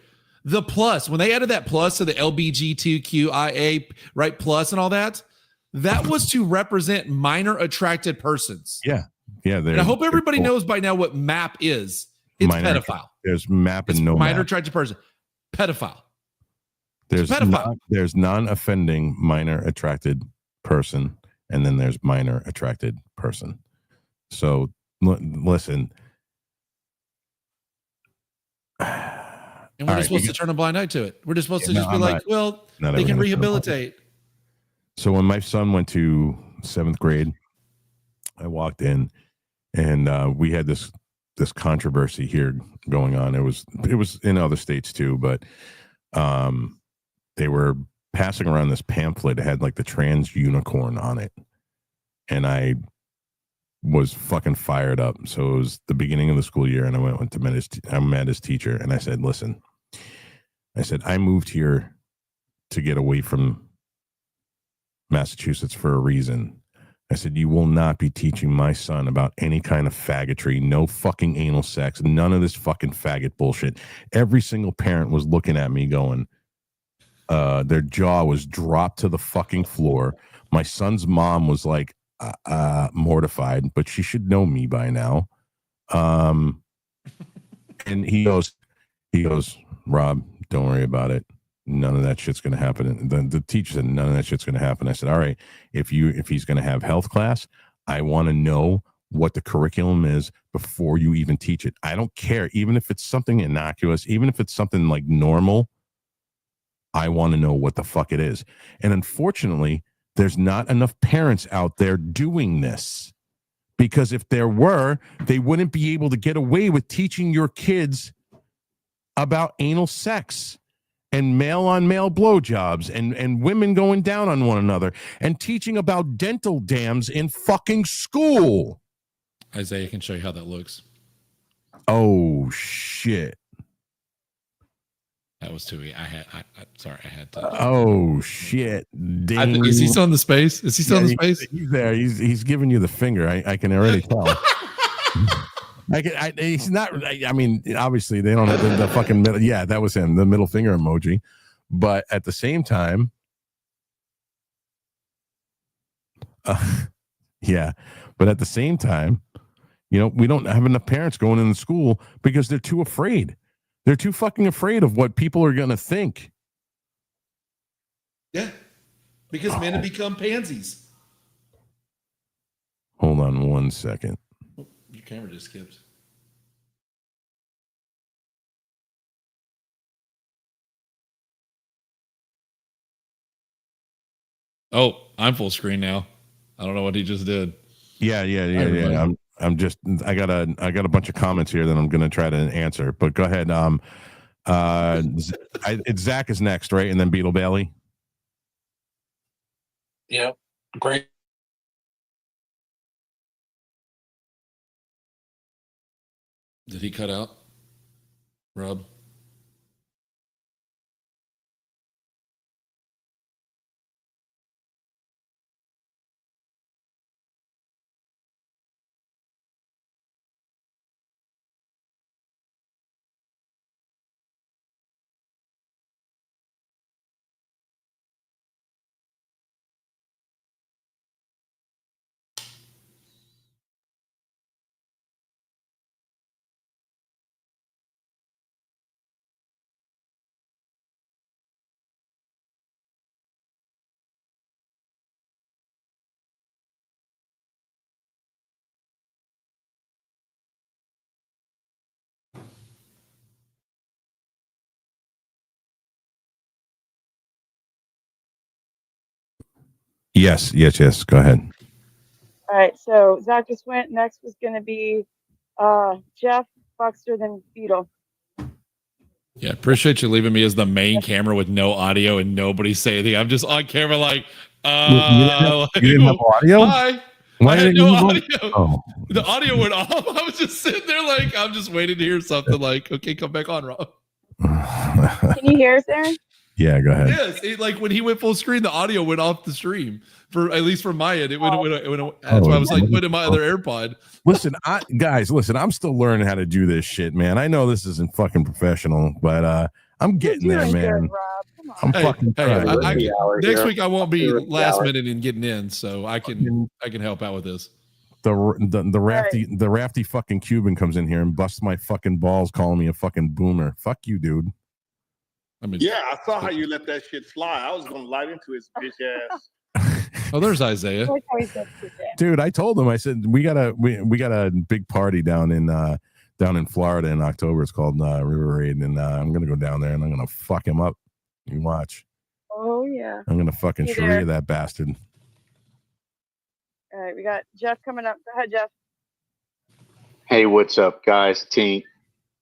The plus, when they added that plus to the LBGTQIA, right, plus and all that, that was to represent minor attracted persons. Yeah. And I hope everybody knows by now what MAP is. It's pedophile. There's MAP and no minor MAP. attracted person. Pedophile. There's there's non-offending minor attracted person, and then there's minor attracted person. So listen. And we're just supposed to turn a blind eye to it. We're just supposed to just be like, well, they can rehabilitate. So when my son went to 7th grade, I walked in, and we had this controversy here going on. It was in other states too, but they were passing around this pamphlet that had like the trans unicorn on it, and I was fucking fired up. So it was the beginning of the school year, and I went to met his teacher, and I said, listen, I moved here to get away from Massachusetts for a reason. I said, you will not be teaching my son about any kind of faggotry, no fucking anal sex, none of this fucking faggot bullshit. Every single parent was looking at me going, their jaw was dropped to the fucking floor. My son's mom was like mortified, but she should know me by now. And he goes, Rob, don't worry about it. None of that shit's going to happen. And the teacher said, none of that shit's going to happen. I said, all right, if he's going to have health class, I want to know what the curriculum is before you even teach it. I don't care. Even if it's something innocuous, even if it's something like normal, I want to know what the fuck it is. And unfortunately, there's not enough parents out there doing this, because if there were, they wouldn't be able to get away with teaching your kids about anal sex and male-on-male blowjobs and women going down on one another and teaching about dental dams in fucking school. Isaiah can show you how that looks. Oh, shit. That was too easy. I had to. Oh, shit. Is he still in the space? Is he still in the space? He's there. He's giving you the finger. I can already tell. He's not. I mean, obviously they don't have the fucking middle. Yeah, that was him, the middle finger emoji. But at the same time, yeah. But at the same time, we don't have enough parents going into school because they're too afraid. They're too fucking afraid of what people are gonna think. Yeah, because men have become pansies. Hold on 1 second. Your camera just skipped. Oh, I'm full screen now. I don't know what he just did. Yeah. I'm just. I got a bunch of comments here that I'm going to try to answer. But go ahead. It's Zach is next, right? And then Beetle Bailey. Yeah, great. Did he cut out, Rob? Yes. Go ahead. All right, so Zach just went. Next was going to be Jeff, Buckster, then Beetle. Yeah, appreciate you leaving me as the main camera with no audio and nobody say anything. I'm just on camera like, you didn't have audio? Hi. Why I had didn't no you audio. Oh. The audio went off. I was just sitting there like, I'm just waiting to hear something like, okay, come back on, Rob. Can you hear us, Aaron? Yeah, go ahead. Yes, like when he went full screen, the audio went off the stream. For at least from my end, it went. That's why I was like putting my other AirPod. Listen, guys, I'm still learning how to do this shit, man. I know this isn't fucking professional, but I'm getting there, man. I'm fucking trying. Next week I won't be last minute in getting in, so I can help out with this. The rafty fucking Cuban comes in here and busts my fucking balls, calling me a fucking boomer. Fuck you, dude. I mean, yeah, I saw how you let that shit fly. I was gonna light into his bitch ass. Oh, there's Isaiah. Dude, I told him. I said we got a big party down in Florida in October. It's called River Raid, and I'm gonna go down there and I'm gonna fuck him up. You watch. Oh yeah. I'm gonna fucking Sharia that bastard. All right, we got Jeff coming up. Go ahead, Jeff. Hey, what's up, guys? Tink,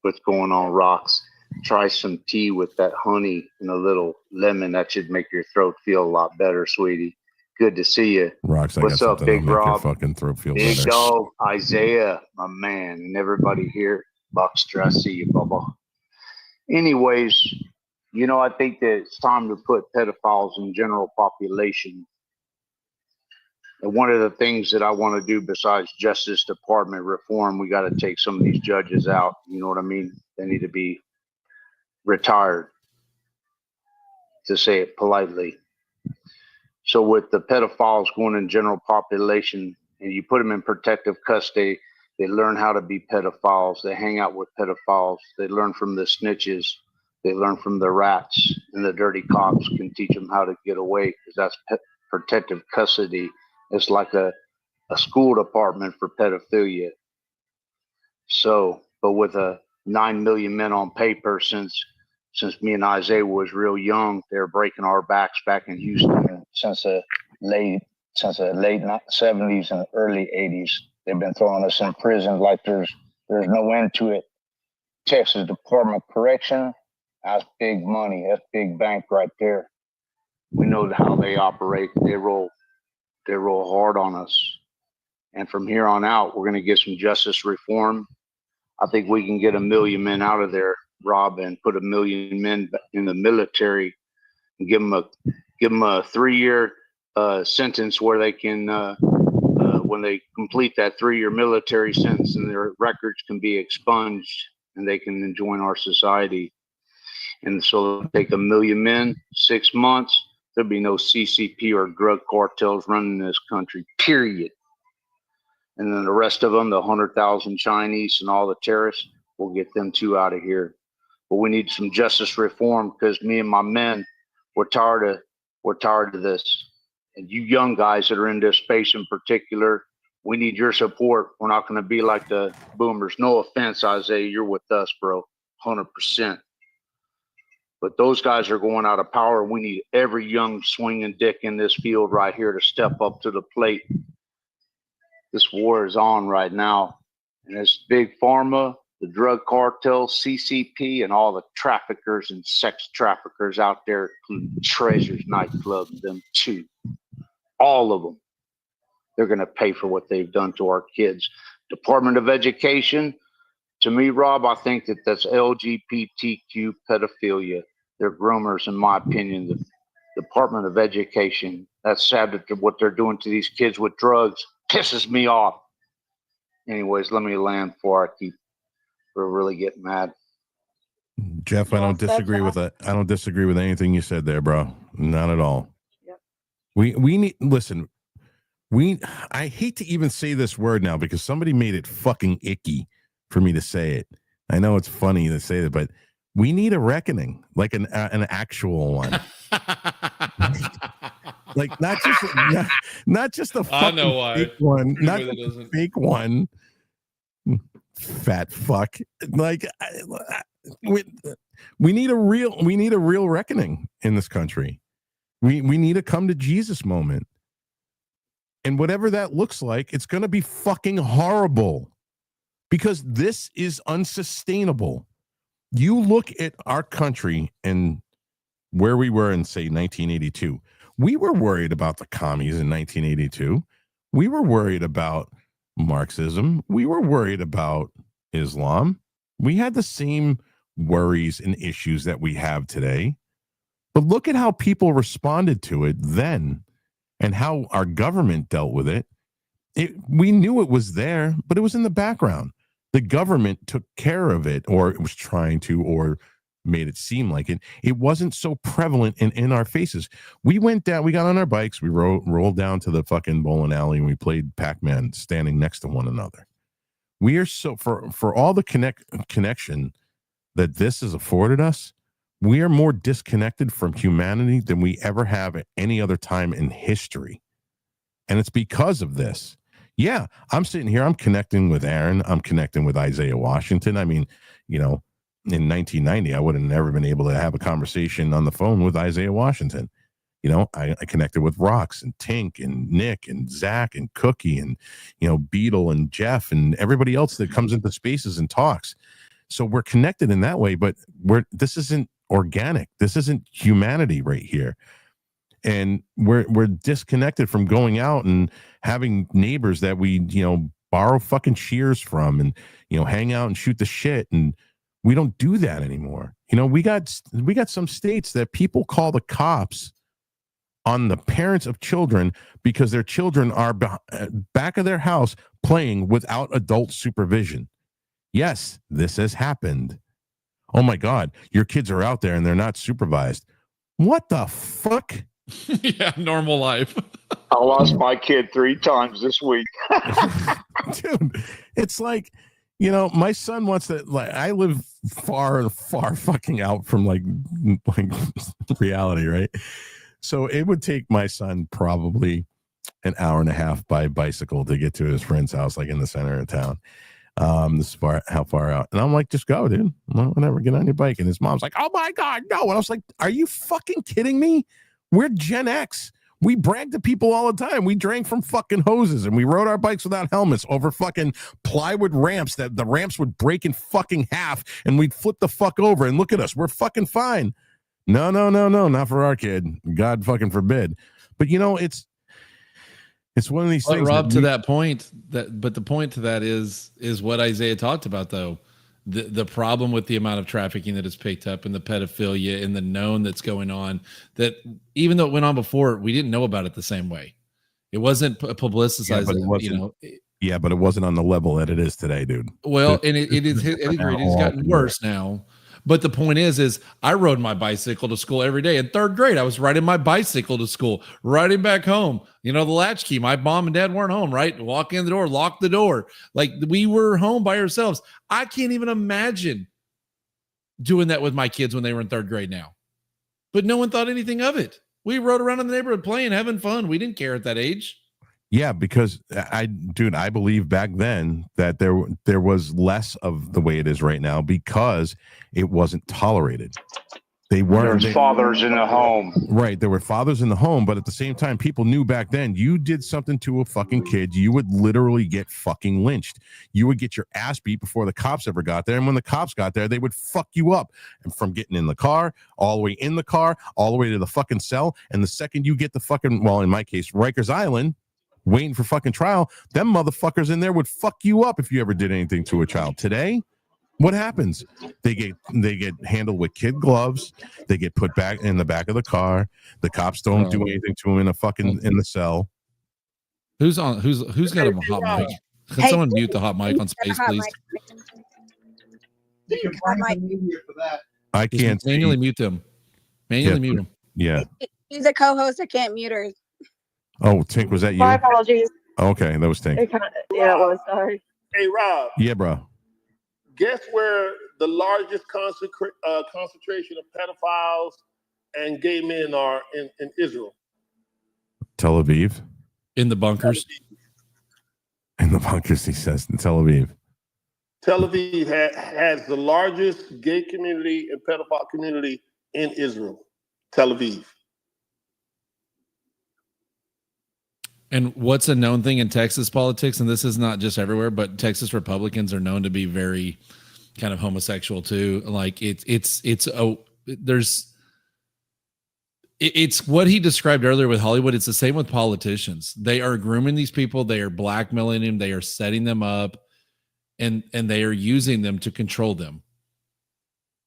what's going on, rocks? Try some tea with that honey and a little lemon. That should make your throat feel a lot better, sweetie. Good to see you. Rocks, I What's got up, something Big that'll make your Rob? fucking throat feel Big better. Dog, Isaiah, my man, and everybody here. Buckster, I see you, Bubba. Anyways, you know, I think that it's time to put pedophiles in general population. And one of the things that I want to do besides Justice Department reform, we got to take some of these judges out. You know what I mean? They need to be retired, to say it politely. So with the pedophiles going in general population and you put them in protective custody, they learn how to be pedophiles. They hang out with pedophiles. They learn from the snitches. They learn from the rats, and the dirty cops can teach them how to get away, because that's protective custody. It's like a school department for pedophilia. So, but with 9 million men on paper since me and Isaiah was real young, they're breaking our backs back in Houston since the late 70s and early 80s. They've been throwing us in prison like there's no end to it. Texas Department of Correction, that's big money. That's big bank right there. We know how they operate. They roll hard on us. And from here on out, we're going to get some justice reform. I think we can get 1 million men out of there, Rob, and put 1 million men in the military and give them a 3-year sentence where they can, when they complete that 3-year military sentence, and their records can be expunged and they can join our society. And so they'll take 1 million men, 6 months. There'll be no CCP or drug cartels running this country, period. And then the rest of them, the 100,000 Chinese and all the terrorists, we'll get them too out of here. But we need some justice reform, because me and my men, we're tired of this. And you young guys that are in this space in particular, we need your support. We're not going to be like the boomers. No offense, Isaiah, you're with us, bro, 100%. But those guys are going out of power. We need every young swinging dick in this field right here to step up to the plate. This war is on right now. And it's big pharma, the drug cartel, CCP, and all the traffickers and sex traffickers out there, including Treasures nightclub, them too. All of them. They're going to pay for what they've done to our kids. Department of Education, to me, Rob, I think that's LGBTQ pedophilia. They're groomers, in my opinion. The Department of Education, that's sad that what they're doing to these kids with drugs pisses me off. Anyways, let me land before I keep really getting mad. Jeff, I don't disagree with that. I don't disagree with anything you said there, bro. Not at all. Yep. We need, listen, I hate to even say this word now because somebody made it fucking icky for me to say it. I know it's funny to say that, but we need a reckoning, like an actual one. Like not just a fucking fake one, not just a fake one. Fat fuck. Like we need a real reckoning in this country. We need a come to Jesus moment. And whatever that looks like, it's going to be fucking horrible, because this is unsustainable. You look at our country and where we were in, say, 1982. We were worried about the commies in 1982. We were worried about Marxism. We were worried about Islam. We had the same worries and issues that we have today. But look at how people responded to it then and how our government dealt with it. We knew it was there, but it was in the background. The government took care of it, or it was trying to, or made it seem like it. It wasn't so prevalent in our faces. We went down, we got on our bikes, we rolled down to the fucking bowling alley, and we played Pac-Man standing next to one another. We are so, for all the connection that this has afforded us, we are more disconnected from humanity than we ever have at any other time in history. And it's because of this. Yeah, I'm sitting here, I'm connecting with Aaron, I'm connecting with Isaiah Washington. I mean, you know, in 1990, I would have never been able to have a conversation on the phone with Isaiah Washington. You know, I connected with Rox and Tink and Nick and Zach and Cookie and, you know, Beetle and Jeff and everybody else that comes into spaces and talks. So we're connected in that way, but this isn't organic. This isn't humanity right here. and we're disconnected from going out and having neighbors that we, borrow fucking shears from, and, hang out and shoot the shit. And we don't do that anymore. We got some states that people call the cops on the parents of children because their children are back of their house playing without adult supervision. Yes, this has happened. Oh my God, your kids are out there and they're not supervised. What the fuck? Yeah, normal life. I lost my kid 3 times this week. Dude, it's like, my son wants to, like, I live far fucking out from like reality, right? So it would take my son probably an hour and a half by bicycle to get to his friend's house, like in the center of town. This is how far out. And I'm like, just go, dude. Well, whatever, get on your bike. And his mom's like, oh my God, no. And I was like, are you fucking kidding me? We're Gen X. We brag to people all the time. We drank from fucking hoses and we rode our bikes without helmets over fucking plywood ramps that the ramps would break in fucking half and we'd flip the fuck over. And look at us. We're fucking fine. No, not for our kid. God fucking forbid. But it's one of these things. Rob, to that point, but the point to that is what Isaiah talked about, though. The problem with the amount of trafficking that is picked up and the pedophilia and the known that's going on, that even though it went on before, we didn't know about it the same way. It wasn't publicized. Yeah, but it wasn't, but it wasn't on the level that it is today, dude. Well, and it's gotten worse now. But the point is I rode my bicycle to school every day. In 3rd grade, I was riding my bicycle to school, riding back home. The latchkey, my mom and dad weren't home, right? Walk in the door, lock the door. Like, we were home by ourselves. I can't even imagine doing that with my kids when they were in 3rd grade now. But no one thought anything of it. We rode around in the neighborhood playing, having fun. We didn't care at that age. Yeah, because I believe back then that there was less of the way it is right now because it wasn't tolerated. There's fathers in the home. Right. There were fathers in the home, but at the same time, people knew back then you did something to a fucking kid, you would literally get fucking lynched. You would get your ass beat before the cops ever got there. And when the cops got there, they would fuck you up. And from getting in the car, all the way in the car, all the way to the fucking cell. And the second you get the fucking, well, in my case, Rikers Island, waiting for fucking trial, them motherfuckers in there would fuck you up if you ever did anything to a child. Today, what happens? They get handled with kid gloves. They get put back in the back of the car. The cops don't do anything to them in the cell. Who's got a hot mic? Can someone mute the hot mic on space, please? I can't manually mute them. Manually mute them. Yeah. She's a co-host. I can't mute her. Oh, Tink, was that you? My apologies. Okay, that was Tink. It was. Sorry. Hey, Rob. Yeah, bro. Guess where the largest concentration of pedophiles and gay men are in Israel? Tel Aviv. In the bunkers. In the bunkers, he says, in Tel Aviv. Tel Aviv has the largest gay community and pedophile community in Israel. Tel Aviv. And what's a known thing in Texas politics, and this is not just everywhere, but Texas Republicans are known to be very kind of homosexual too. Like it's what he described earlier with Hollywood. It's the same with politicians. They are grooming these people. They are blackmailing them. They are setting them up, and they are using them to control them.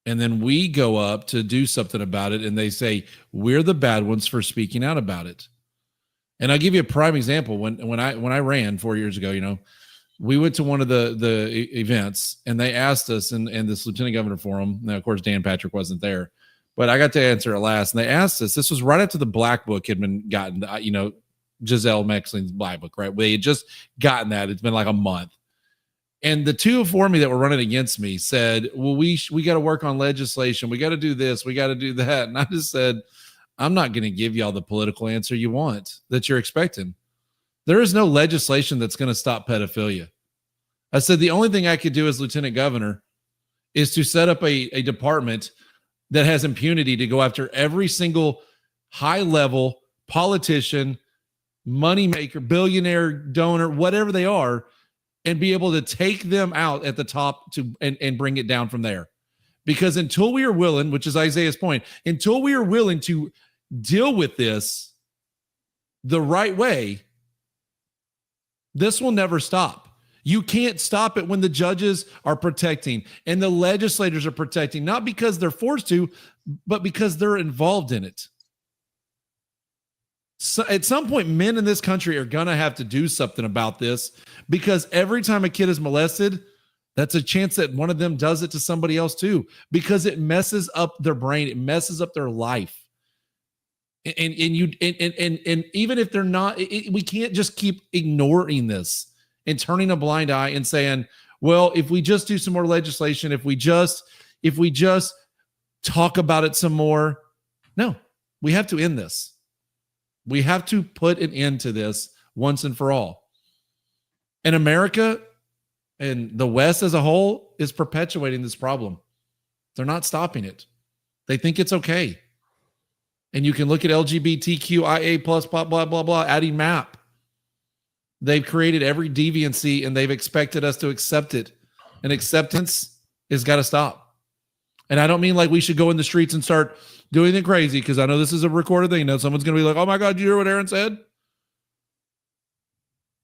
And then we go up to do something about it, and they say we're the bad ones for speaking out about it. And I'll give you a prime example. When I ran 4 years ago, we went to one of the events, and they asked us in this lieutenant governor forum. Now, of course, Dan Patrick wasn't there, but I got to answer it last. And they asked us. This was right after the Black Book had been gotten. Giselle Mexling's Black Book, right? We had just gotten that. It's been like a month. And the two for me that were running against me said, "Well, we got to work on legislation. We got to do this. We got to do that." And I just said, I'm not going to give y'all the political answer you want, that you're expecting. There is no legislation that's going to stop pedophilia. I said the only thing I could do as lieutenant governor is to set up a department that has impunity to go after every single high-level politician, moneymaker, billionaire, donor, whatever they are, and be able to take them out at the top and bring it down from there. Because until we are willing, which is Isaiah's point, until we are willing to deal with this the right way, this will never stop. You can't stop it when the judges are protecting and the legislators are protecting, not because they're forced to, but because they're involved in it. So at some point, men in this country are going to have to do something about this, because every time a kid is molested, that's a chance that one of them does it to somebody else too, because it messes up their brain. It messes up their life. And even if they're not, we can't just keep ignoring this and turning a blind eye and saying, well, if we just do some more legislation, if we just talk about it some more. No, we have to end this. We have to put an end to this once and for all. And America and the West as a whole is perpetuating this problem. They're not stopping it. They think it's okay. And you can look at LGBTQIA plus blah, blah, blah, blah, adding MAP. They've created every deviancy and they've expected us to accept it. And acceptance has got to stop. And I don't mean like we should go in the streets and start doing it crazy, because I know this is a recorded thing. Now someone's going to be like, oh my God, did you hear what Aaron said?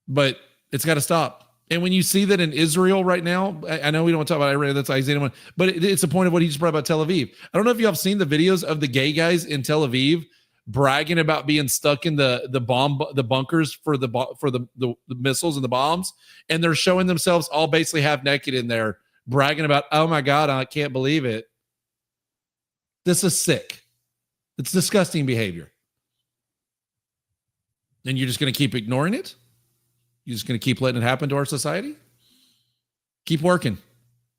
But it's got to stop. And when you see that in Israel right now, I know we don't want to talk about Iran, that's Isaiah 1, but it's the point of what he just brought about Tel Aviv. I don't know if you have seen the videos of the gay guys in Tel Aviv bragging about being stuck in the bunkers for the missiles and the bombs, and they're showing themselves all basically half naked in there, bragging about, oh my God, I can't believe it. This is sick. It's disgusting behavior. And you're just going to keep ignoring it? You're just going to keep letting it happen to our society? Keep working.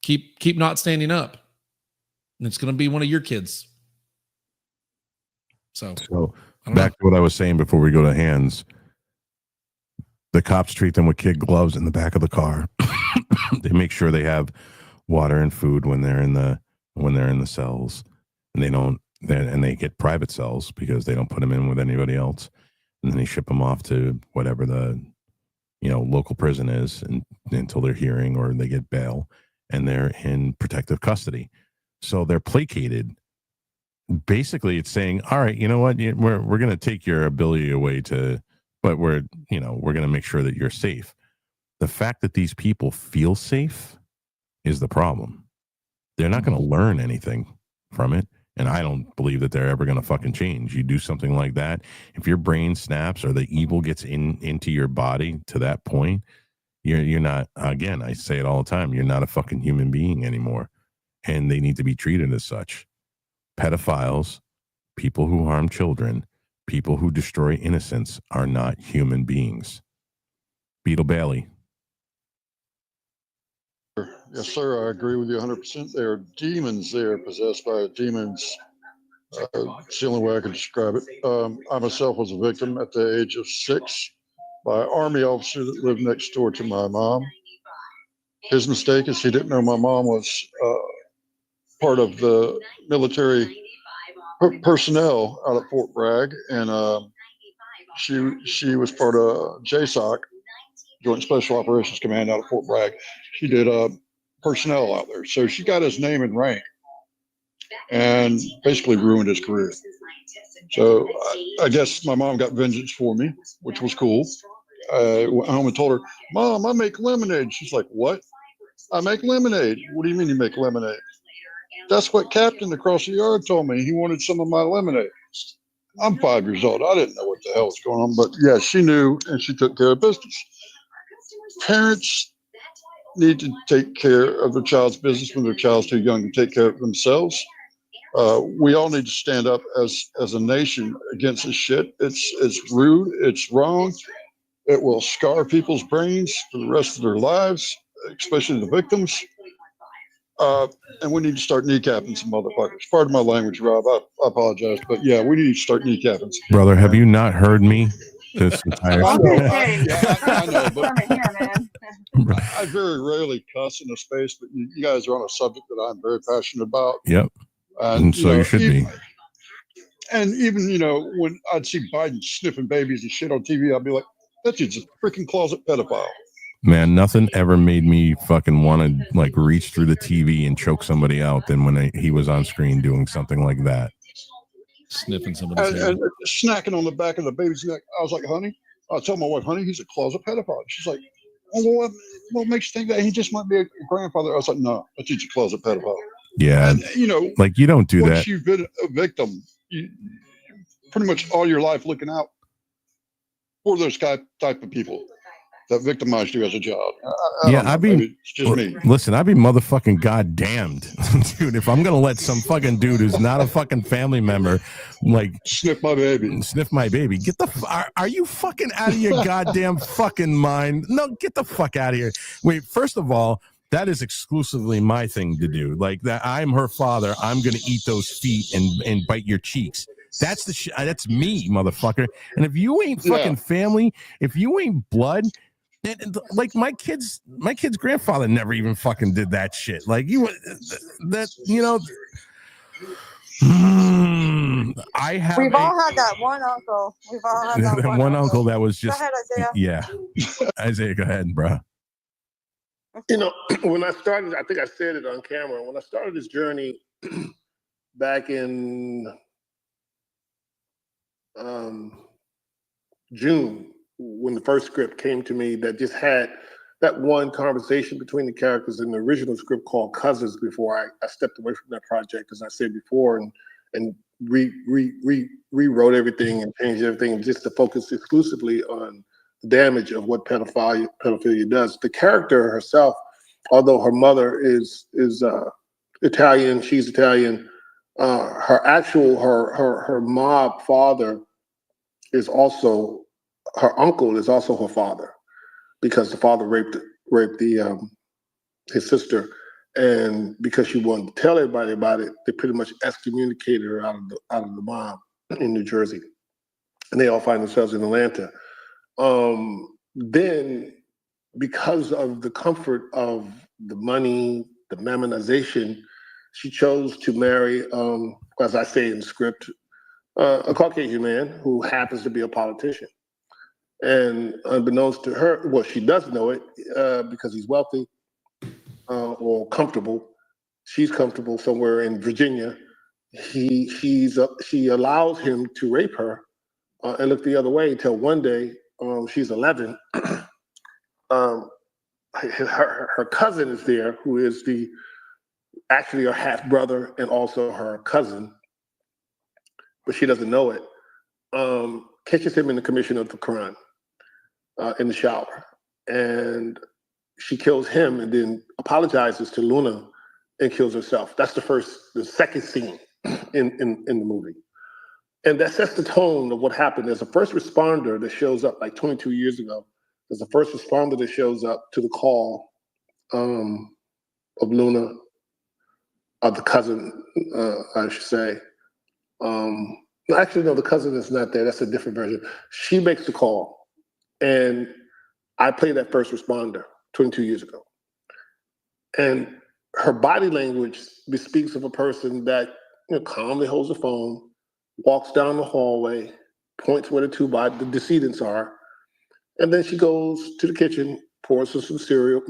Keep not standing up. And it's going to be one of your kids. So back to what I was saying before we go to hands. The cops treat them with kid gloves in the back of the car. They make sure they have water and food when they're in the cells, and they get private cells because they don't put them in with anybody else, and then they ship them off to whatever the local prison is until they're hearing or they get bail, and they're in protective custody. So they're placated. Basically, it's saying, all right, you know what, we're going to take your ability away but we're going to make sure that you're safe. The fact that these people feel safe is the problem. They're not going to learn anything from it. And I don't believe that they're ever going to fucking change. You do something like that, if your brain snaps or the evil gets into your body to that point, you're not, again, I say it all the time, you're not a fucking human being anymore. And they need to be treated as such. Pedophiles, people who harm children, people who destroy innocence are not human beings. Beetle Bailey. Yes, sir. I agree with you 100%. There are demons there, possessed by demons. It's the only way I can describe it. I myself was a victim at the age of 6 by an Army officer that lived next door to my mom. His mistake is he didn't know my mom was part of the military personnel out at Fort Bragg, and she was part of JSOC, Joint Special Operations Command, out of Fort Bragg. She did personnel out there, so she got his name and rank, and basically ruined his career. So I guess my mom got vengeance for me, which was cool. I went home and told her, "Mom, I make lemonade." She's like, "What? I make lemonade? What do you mean you make lemonade?" "That's what Captain across the yard told me. He wanted some of my lemonade." I'm 5 years old. I didn't know what the hell was going on, but yeah, she knew, and she took care of business. Parents need to take care of their child's business when their child's too young to take care of themselves. We all need to stand up as a nation against this shit. It's rude. It's wrong. It will scar people's brains for the rest of their lives, especially the victims. And we need to start kneecapping some motherfuckers. Pardon my language, Rob. I apologize, but yeah, we need to start kneecapping some. Brother, have you not heard me this entire I show? know, but I very rarely cuss in a space, but you guys are on a subject that I'm very passionate about. Yep. And so you should be. And even, when I'd see Biden sniffing babies and shit on TV, I'd be like, that dude's a freaking closet pedophile. Man, nothing ever made me fucking want to reach through the TV and choke somebody out than when he was on screen doing something like that. Sniffing somebody's and, hair. and snacking on the back of the baby's neck. I was like, honey, I told my wife, honey, he's a closet pedophile. She's like, well, what makes you think that he just might be a grandfather? I was like, no, I teach a closet pedophile. Yeah. And, you know, like you don't do once that. you've been a victim, you pretty much all your life looking out for those type of people that victimized you as a child. I don't know, I'd be. maybe it's just me. Listen, I'd be motherfucking goddamned, dude. If I'm gonna let some fucking dude who's not a fucking family member, like sniff my baby, get the. Are you fucking out of your goddamn fucking mind? No, get the fuck out of here. Wait, first of all, that is exclusively my thing to do. Like that, I'm her father. I'm gonna eat those feet and bite your cheeks. That's the shit. That's me, motherfucker. And if you ain't fucking family, if you ain't blood. Like my kid's grandfather never even fucking did that shit. Like that, you know. I have. We've all had that one uncle. We've all had that one uncle that was just. Go ahead, Isaiah. Yeah, Isaiah, go ahead, bro. You know, when I started, I think I said it on camera. When I started this journey back in June, when the first script came to me that just had that one conversation between the characters in the original script called Cousins before I stepped away from that project, as I said before, and rewrote everything and changed everything just to focus exclusively on the damage of what pedophilia does. The character herself, although her mother is Italian, she's Italian, her mob father is also, her uncle is also her father, because the father raped his sister, and because she wanted to tell everybody about it, they pretty much excommunicated her out of the mob in New Jersey, and they all find themselves in Atlanta. Then, because of the comfort of the money, the mammonization, she chose to marry, as I say in the script, a Caucasian man who happens to be a politician. And unbeknownst to her, well, she does know it because he's wealthy or comfortable. She's comfortable somewhere in Virginia. She allows him to rape her and look the other way until one day, she's 11. Her cousin is there, who is actually her half brother and also her cousin, but she doesn't know it. Catches him in the commission of the crime in the shower, and she kills him and then apologizes to Luna and kills herself. That's the second scene in the movie. And that sets the tone of what happened. There's a first responder that shows up like 22 years ago. There's a first responder that shows up to the call of Luna, of the cousin, I should say. Actually, no, the cousin is not there. That's a different version. She makes the call. And I played that first responder 22 years ago. And her body language bespeaks of a person that calmly holds the phone, walks down the hallway, points where the the decedents are, and then she goes to the kitchen, pours some cereal,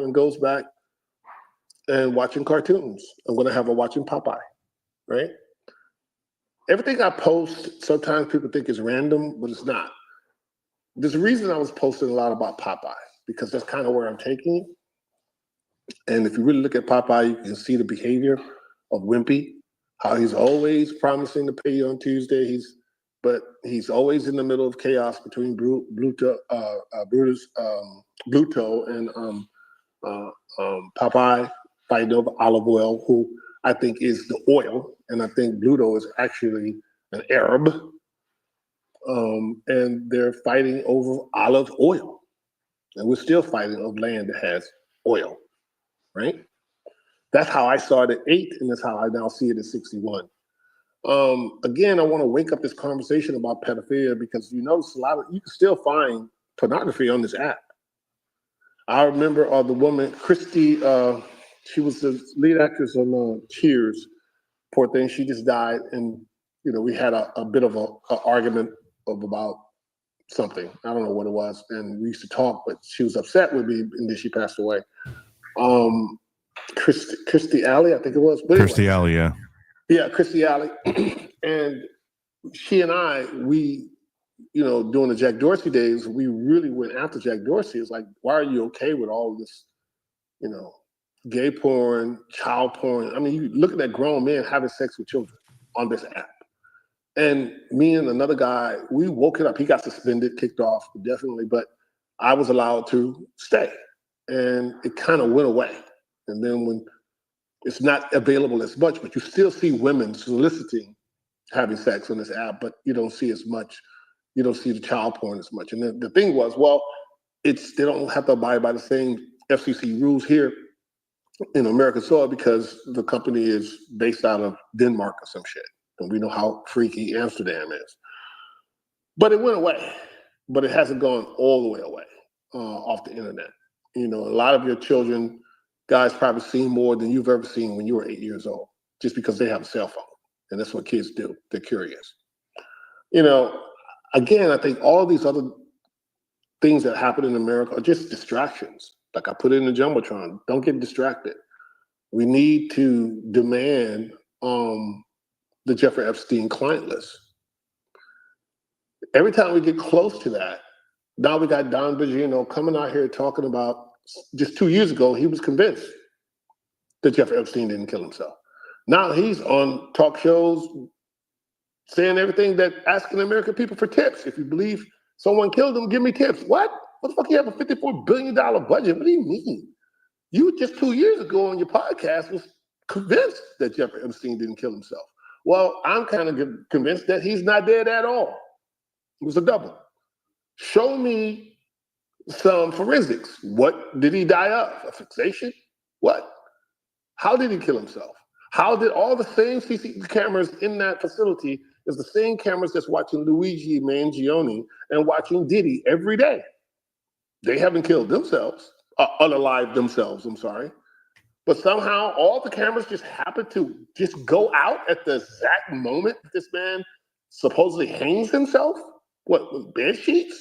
and goes back and watching cartoons. I'm going to have her watching Popeye, right? Everything I post, sometimes people think is random, but it's not. There's a reason I was posting a lot about Popeye, because that's kind of where I'm taking it. And if you really look at Popeye, you can see the behavior of Wimpy, how he's always promising to pay you on Tuesday. But he's always in the middle of chaos between Bluto and Popeye fighting over olive oil, who I think is the oil, and I think Bluto is actually an Arab. And they're fighting over olive oil. And we're still fighting over land that has oil, right? That's how I saw it at 8, and that's how I now see it at 61. Again, I want to wake up this conversation about pedophilia, because you notice you can still find pornography on this app. I remember the woman, Christy, she was the lead actress on Cheers. Poor thing, she just died. And, we had a bit of an argument about something. I don't know what it was. And we used to talk, but she was upset with me, and then she passed away. Christy Alley, I think it was. But Kirstie Alley, yeah. Yeah, Chrissy Alley. And she and I, we, during the Jack Dorsey days, we really went after Jack Dorsey. It's like, why are you okay with all this, gay porn, child porn? I mean, you looking at grown men having sex with children on this app. And me and another guy, we woke it up. He got suspended, kicked off, definitely, but I was allowed to stay. And it kind of went away. And then when it's not available as much, but you still see women soliciting having sex on this app, but you don't see as much. You don't see the child porn as much. And then the thing was, well, they don't have to abide by the same FCC rules here in American soil because the company is based out of Denmark or some shit. And we know how freaky Amsterdam is. But it went away. But it hasn't gone all the way away off the internet. A lot of your children, guys, probably seen more than you've ever seen when you were 8 years old, just because they have a cell phone. And that's what kids do. They're curious. Again, I think all these other things that happen in America are just distractions. Like I put it in the Jumbotron, don't get distracted. We need to demand the Jeffrey Epstein client list. Every time we get close to that, now we got Don Bongino coming out here talking about, just 2 years ago, he was convinced that Jeffrey Epstein didn't kill himself. Now he's on talk shows saying everything that asking American people for tips. If you believe someone killed him, give me tips. What? What the fuck? You have a $54 billion budget. What do you mean? You just 2 years ago on your podcast was convinced that Jeffrey Epstein didn't kill himself. Well, I'm kind of convinced that he's not dead at all. It was a double. Show me some forensics. What did he die of? A fixation? What? How did he kill himself? How did all the same CCTV cameras in that facility is the same cameras that's watching Luigi Mangione and watching Diddy every day? They haven't killed themselves, unalived themselves, I'm sorry. But somehow all the cameras just happen to just go out at the exact moment this man supposedly hangs himself? What, with bed sheets?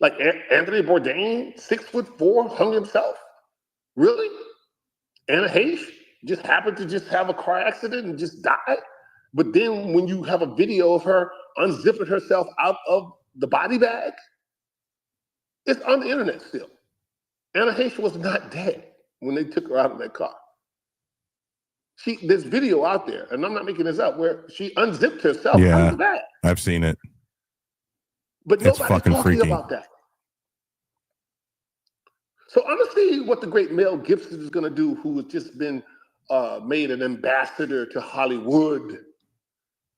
Like Anthony Bourdain, 6'4", hung himself? Really? Anna Heche just happened to just have a car accident and just die? But then when you have a video of her unzipping herself out of the body bag, it's on the internet still. Anna Heche was not dead when they took her out of that car. There's video out there, and I'm not making this up, where she unzipped herself out of the bag. I've seen it. But it's nobody's fucking talking freaky about that. So I'm gonna see what the great Mel Gibson is gonna do, who has just been made an ambassador to Hollywood.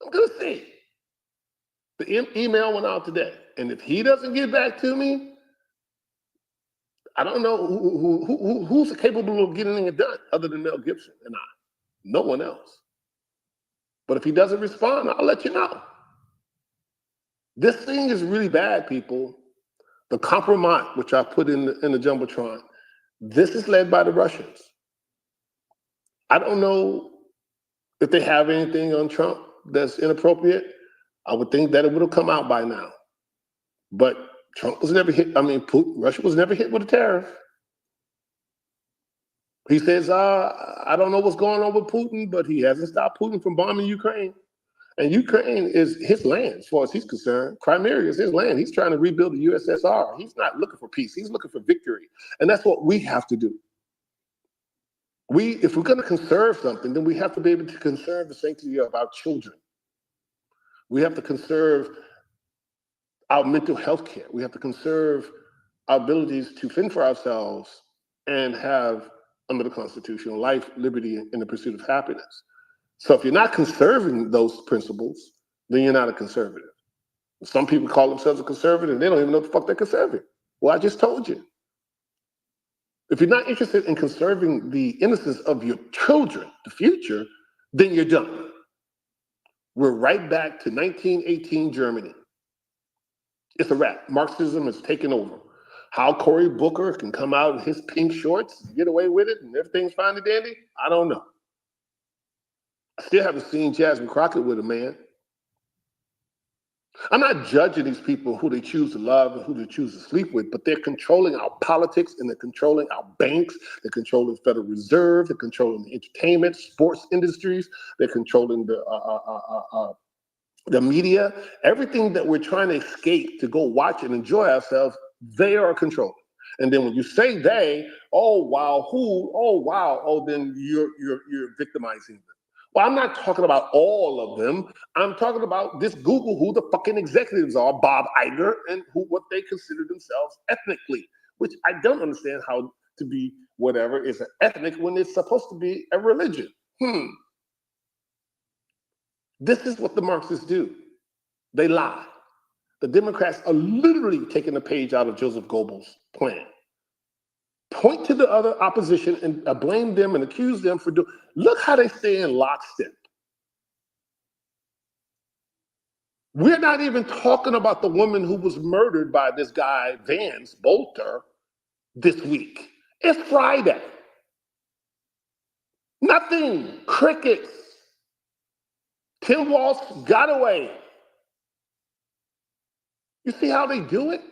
I'm gonna see. The email went out today, and if he doesn't get back to me, I don't know who's capable of getting it done other than Mel Gibson and I. No one else. But if he doesn't respond, I'll let you know. This thing is really bad, people. The compromise, which I put in the Jumbotron, this is led by the Russians. I don't know if they have anything on Trump that's inappropriate. I would think that it would have come out by now. But Trump was never hit. Russia was never hit with a tariff. He says, I don't know what's going on with Putin, but he hasn't stopped Putin from bombing Ukraine. And Ukraine is his land, as far as he's concerned. Crimea is his land. He's trying to rebuild the USSR. He's not looking for peace. He's looking for victory. And that's what we have to do. If we're going to conserve something, then we have to be able to conserve the sanctity of our children. We have to conserve our mental health care. We have to conserve our abilities to fend for ourselves and have, under the Constitution, life, liberty, and the pursuit of happiness. So if you're not conserving those principles, then you're not a conservative. Some people call themselves a conservative, and they don't even know what the fuck they're conserving. Well, I just told you. If you're not interested in conserving the innocence of your children, the future, then you're done. We're right back to 1918 Germany. It's a wrap. Marxism has taken over. How Cory Booker can come out in his pink shorts and get away with it and everything's fine and dandy, I don't know. I still haven't seen Jasmine Crockett with a man. I'm not judging these people who they choose to love and who they choose to sleep with, but they're controlling our politics and they're controlling our banks. They're controlling the Federal Reserve. They're controlling the entertainment, sports industries. They're controlling the media. Everything that we're trying to escape to go watch and enjoy ourselves, they are controlling. And then when you say they, oh wow, who? Oh wow, oh then you're victimizing them. Well, I'm not talking about all of them. I'm talking about this Google who the fucking executives are, Bob Iger, and what they consider themselves ethnically, which I don't understand how to be whatever is an ethnic when it's supposed to be a religion. This is what the Marxists do. They lie. The Democrats are literally taking a page out of Joseph Goebbels' plan. Point to the other opposition and blame them and accuse them for doing. Look how they stay in lockstep. We're not even talking about the woman who was murdered by this guy, Vance Bolter, this week. It's Friday. Nothing. Crickets. Tim Walz got away. You see how they do it?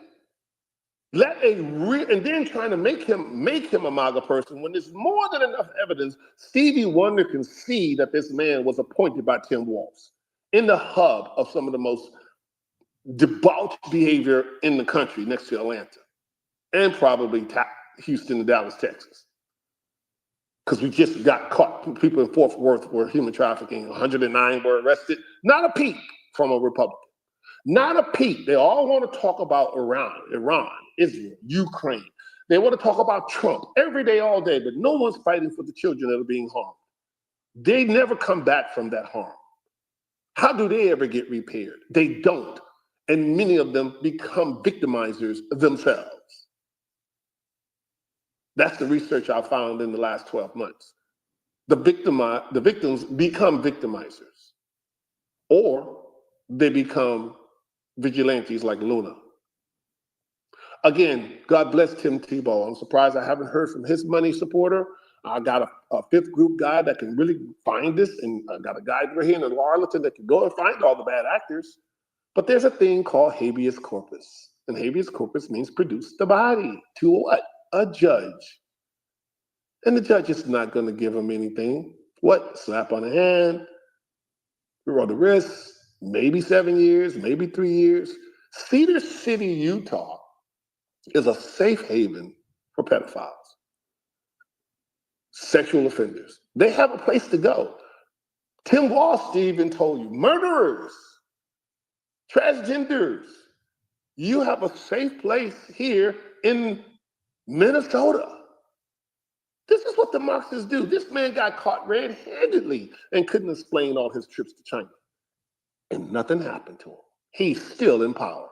And then trying to make him a MAGA person when there's more than enough evidence. Stevie Wonder can see that this man was appointed by Tim Walz in the hub of some of the most debauched behavior in the country next to Atlanta and probably Houston and Dallas, Texas. Because we just got caught. People in Fort Worth were human trafficking. 109 were arrested. Not a peep from a Republican. Not a peep. They all want to talk about Iran, Israel, Ukraine. They want to talk about Trump every day, all day, but no one's fighting for the children that are being harmed. They never come back from that harm. How do they ever get repaired? They don't. And many of them become victimizers themselves. That's the research I found in the last 12 months. The victims become victimizers, or they become vigilantes like Luna. Again, God bless Tim Tebow. I'm surprised I haven't heard from his money supporter. I got a fifth group guy that can really find this, and I got a guy right here in Arlington that can go and find all the bad actors. But there's a thing called habeas corpus, and habeas corpus means produce the body to what? A judge. And the judge is not going to give him anything. What? Slap on the hand, roll the wrist, maybe 7 years, maybe 3 years. Cedar City, Utah is a safe haven for pedophiles, sexual offenders. They have a place to go. Tim Walz even told you, murderers, transgenders, you have a safe place here in Minnesota. This is what the Marxists do. This man got caught red-handedly and couldn't explain all his trips to China. And nothing happened to him. He's still in power.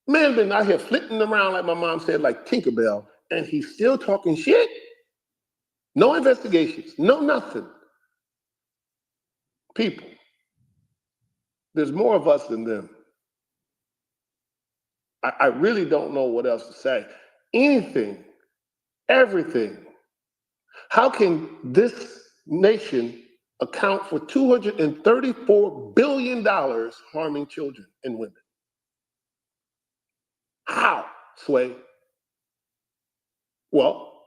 Man been out here flitting around, like my mom said, like Tinkerbell, and he's still talking shit. No investigations, no nothing. People, there's more of us than them. I really don't know what else to say. Anything, everything. How can this nation account for $234 billion harming children and women? How, Sway? Well,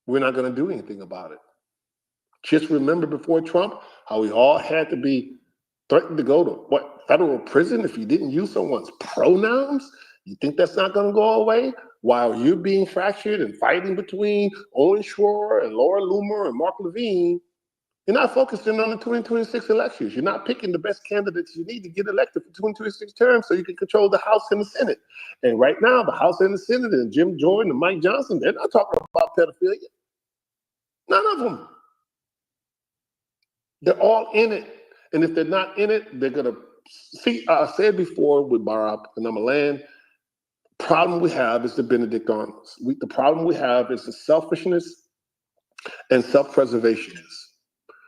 we're not going to do anything about it. Just remember before Trump, how we all had to be threatened to go to federal prison if you didn't use someone's pronouns? You think that's not going to go away? While you're being fractured and fighting between Owen Schroer and Laura Loomer and Mark Levine, you're not focusing on the 2026 elections. You're not picking the best candidates you need to get elected for 2026 terms so you can control the House and the Senate. And right now, the House and the Senate and Jim Jordan and Mike Johnson, they're not talking about pedophilia. None of them. They're all in it. And if they're not in it, they're going to see. I said before with Barack, and I'm going to land, the problem we have is the Benedict Arnolds. The problem we have is the selfishness and self-preservationists.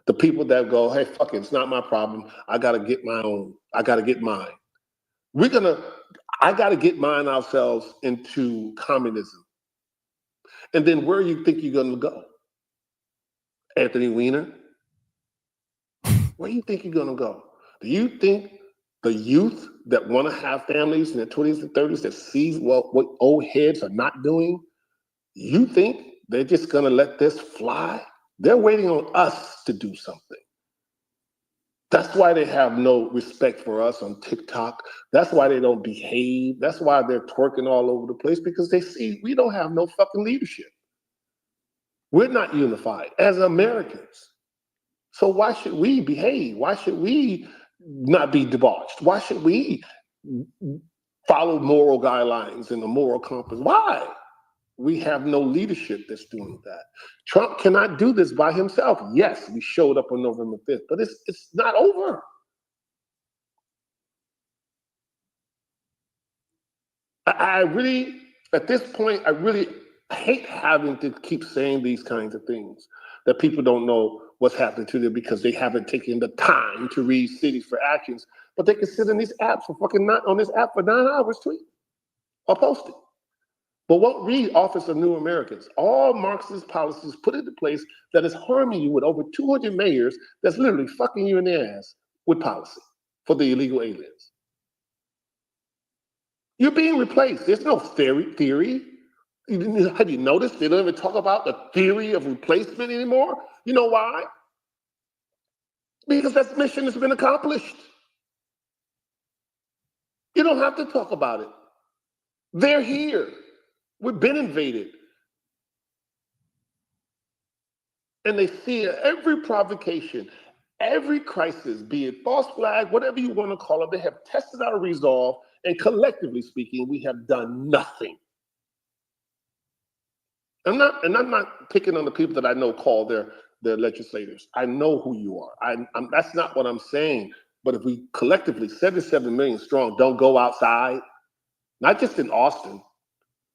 The people that go, hey, fuck it, it's not my problem. I got to get my own. I got to get mine. I got to get mine ourselves into communism. And then where you think you're going to go? Anthony Weiner? Where do you think you're going to go? Do you think the youth that want to have families in their 20s and 30s that sees what old heads are not doing, you think they're just going to let this fly? They're waiting on us to do something. That's why they have no respect for us on TikTok. That's why they don't behave. That's why they're twerking all over the place, because they see we don't have no fucking leadership. We're not unified as Americans. So why should we behave? Why should we not be debauched? Why should we follow moral guidelines and the moral compass? Why? We have no leadership that's doing that. Trump cannot do this by himself. Yes, we showed up on November 5th, but it's not over. I really, at this point, I really hate having to keep saying these kinds of things, that people don't know what's happening to them because they haven't taken the time to read Cities for Actions, but they can sit in these apps for on this app for 9 hours tweet or posting, but won't read Office of New Americans. All Marxist policies put into place that is harming you with over 200 mayors that's literally fucking you in the ass with policy for the illegal aliens. You're being replaced. There's no theory. Have you noticed they don't even talk about the theory of replacement anymore? You know why? Because that mission has been accomplished. You don't have to talk about it. They're here. We've been invaded. And they see every provocation, every crisis, be it false flag, whatever you want to call it, they have tested our resolve, and collectively speaking, we have done nothing. I'm not picking on the people that I know call their legislators. I know who you are. That's not what I'm saying. But if we collectively, 77 million strong, don't go outside, not just in Austin,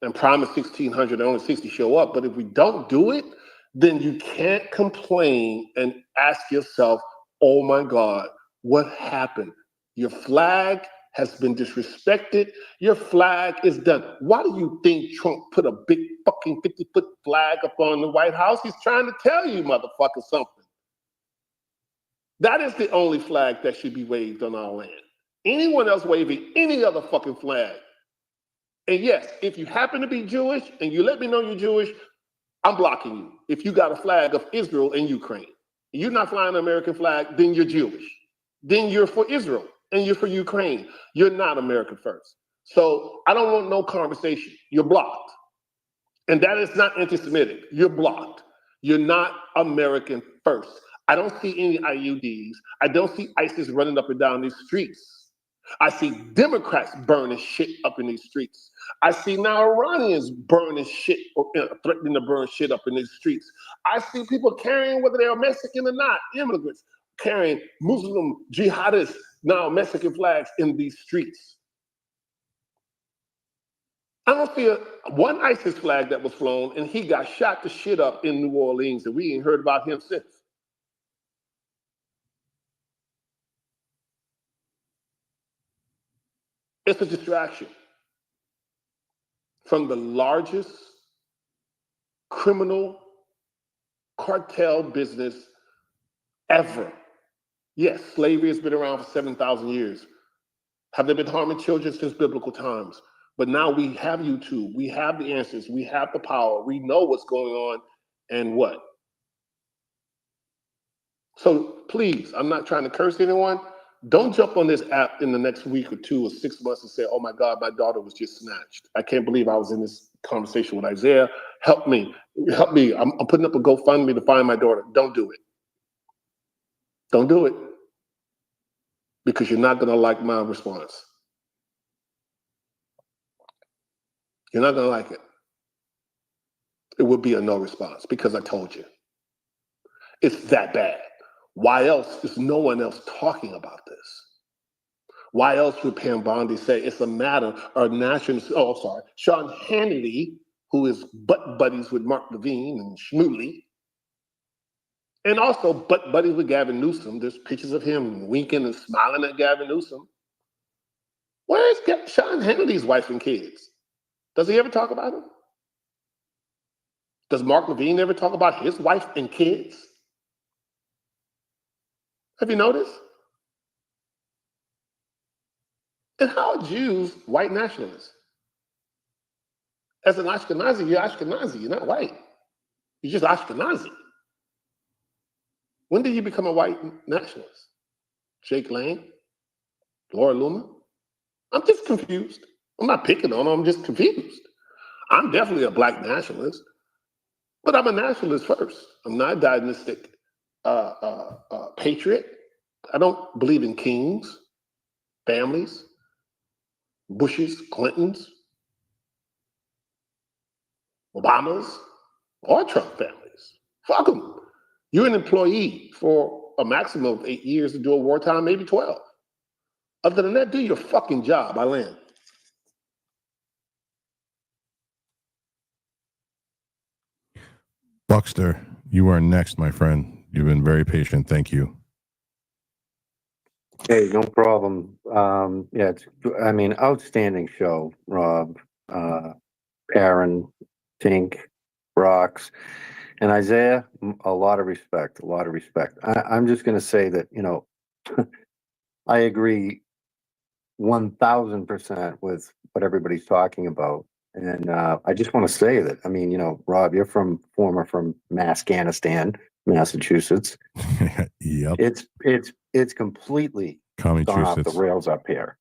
and promise 1,600 and only 60 show up, but if we don't do it, then you can't complain and ask yourself, oh my God, what happened? Your flag has been disrespected. Your flag is done. Why do you think Trump put a big fucking 50-foot flag up on the White House? He's trying to tell you, motherfucker, something. That is the only flag that should be waved on our land. Anyone else waving any other fucking flag. And yes, if you happen to be Jewish and you let me know you're Jewish, I'm blocking you. If you got a flag of Israel and Ukraine, you're not flying the American flag, then you're Jewish. Then you're for Israel and you're for Ukraine. You're not American first. So I don't want no conversation. You're blocked. And that is not anti-Semitic. You're blocked. You're not American first. I don't see any IUDs. I don't see ISIS running up and down these streets. I see Democrats burning shit up in these streets. I see now Iranians burning shit or threatening to burn shit up in these streets. I see people carrying, whether they're Mexican or not, immigrants carrying Muslim jihadists, now Mexican flags in these streets. I don't see one ISIS flag that was flown, and he got shot to shit up in New Orleans, and we ain't heard about him since. It's a distraction from the largest criminal cartel business ever. Yes, slavery has been around for 7,000 years. Have they been harming children since biblical times? But now we have YouTube. We have the answers. We have the power. We know what's going on and what. So please, I'm not trying to curse anyone. Don't jump on this app in the next week or 2 or 6 months and say, oh my God, my daughter was just snatched. I can't believe I was in this conversation with Isaiah. Help me. Help me. I'm putting up a GoFundMe to find my daughter. Don't do it. Don't do it. Because you're not going to like my response. You're not going to like it. It would be a no response because I told you. It's that bad. Why else is no one else talking about this? Why else would Pam Bondi say it's a matter of national? Oh, sorry. Sean Hannity, who is butt buddies with Mark Levine and Shmuley, and also butt buddies with Gavin Newsom. There's pictures of him winking and smiling at Gavin Newsom. Where is Sean Hannity's wife and kids? Does he ever talk about them? Does Mark Levine ever talk about his wife and kids? Have you noticed? And how are Jews white nationalists? As an Ashkenazi, you're Ashkenazi. You're not white. You're just Ashkenazi. When did you become a white nationalist? Jake Lane? Laura Loomer? I'm just confused. I'm not picking on them. I'm just confused. I'm definitely a black nationalist, but I'm a nationalist first. I'm not a dynastic patriot. I don't believe in kings, families, Bushes, Clintons, Obamas, or Trump families. Fuck them. You're an employee for a maximum of 8 years to do a wartime, maybe 12. Other than that, do your fucking job. I land. Buckster, you are next, my friend. You've been very patient. Thank you. Hey, no problem. Yeah, I mean, outstanding show, Rob, Aaron, Tink, Rocks, and Isaiah. A lot of respect. I'm just going to say that, I agree 1000% with what everybody's talking about. And I just want to say that, I mean, Rob, you're from Afghanistan, Massachusetts. Yep. It's completely gone off the rails up here.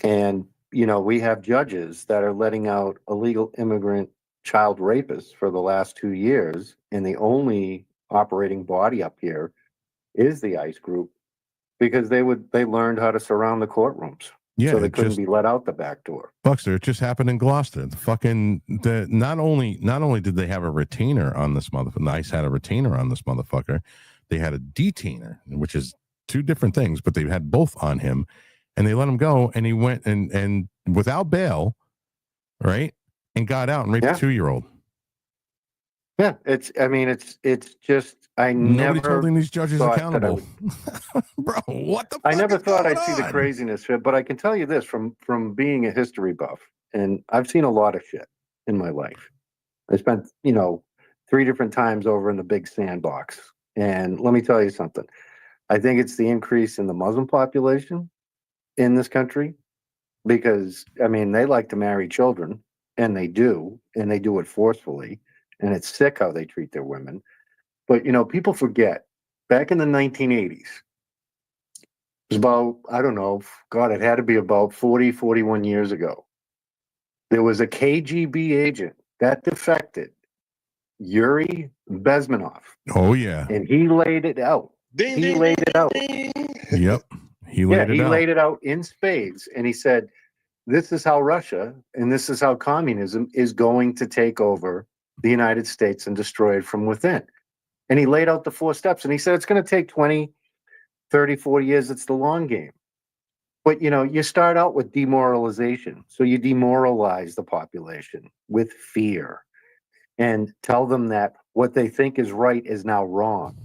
And, we have judges that are letting out illegal immigrant child rapists for the last 2 years. And the only operating body up here is the ICE group, because they learned how to surround the courtrooms. Yeah, so they couldn't be let out the back door. Buckster, it just happened in Gloucester. Not only did they have a retainer on this motherfucker, NICE had a retainer on this motherfucker, they had a detainer, which is two different things, but they had both on him, and they let him go, and he went and without bail, right, and got out and raped a 2-year-old. Yeah, it's just Nobody's holding these judges accountable. Bro, what the fuck? I never thought I'd see the craziness here, but I can tell you this from being a history buff, and I've seen a lot of shit in my life. I spent, 3 different times over in the big sandbox. And let me tell you something. I think it's the increase in the Muslim population in this country, because, I mean, they like to marry children, and they do it forcefully, and it's sick how they treat their women. But, people forget, back in the 1980s, it was about, I don't know, God, it had to be about 40, 41 years ago. There was a KGB agent that defected, Yuri Bezmenov. Oh, yeah. And he laid it out. Yep. He laid it out. He laid it out in spades. And he said, this is how Russia and this is how communism is going to take over the United States and destroy it from within. And he laid out the 4 steps. And he said, it's going to take 20, 30, 40 years. It's the long game. But, you start out with demoralization. So you demoralize the population with fear and tell them that what they think is right is now wrong.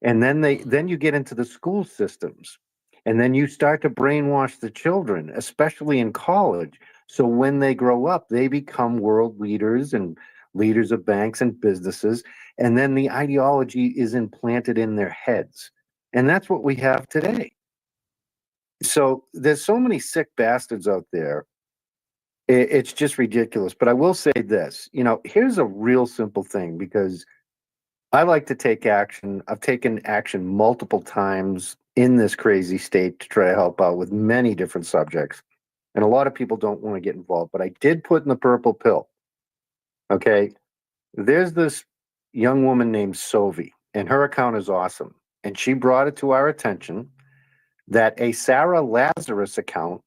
And then you get into the school systems, and then you start to brainwash the children, especially in college. So when they grow up, they become world leaders and leaders of banks and businesses. And then the ideology is implanted in their heads. And that's what we have today. So there's so many sick bastards out there. It's just ridiculous. But I will say this, here's a real simple thing, because I like to take action. I've taken action multiple times in this crazy state to try to help out with many different subjects. And a lot of people don't want to get involved, but I did put in the purple pill. Okay. There's this young woman named Sovi, and her account is awesome. And she brought it to our attention that a Sarah Lazarus account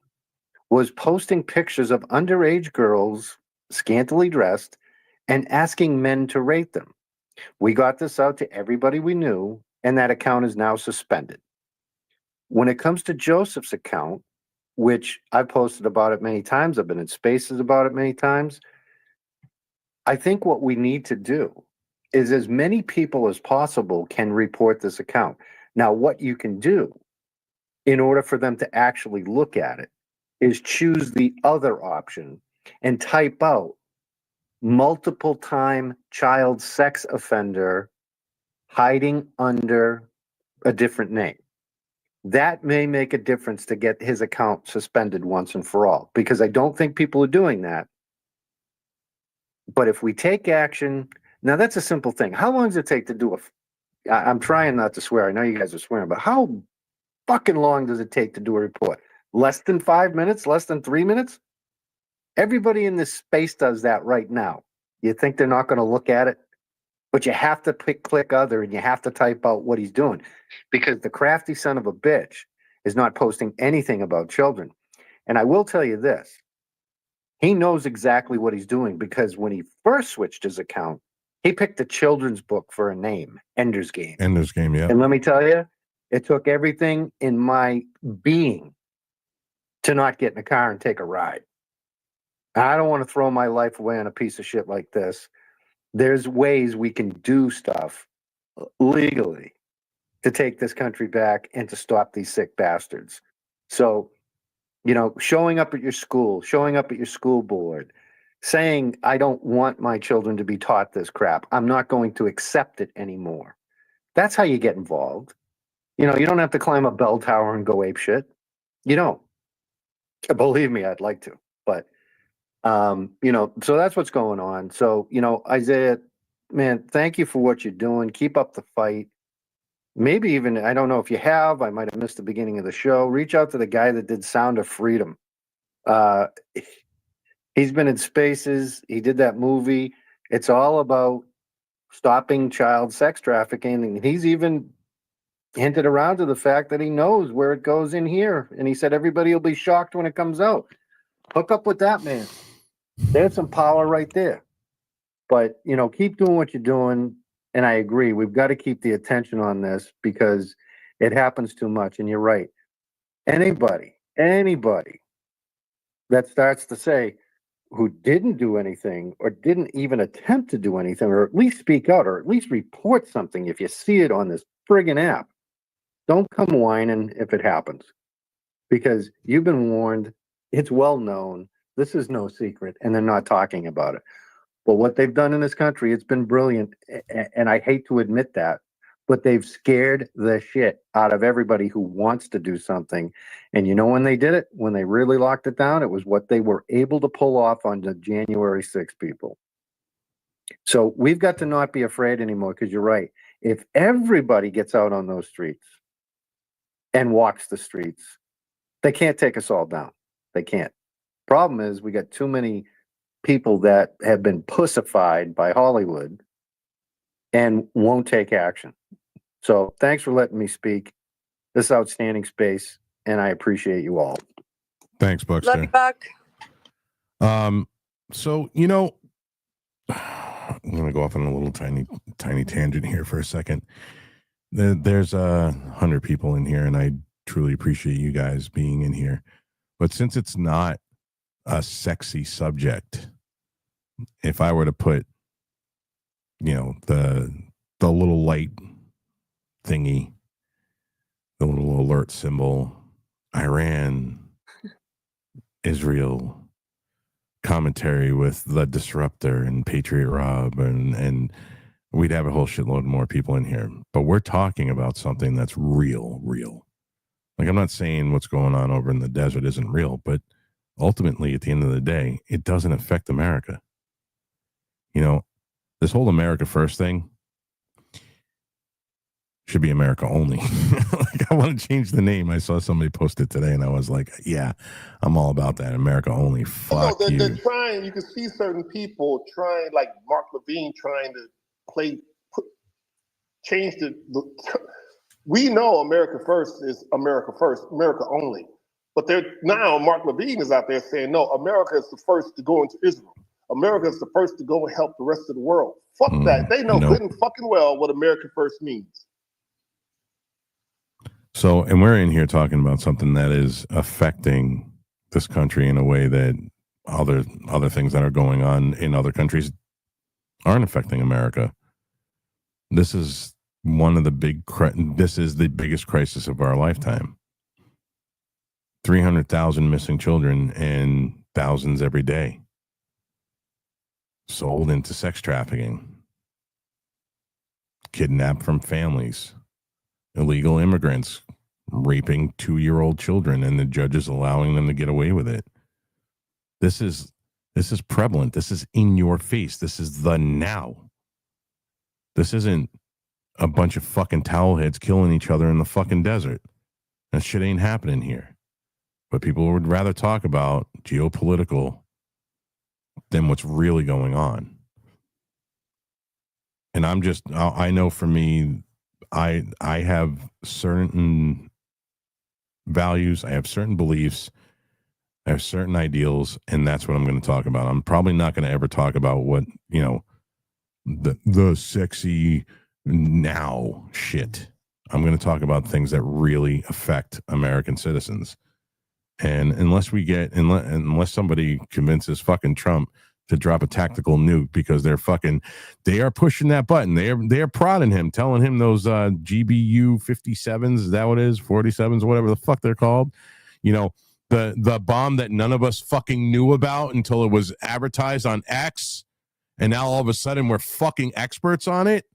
was posting pictures of underage girls, scantily dressed, and asking men to rate them. We got this out to everybody we knew, and that account is now suspended. When it comes to Joseph's account, which I've posted about it many times, I've been in spaces about it many times, I think what we need to do is as many people as possible can report this account. Now, what you can do in order for them to actually look at it is choose the other option and type out multiple time child sex offender hiding under a different name. That may make a difference to get his account suspended once and for all, because I don't think people are doing that. But if we take action, now that's a simple thing. How long does it take to do I'm trying not to swear. I know you guys are swearing, but how fucking long does it take to do a report? Less than 5 minutes? Less than 3 minutes? Everybody in this space does that right now. You think they're not going to look at it? But you have to click other, and you have to type out what he's doing, because the crafty son of a bitch is not posting anything about children. And I will tell you this. He knows exactly what he's doing, because when he first switched his account, he picked a children's book for a name, Ender's Game. Ender's Game, yeah. And let me tell you, it took everything in my being to not get in a car and take a ride. I don't want to throw my life away on a piece of shit like this. There's ways we can do stuff legally to take this country back and to stop these sick bastards. So, showing up at your school, showing up at your school board, saying, I don't want my children to be taught this crap. I'm not going to accept it anymore. That's how you get involved. You don't have to climb a bell tower and go ape shit. You don't. Believe me, I'd like to. But so that's what's going on. So, Isaiah, man, thank you for what you're doing. Keep up the fight. Maybe even, I don't know if you have, I might have missed the beginning of the show. Reach out to the guy that did Sound of Freedom. He's been in Spaces. He did that movie. It's all about stopping child sex trafficking. And he's even hinted around to the fact that he knows where it goes in here. And he said everybody will be shocked when it comes out. Hook up with that man. There's some power right there. But, keep doing what you're doing. And I agree. We've got to keep the attention on this, because it happens too much. And you're right. Anybody that starts to say who didn't do anything or didn't even attempt to do anything, or at least speak out, or at least report something if you see it on this friggin' app, don't come whining if it happens. Because you've been warned. It's well known. This is no secret, and they're not talking about it. But what they've done in this country, it's been brilliant, and I hate to admit that, but they've scared the shit out of everybody who wants to do something. And when they did it, when they really locked it down, it was what they were able to pull off on the January 6th people. So we've got to not be afraid anymore, because you're right. If everybody gets out on those streets and walks the streets, they can't take us all down. They can't. Problem is, we got too many people that have been pussified by Hollywood and won't take action. So thanks for letting me speak. This is outstanding space, and I appreciate you all. Thanks, Buckster. Love you, Buck. So, I'm going to go off on a little tiny tangent here for a second. There's 100 people in here, and I truly appreciate you guys being in here. But since it's not a sexy subject, if I were to put, the little light thingy, the little alert symbol, Iran, Israel, commentary with the Disruptor and PatriotRob, and we'd have a whole shitload more people in here. But we're talking about something that's real. Like, I'm not saying what's going on over in the desert isn't real, but ultimately, at the end of the day, it doesn't affect America. This whole America First thing should be America Only. Like, I want to change the name. I saw somebody post it today, and I was like, yeah, I'm all about that. America Only. Fuck you. They're trying. You can see certain people trying, like Mark Levine, trying to change the. We know America First is America First, America Only. But now Mark Levine is out there saying, no, America is the first to go into Israel. America is the first to go and help the rest of the world. Fuck that. They know good and fucking well what America First means. So, and we're in here talking about something that is affecting this country in a way that other things that are going on in other countries aren't affecting America. This is one of the this is the biggest crisis of our lifetime. 300,000 missing children, and thousands every day sold into sex trafficking, kidnapped from families, illegal immigrants raping 2-year-old children, and the judges allowing them to get away with it. This is prevalent. This is in your face. This is the now. This isn't a bunch of fucking towelheads killing each other in the fucking desert. That shit ain't happening here. But people would rather talk about geopolitical than what's really going on. And I know for me, I have certain values, I have certain beliefs, I have certain ideals, and that's what I'm going to talk about. I'm probably not going to ever talk about what, the sexy now shit. I'm going to talk about things that really affect American citizens. And unless somebody convinces fucking Trump to drop a tactical nuke because they are pushing that button. They are prodding him, telling him those GBU 57s, is that what it is? 47s, whatever the fuck they're called. The bomb that none of us fucking knew about until it was advertised on X. And now all of a sudden we're fucking experts on it.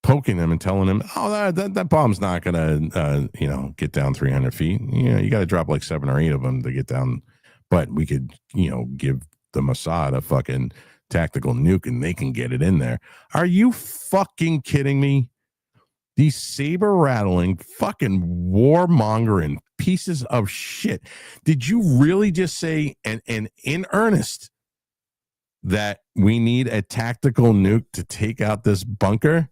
Poking him and telling him, oh, that bomb's not gonna get down 300 feet. You got to drop like 7 or 8 of them to get down. But we could give the Mossad a fucking tactical nuke and they can get it in there. Are you fucking kidding me? These saber rattling fucking warmongering pieces of shit. Did you really just say and in earnest that we need a tactical nuke to take out this bunker?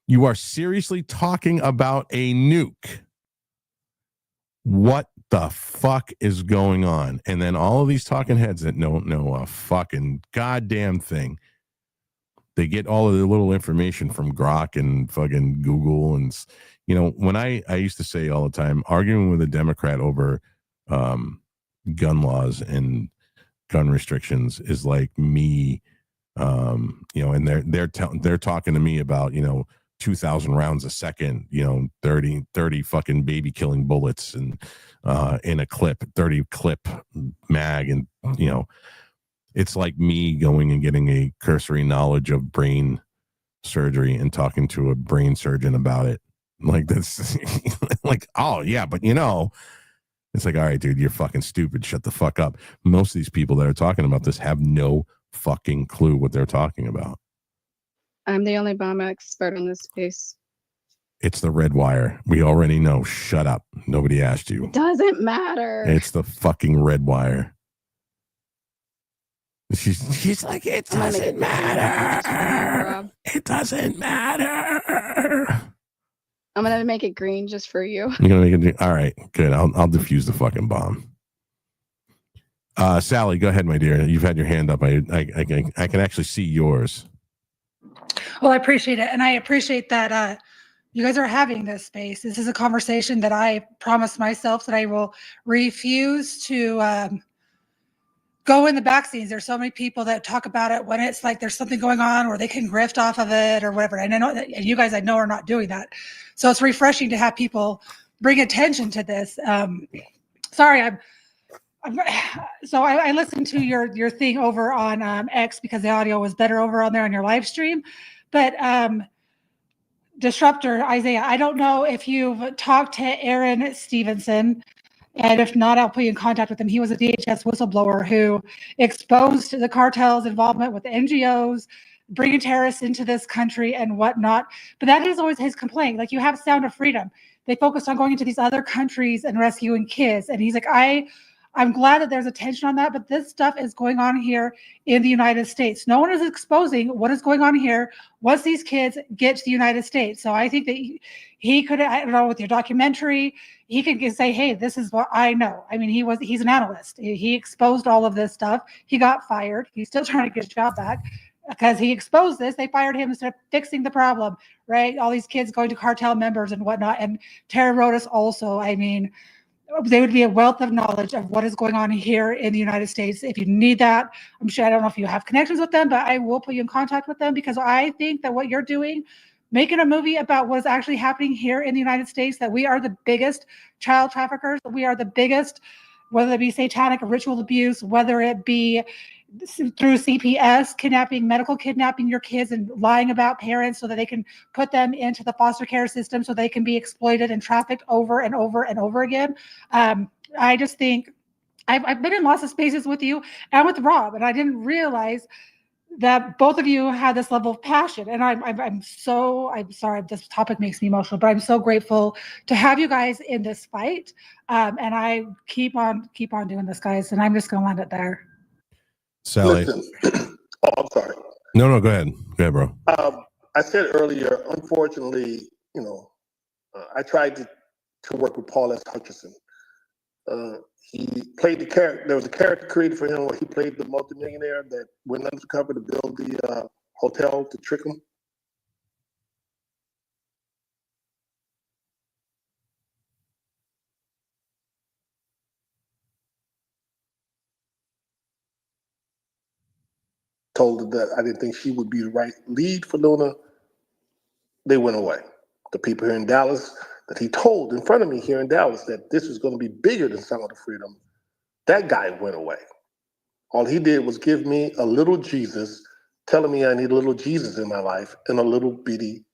You are seriously talking about a nuke. What the fuck is going on? And then all of these talking heads that don't know a fucking goddamn thing. They get all of their little information from Grok and fucking Google. And, when I used to say all the time, arguing with a Democrat over gun laws and gun restrictions is like me, and they're talking to me about, 2,000 rounds a second, 30 fucking baby killing bullets and in a clip, 30 clip mag. And, it's like me going and getting a cursory knowledge of brain surgery and talking to a brain surgeon about it. Like that's like, oh yeah, but it's like, all right, dude, you're fucking stupid. Shut the fuck up. Most of these people that are talking about this have no fucking clue what they're talking about. I'm the only bomb expert on this space. It's the red wire. We already know. Shut up. Nobody asked you. Doesn't matter. It's the fucking red wire. She's like, it doesn't matter. It doesn't matter. I'm gonna make it green just for you. You're gonna make it. All right, good. I'll defuse the fucking bomb. Sally, go ahead, my dear. You've had your hand up. I can actually see yours. Well, I appreciate it. And I appreciate that you guys are having this space. This is a conversation that I promised myself that I will refuse to go in the back scenes. There's so many people that talk about it when it's like there's something going on or they can grift off of it or whatever. And I know that you guys I know are not doing that. So it's refreshing to have people bring attention to this. Sorry, I listened to your thing over on X because the audio was better over on there on your live stream. But Disruptor, Isaiah, I don't know if you've talked to Aaron Stevenson, and if not, I'll put you in contact with him. He was a DHS whistleblower who exposed the cartel's involvement with NGOs, bringing terrorists into this country and whatnot. But that is always his complaint. Like, you have Sound of Freedom. They focused on going into these other countries and rescuing kids. And he's like, I'm glad that there's attention on that, but this stuff is going on here in the United States. No one is exposing what is going on here once these kids get to the United States. So I think that he could, I don't know, with your documentary, he could say, hey, this is what I know. I mean, he's an analyst. He exposed all of this stuff. He got fired. He's still trying to get his job back because he exposed this. They fired him instead of fixing the problem, right? All these kids going to cartel members and whatnot. And Tara Rodas also, I mean, they would be a wealth of knowledge of what is going on here in the United States. If you need that, I'm sure, I don't know if you have connections with them, but I will put you in contact with them because I think that what you're doing, making a movie about what is actually happening here in the United States, that we are the biggest child traffickers, we are the biggest, whether it be satanic or ritual abuse, whether it be through CPS, kidnapping, medical kidnapping your kids and lying about parents so that they can put them into the foster care system so they can be exploited and trafficked over and over and over again. I just think I've been in lots of spaces with you and with Rob, and I didn't realize that both of you had this level of passion. And I'm sorry, this topic makes me emotional, but I'm so grateful to have you guys in this fight. And I keep on doing this, guys. And I'm just going to land it there. Sally. Listen, oh, I'm sorry. No, go ahead. Go ahead, bro. I said earlier, unfortunately, I tried to work with Paul S. Hutchinson. He played the character. There was a character created for him where he played the multimillionaire that went undercover to build the hotel to trick him. Told her that I didn't think she would be the right lead for Luna. They went away. The people here in Dallas that he told in front of me here in Dallas that this was going to be bigger than Sound of Freedom, that guy went away. All he did was give me a little Jesus, telling me I need a little Jesus in my life and a little bitty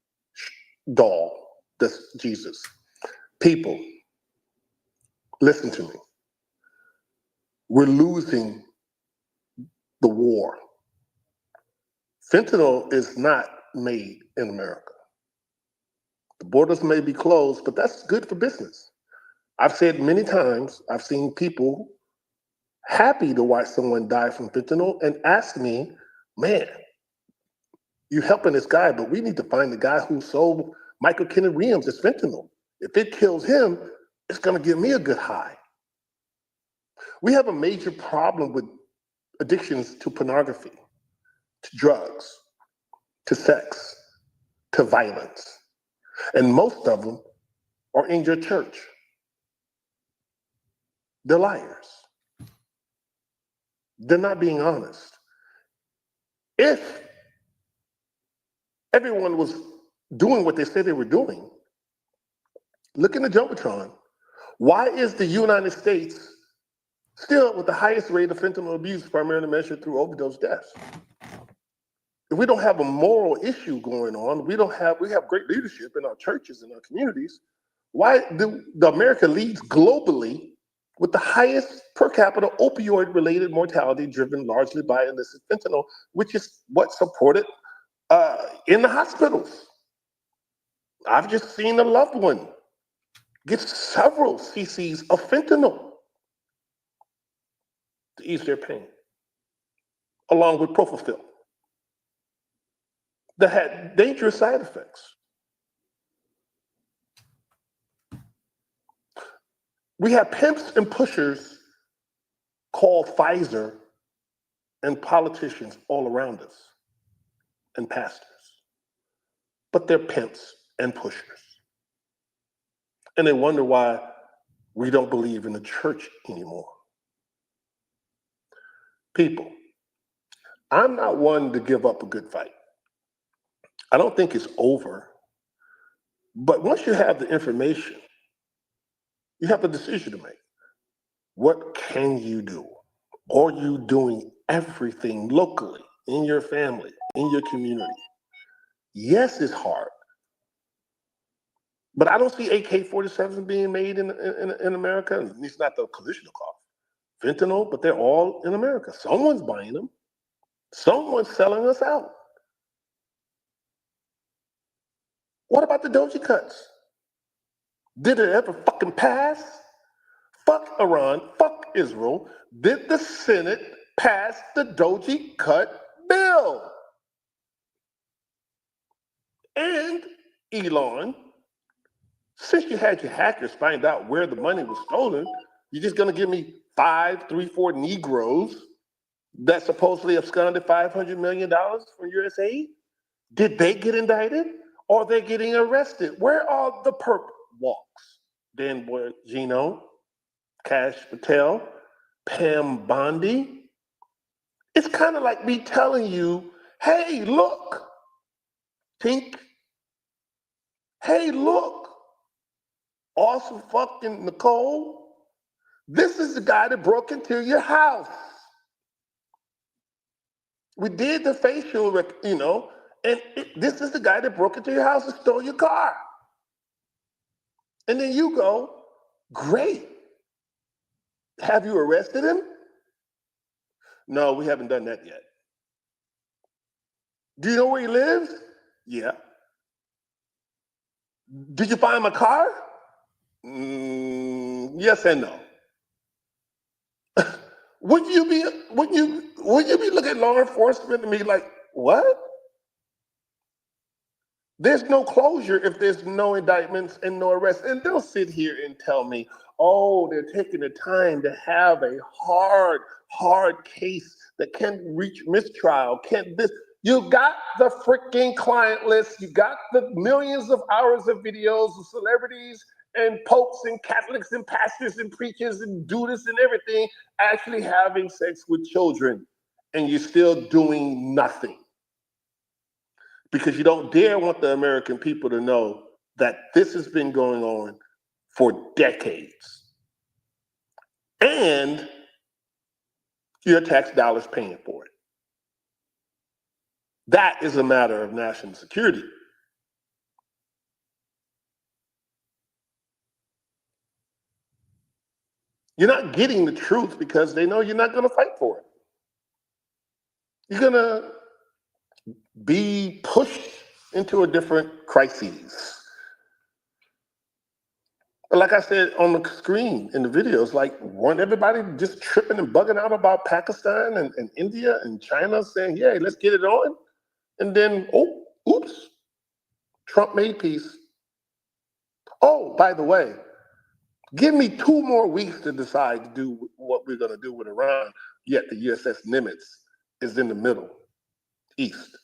doll that's Jesus. People, listen to me. We're losing the war. Fentanyl is not made in America. The borders may be closed, but that's good for business. I've said many times, I've seen people happy to watch someone die from fentanyl and ask me, man, you're helping this guy, but we need to find the guy who sold Michael Kennedy Williams as fentanyl. If it kills him, it's going to give me a good high. We have a major problem with addictions to pornography, to drugs, to sex, to violence. And most of them are in your church. They're liars. They're not being honest. If everyone was doing what they said they were doing, look in the Jumbotron. Why is the United States still with the highest rate of fentanyl abuse, primarily measured through overdose deaths? If we don't have a moral issue going on, we have great leadership in our churches and our communities. Why do the America leads globally with the highest per capita opioid-related mortality driven largely by illicit fentanyl, which is what's supported in the hospitals? I've just seen a loved one get several cc's of fentanyl to ease their pain, along with propofol, that had dangerous side effects. We have pimps and pushers called Pfizer and politicians all around us and pastors. But they're pimps and pushers. And they wonder why we don't believe in the church anymore. People, I'm not one to give up a good fight. I don't think it's over. But once you have the information, you have a decision to make. What can you do? Are you doing everything locally, in your family, in your community? Yes, it's hard. But I don't see AK-47s being made in America, at least not the Kalashnikov. Fentanyl, but they're all in America. Someone's buying them. Someone's selling us out. What about the Doji cuts? Did it ever fucking pass? Fuck Iran, fuck Israel. Did the Senate pass the Doji cut bill? And Elon, since you had your hackers find out where the money was stolen, you're just gonna give me 4 Negroes that supposedly absconded $500 million from USAID? Did they get indicted? Or are they getting arrested? Where are the perp walks? Dan Bongino, Kash Patel, Pam Bondi. It's kind of like me telling you, hey, look, Tink. Hey, look, awesome fucking Nicole. This is the guy that broke into your house. We did the facial, and this is the guy that broke into your house and stole your car. And then you go, great. Have you arrested him? No, we haven't done that yet. Do you know where he lives? Yeah. Did you find my car? Yes and no. Wouldn't you be looking at law enforcement and be like, what? There's no closure if there's no indictments and no arrests. And they'll sit here and tell me, oh, they're taking the time to have a hard case that can't reach mistrial, can't this. You got the freaking client list. You got the millions of hours of videos of celebrities and popes and Catholics and pastors and preachers and Judas and everything actually having sex with children. And you're still doing nothing. Because you don't dare want the American people to know that this has been going on for decades. And your tax dollars paying for it. That is a matter of national security. You're not getting the truth because they know you're not going to fight for it. You're going to be pushed into a different crises. Like I said on the screen in the videos, like, weren't everybody just tripping and bugging out about Pakistan and India and China saying, yeah, let's get it on? And then, oh, oops, Trump made peace. Oh, by the way, give me 2 more weeks to decide to do what we're going to do with Iran, yet the USS Nimitz is in the middle, east.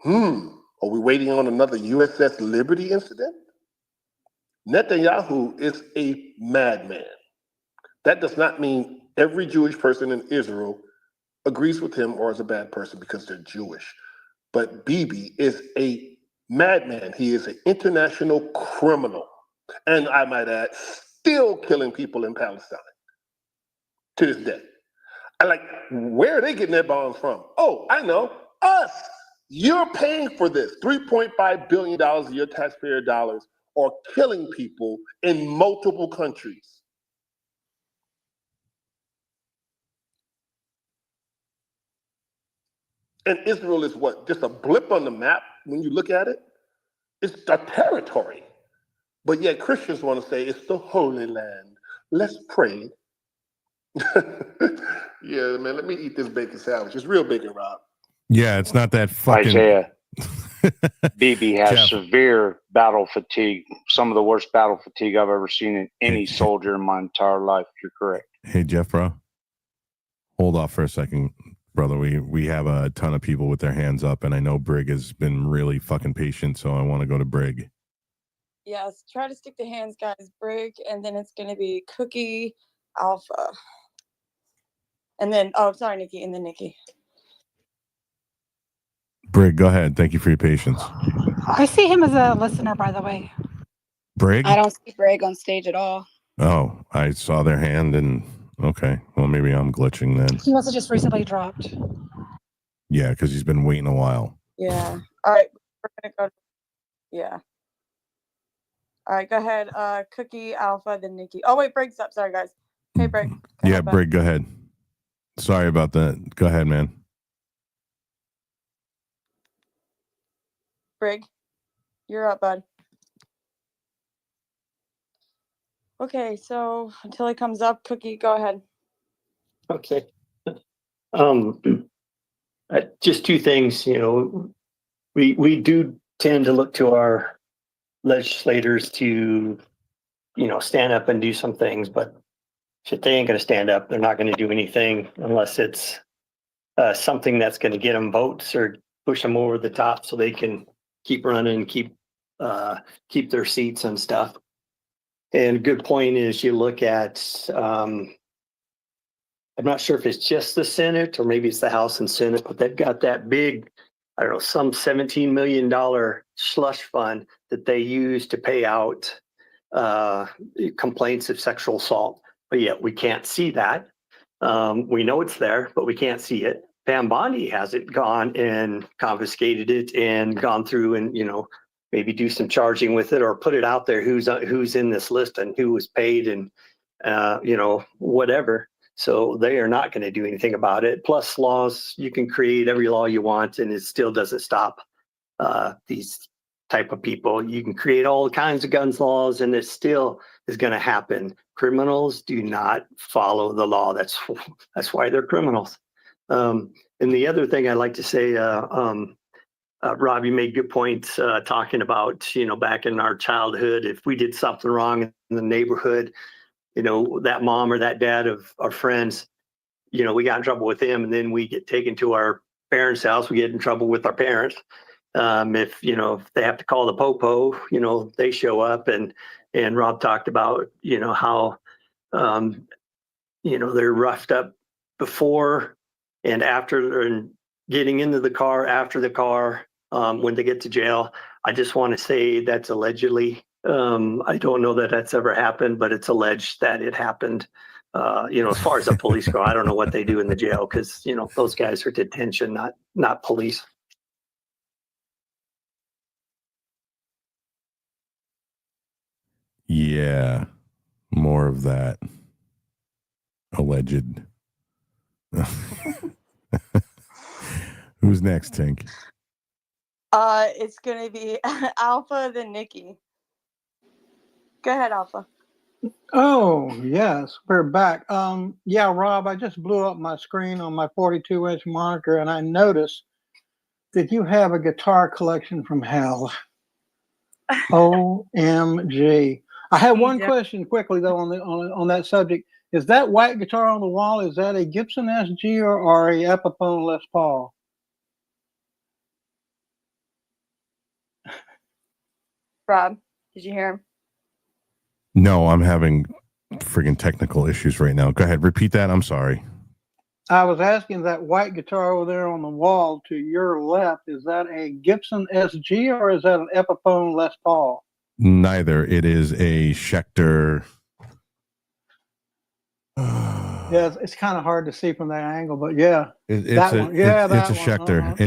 Are we waiting on another USS Liberty incident? Netanyahu is a madman. That does not mean every Jewish person in Israel agrees with him or is a bad person because they're Jewish. But Bibi is a madman. He is an international criminal. And I might add, still killing people in Palestine to this day. Where are they getting their bombs from? Oh, I know, us. You're paying for this. $3.5 billion of your taxpayer dollars are killing people in multiple countries. And Israel is what? Just a blip on the map when you look at it? It's a territory. But yet Christians want to say it's the Holy Land. Let's pray. Yeah, man, let me eat this bacon sandwich. It's real bacon, Rob. Yeah, it's not that fucking... Isaiah, Bibi has severe battle fatigue. Some of the worst battle fatigue I've ever seen in any soldier in my entire life. You're correct. Hey, Jeff, bro. Hold off for a second, brother. We have a ton of people with their hands up, and I know Brig has been really fucking patient, so I want to go to Brig. Yes, try to stick to hands, guys. Brig, and then it's going to be Cookie, Alpha. And then, oh, sorry, Nikki, and then Nikki. Brig, go ahead. Thank you for your patience. I see him as a listener, by the way. Brig? I don't see Brig on stage at all. Oh, I saw their hand and okay. Well, maybe I'm glitching then. He must have just recently dropped. Yeah, because he's been waiting a while. Yeah. All right. We're going to go. Yeah. All right. Go ahead. Cookie, Alpha, then Nikki. Oh, wait. Brig's up. Sorry, guys. Hey, Brig. Yeah, Brig, go ahead. Sorry about that. Go ahead, man. Brig, you're up, bud. Okay, so until he comes up, Cookie, go ahead. Okay. Just 2 things. We do tend to look to our legislators to, stand up and do some things, but shit, they ain't going to stand up. They're not going to do anything unless it's something that's going to get them votes or push them over the top so they can keep running and keep their seats and stuff. And a good point is you look at, I'm not sure if it's just the Senate or maybe it's the House and Senate, but they've got that big, I don't know, some $17 million slush fund that they use to pay out complaints of sexual assault. But yet we can't see that. We know it's there, but we can't see it. Pam Bondi hasn't gone and confiscated it and gone through and, maybe do some charging with it or put it out there who's in this list and who was paid and, whatever. So they are not going to do anything about it. Plus laws, you can create every law you want and it still doesn't stop these type of people. You can create all kinds of guns laws and it still is going to happen. Criminals do not follow the law. That's why they're criminals. And the other thing I'd like to say, Rob, you made good points talking about, back in our childhood, if we did something wrong in the neighborhood, that mom or that dad of our friends, we got in trouble with them and then we get taken to our parents' house, we get in trouble with our parents. If they have to call the popo, they show up and Rob talked about, how, they're roughed up before and after and getting into the car, after the car, when they get to jail. I just want to say that's allegedly. I don't know that that's ever happened, but it's alleged that it happened. As far as the police go, I don't know what they do in the jail because, those guys are detention, not police. Yeah, more of that alleged. Who's next, Tink? It's gonna be Alpha then Nikki. Go ahead, Alpha. Oh, yes, we're back. Yeah, Rob, I just blew up my screen on my 42-inch monitor and I noticed that you have a guitar collection from hell. OMG. I have one question quickly though on that subject. Is that white guitar on the wall, is that a Gibson SG or a Epiphone Les Paul? Rob, did you hear him? No, I'm having friggin' technical issues right now. Go ahead, repeat that. I'm sorry. I was asking that white guitar over there on the wall to your left, is that a Gibson SG or is that an Epiphone Les Paul? Neither. It is a Schecter. Yeah, it's kind of hard to see from that angle, but yeah, It's that a one. Yeah, it's a that one. Schecter.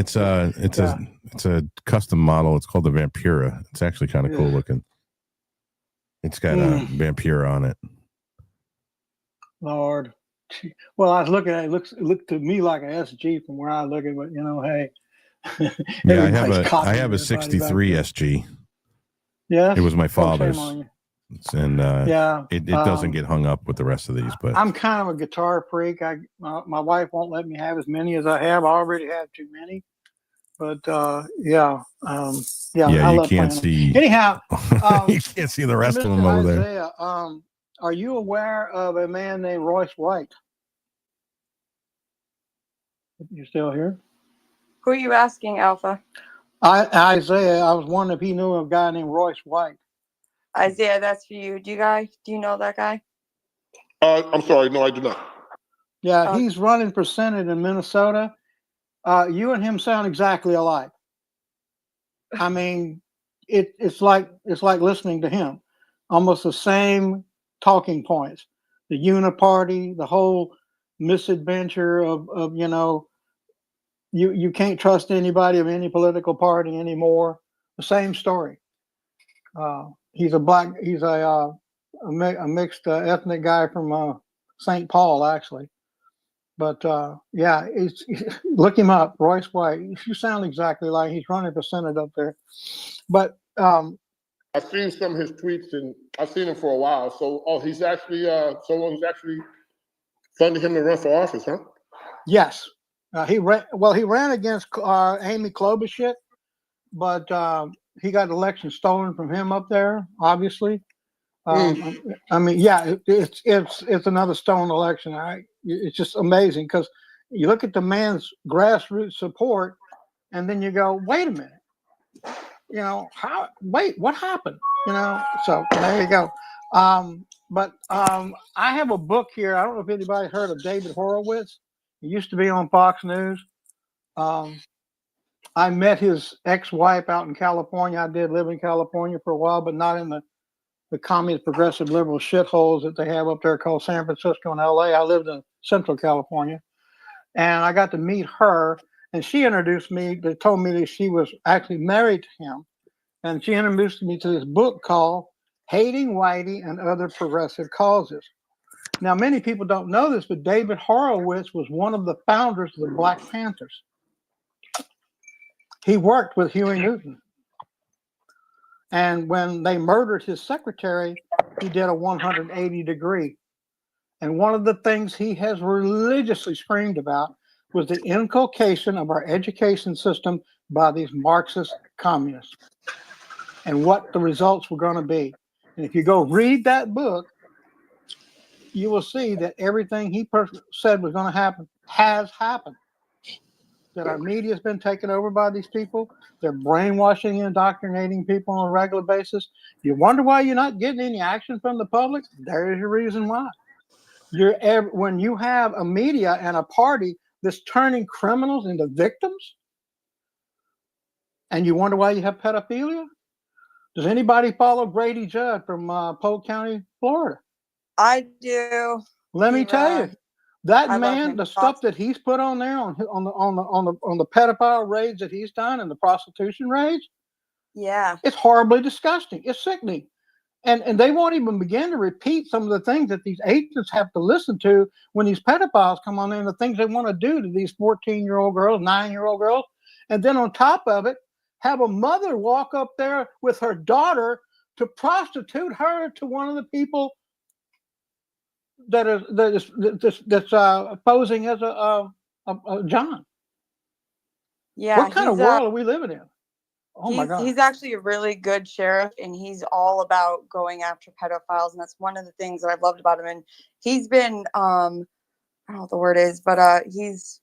It's a custom model. It's called the Vampira. It's actually kind of cool looking. It's got a Vampira on it. Lord. Well, I was looking at it. It looked to me like an SG from where I look at it, but hey. Yeah, I have a 63 SG. Yeah. It was my father's. And yeah, it doesn't get hung up with the rest of these, but I'm kind of a guitar freak. My wife won't let me have as many as I have. I already have too many. But yeah, I you love can't playing see. them. Anyhow, you can't see the rest Mr. of them over there. Isaiah, are you aware of a man named Royce White? You still here? Who are you asking, Alpha? Isaiah, I was wondering if he knew of a guy named Royce White. Isaiah, that's for you. Do you know that guy? I'm sorry, no, I do not. Yeah, he's running for Senate in Minnesota. You and him sound exactly alike. I mean, it's like listening to him. Almost the same talking points. The uniparty, the whole misadventure of you can't trust anybody of any political party anymore. The same story. He's a mixed ethnic guy from St. Paul, actually. But yeah, look him up, Royce White. You sound exactly like he's running for Senate up there. But I've seen some of his tweets, and I've seen him for a while. So, he's actually someone's actually funding him to run for office, huh? Yes, he ran against Amy Klobuchar, but he got the election stolen from him up there. Obviously, I mean, yeah, it's another stolen election. It's just amazing because you look at the man's grassroots support, and then you go, wait a minute. What happened? So there you go. But I have a book here. I don't know if anybody heard of David Horowitz. He used to be on Fox News. I met his ex-wife out in California. I did live in California for a while, but not in the communist progressive liberal shitholes that they have up there called San Francisco and LA. I lived in Central California. and I got to meet her, and she introduced me. They told me that she was actually married to him, and she introduced me to this book called "Hating Whitey and Other Progressive Causes." Now, many people don't know this, but David Horowitz was one of the founders of the Black Panthers. He worked with Huey Newton. And when they murdered his secretary, he did a 180 degree. And one of the things he has religiously screamed about was the inculcation of our education system by these Marxist communists and what the results were going to be. And if you go read that book, you will see that everything he said was going to happen has happened. That our media has been taken over by these people. They're brainwashing and indoctrinating people on a regular basis. You wonder why you're not getting any action from the public? There's your reason why. When you have a media and a party that's turning criminals into victims, and you wonder why you have pedophilia? Does anybody follow Grady Judd from Polk County, Florida? I do. Let me tell you, that man, the stuff that he's put on there on the pedophile raids that he's done and the prostitution raids, yeah, it's horribly disgusting. It's sickening. And they won't even begin to repeat some of the things that these agents have to listen to when these pedophiles come on there and the things they want to do to these 14-year-old girls, 9-year-old girls. And then on top of it, have a mother walk up there with her daughter to prostitute her to one of the people that's posing as a John. Yeah, what kind of world are we living in? Oh my God. He's actually a really good sheriff, and he's all about going after pedophiles, and that's one of the things that I've loved about him. And he's been I don't know what the word is, but he's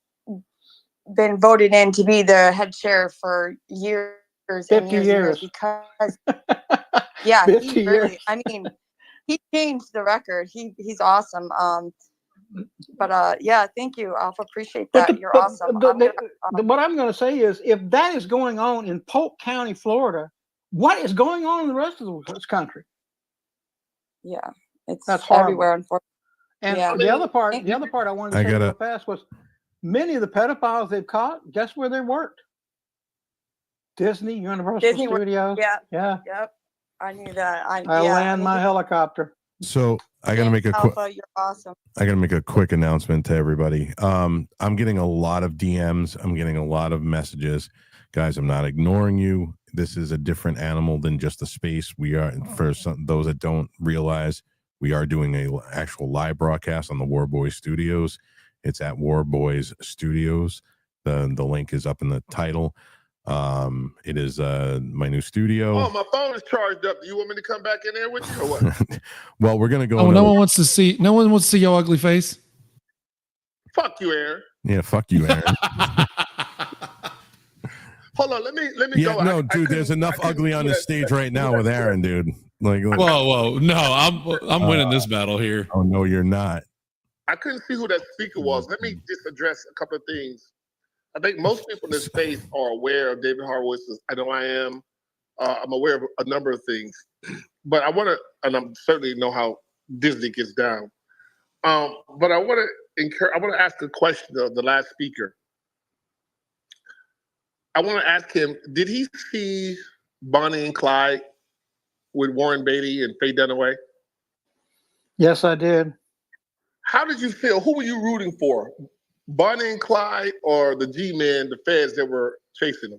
been voted in to be the head sheriff for years and years because yeah, he really, I mean, he changed the record. He's awesome. But yeah, thank you, Alpha. Appreciate that. You're awesome. What I'm going to say is, if that is going on in Polk County, Florida, what is going on in the rest of this country? Yeah, that's everywhere, unfortunately. And yeah. the other part I wanted to say real fast was, many of the pedophiles they've caught, guess where they worked? Disney, Universal Studios. Yeah. Yep. I knew that. I land my helicopter. So I got to make a quick. You're awesome. I got to make a quick announcement to everybody. I'm getting a lot of DMs. I'm getting a lot of messages, guys. I'm not ignoring you. This is a different animal than just a space. We are, for those that don't realize, we are doing a actual live broadcast on the War Boys Studios. It's at War Boys Studios. The link is up in the title. It is my new studio. Oh, my phone is charged up. Do you want me to come back in there with you or what? Well, we're gonna go. Oh, no one wants to see your ugly face. Fuck you, Aaron. Yeah, fuck you, Aaron. Hold on, let me yeah, go. No, dude, there's enough ugly on the stage right now with Aaron, dude. Like, whoa, no, I'm winning this battle here. Oh no, you're not. I couldn't see who that speaker was. Let me just address a couple of things. I think most people in this space are aware of David Horowitz. I know I am. I'm aware of a number of things, but I want to, and I'm certainly know how Disney gets down. But I want to ask a question of the last speaker. I want to ask him, did he see Bonnie and Clyde with Warren Beatty and Faye Dunaway? Yes, I did. How did you feel? Who were you rooting for? Bonnie and Clyde or the G-men, the feds that were chasing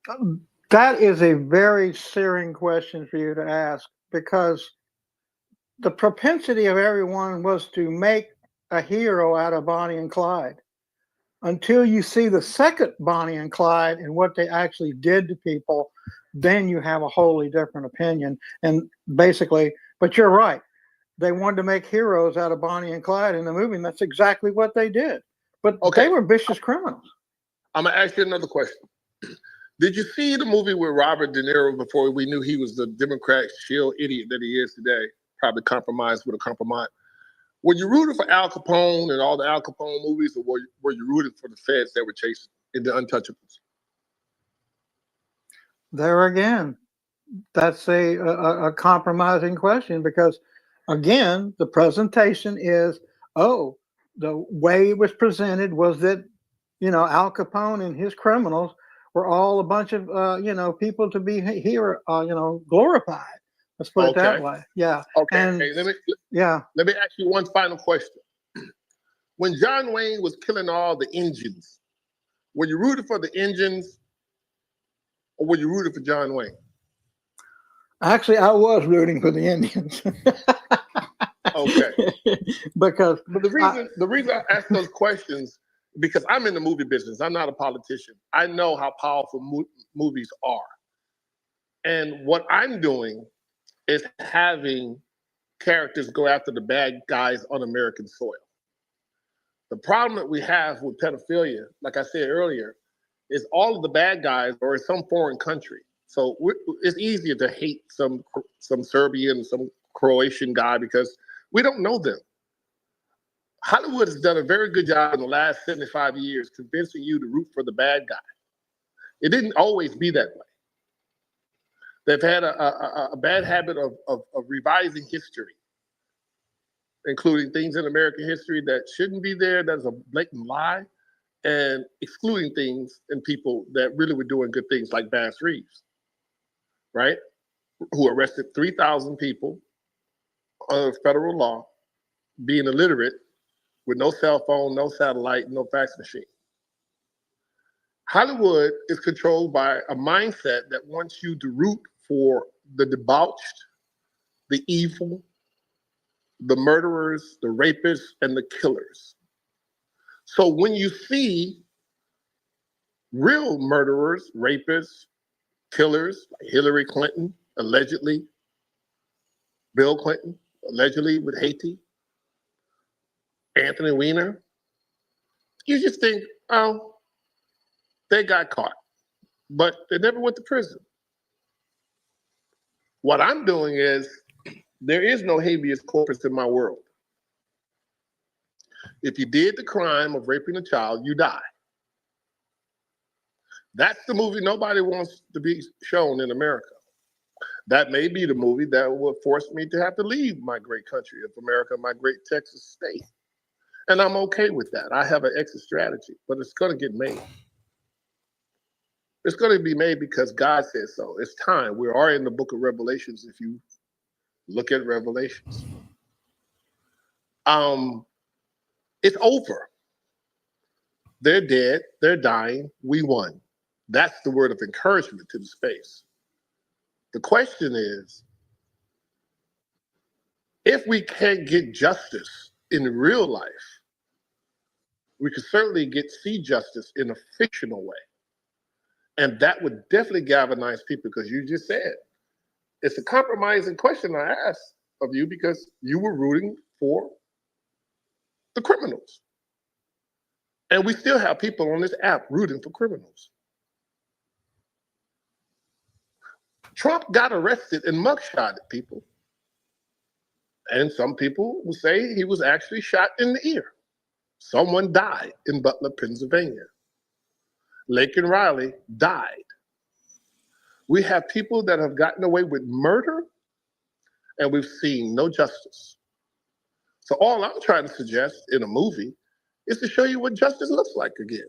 them? That is a very searing question for you to ask, because the propensity of everyone was to make a hero out of Bonnie and Clyde. Until you see the second Bonnie and Clyde and what they actually did to people, then you have a wholly different opinion. And basically, but you're right. They wanted to make heroes out of Bonnie and Clyde in the movie, and that's exactly what they did. But they were vicious criminals. I'm going to ask you another question. Did you see the movie with Robert De Niro before we knew he was the Democrat shill idiot that he is today? Probably compromised with a compromise. Were you rooting for Al Capone and all the Al Capone movies, or were you rooting for the feds that were chasing in the Untouchables? There again, that's a compromising question, because again, the presentation is, oh, the way it was presented was that, Al Capone and his criminals were all a bunch of, people to be here, glorified. Let's put it that way. Yeah. Okay. And Hey, let me ask you one final question. When John Wayne was killing all the Indians, were you rooting for the Indians or were you rooting for John Wayne? Actually, I was rooting for the Indians. Okay. But the reason I ask those questions, because I'm in the movie business. I'm not a politician. I know how powerful movies are. And what I'm doing is having characters go after the bad guys on American soil. The problem that we have with pedophilia, like I said earlier, is all of the bad guys are in some foreign country. So it's easier to hate some Serbian, some Croatian guy because we don't know them. Hollywood has done a very good job in the last 75 years convincing you to root for the bad guy. It didn't always be that way. They've had a bad habit of revising history, including things in American history that shouldn't be there, that's a blatant lie, and excluding things and people that really were doing good things like Bass Reeves, right? Who arrested 3,000 people under federal law, being illiterate, with no cell phone, no satellite, no fax machine. Hollywood is controlled by a mindset that wants you to root for the debauched, the evil, the murderers, the rapists, and the killers. So when you see real murderers, rapists, killers, like Hillary Clinton, allegedly, Bill Clinton, allegedly with Haiti, Anthony Weiner, you just think, oh, they got caught, but they never went to prison. What I'm doing is, there is no habeas corpus in my world. If you did the crime of raping a child, you die. That's the movie nobody wants to be shown in America. That may be the movie that will force me to have to leave my great country of America, my great Texas state. And I'm okay with that. I have an exit strategy, but it's going to get made. It's going to be made because God says so. It's time. We are in the book of Revelations if you look at Revelations. It's over. They're dead. They're dying. We won. That's the word of encouragement to the space. The question is, if we can't get justice in real life, we could certainly see justice in a fictional way. And that would definitely galvanize people, because you just said, it's a compromising question I asked of you because you were rooting for the criminals. And we still have people on this app rooting for criminals. Trump got arrested and mugshotted people. And some people will say he was actually shot in the ear. Someone died in Butler, Pennsylvania. Laken Riley died. We have people that have gotten away with murder, and we've seen no justice. So all I'm trying to suggest in a movie is to show you what justice looks like again.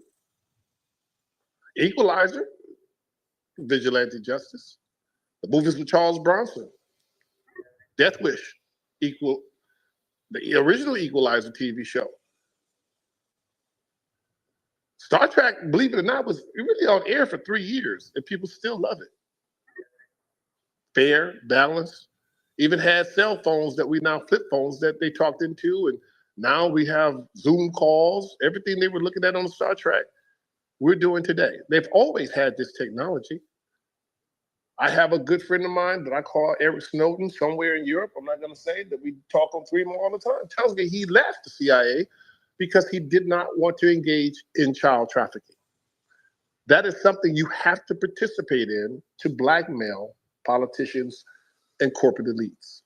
Equalizer, vigilante justice. The movies with Charles Bronson. Death Wish, the original Equalizer TV show. Star Trek, believe it or not, was really on air for 3 years, and people still love it. Fair, balanced, even had cell phones that we now flip phones that they talked into, and now we have Zoom calls. Everything they were looking at on Star Trek, we're doing today. They've always had this technology. I have a good friend of mine that I call Eric Snowden somewhere in Europe. I'm not going to say that we talk on Freedom all the time. Tells me he left the CIA because he did not want to engage in child trafficking. That is something you have to participate in to blackmail politicians and corporate elites.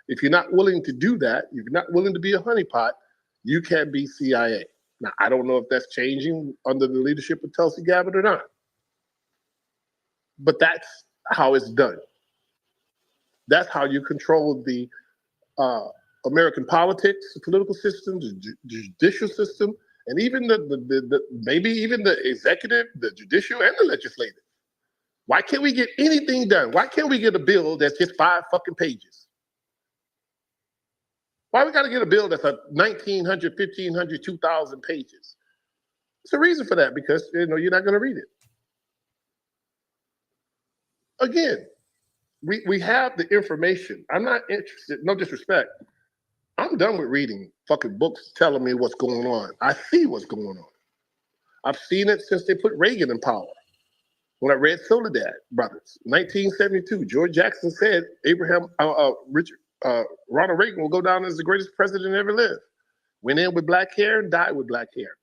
If you're not willing to do that, if you're not willing to be a honeypot, you can't be CIA. Now, I don't know if that's changing under the leadership of Tulsi Gabbard or not, but that's how it's done. That's how you control the American politics, the political system, the judicial system, and even the maybe even the executive, the judicial, and the legislative. Why can't we get anything done? Why can't we get a bill that's just 5 fucking pages? Why we got to get a bill that's 1,900, 1,500, 2,000 pages? There's a reason for that, because you're not going to read it. Again, we have the information. I'm not interested, no disrespect. I'm done with reading fucking books telling me what's going on. I see what's going on. I've seen it since they put Reagan in power. When I read Soledad Brothers, 1972, George Jackson said Ronald Reagan will go down as the greatest president ever lived. Went in with black hair and died with black hair.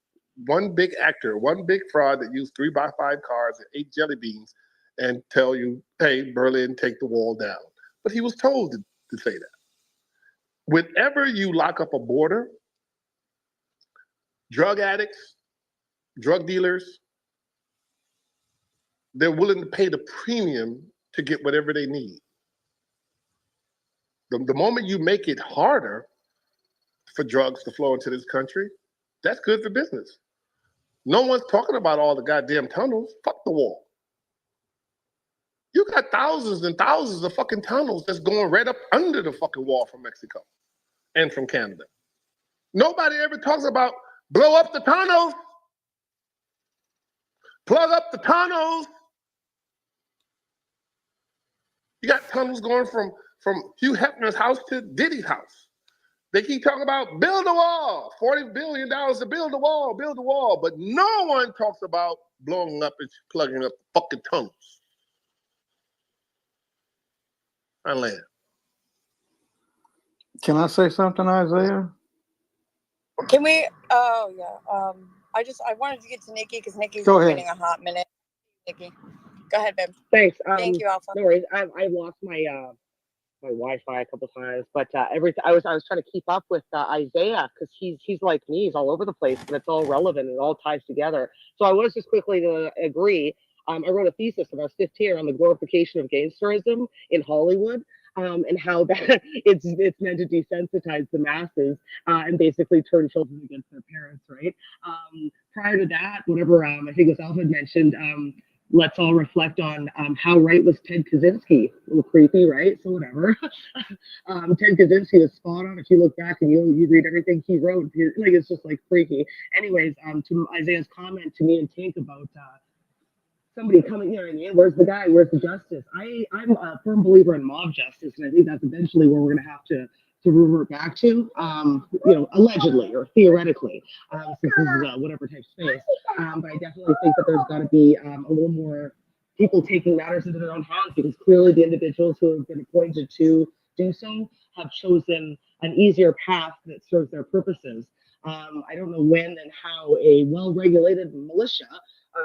One big actor, one big fraud that used 3x5 cars and 8 jelly beans and tell you, hey, Berlin, take the wall down. But he was told to say that. Whenever you lock up a border, drug addicts, drug dealers, they're willing to pay the premium to get whatever they need. The moment you make it harder for drugs to flow into this country, that's good for business. No one's talking about all the goddamn tunnels. Fuck the wall. You got thousands and thousands of fucking tunnels that's going right up under the fucking wall from Mexico and from Canada. Nobody ever talks about blow up the tunnels, plug up the tunnels. You got tunnels going from Hugh Hefner's house to Diddy's house. They keep talking about build a wall, $40 billion to build a wall, but no one talks about blowing up and plugging up fucking tunnels. I land. Can I say something, Isaiah? Can we? Oh yeah. I wanted to get to Nikki because Nikki's Go been ahead. waiting a hot minute. Nikki, go ahead, babe. Thanks. Thank you, Alpha. No worries. I've lost my my Wi-Fi a couple times, but I was trying to keep up with Isaiah because he's like me. He's all over the place, but it's all relevant. It all ties together. So I was just quickly to agree. I wrote a thesis when I was 15 on the glorification of gangsterism in Hollywood. And how that it's meant to desensitize the masses and basically turn children against their parents, right? Prior to that, whatever I think it was Alfred mentioned, let's all reflect on how right was Ted Kaczynski. A little creepy, right? So whatever. Ted Kaczynski was spot on. If you look back and you read everything he wrote, like it's just like freaky. Anyways, to Isaiah's comment to me and Tank about somebody coming, you know what I mean? Where's the guy? Where's the justice? I'm a firm believer in mob justice, and I think that's eventually where we're going to have to revert back to, allegedly or theoretically, since this is whatever type space. But I definitely think that there's got to be a little more people taking matters into their own hands, because clearly the individuals who have been appointed to do so have chosen an easier path that serves their purposes. I don't know when and how a well-regulated militia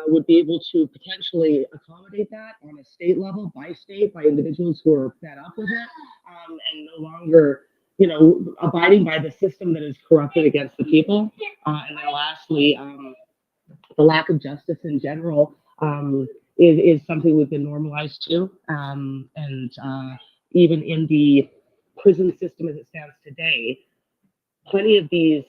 would be able to potentially accommodate that on a state level, by individuals who are fed up with it, and no longer, abiding by the system that is corrupted against the people. And then lastly, the lack of justice in general is something we've been normalized to. And even in the prison system as it stands today, plenty of these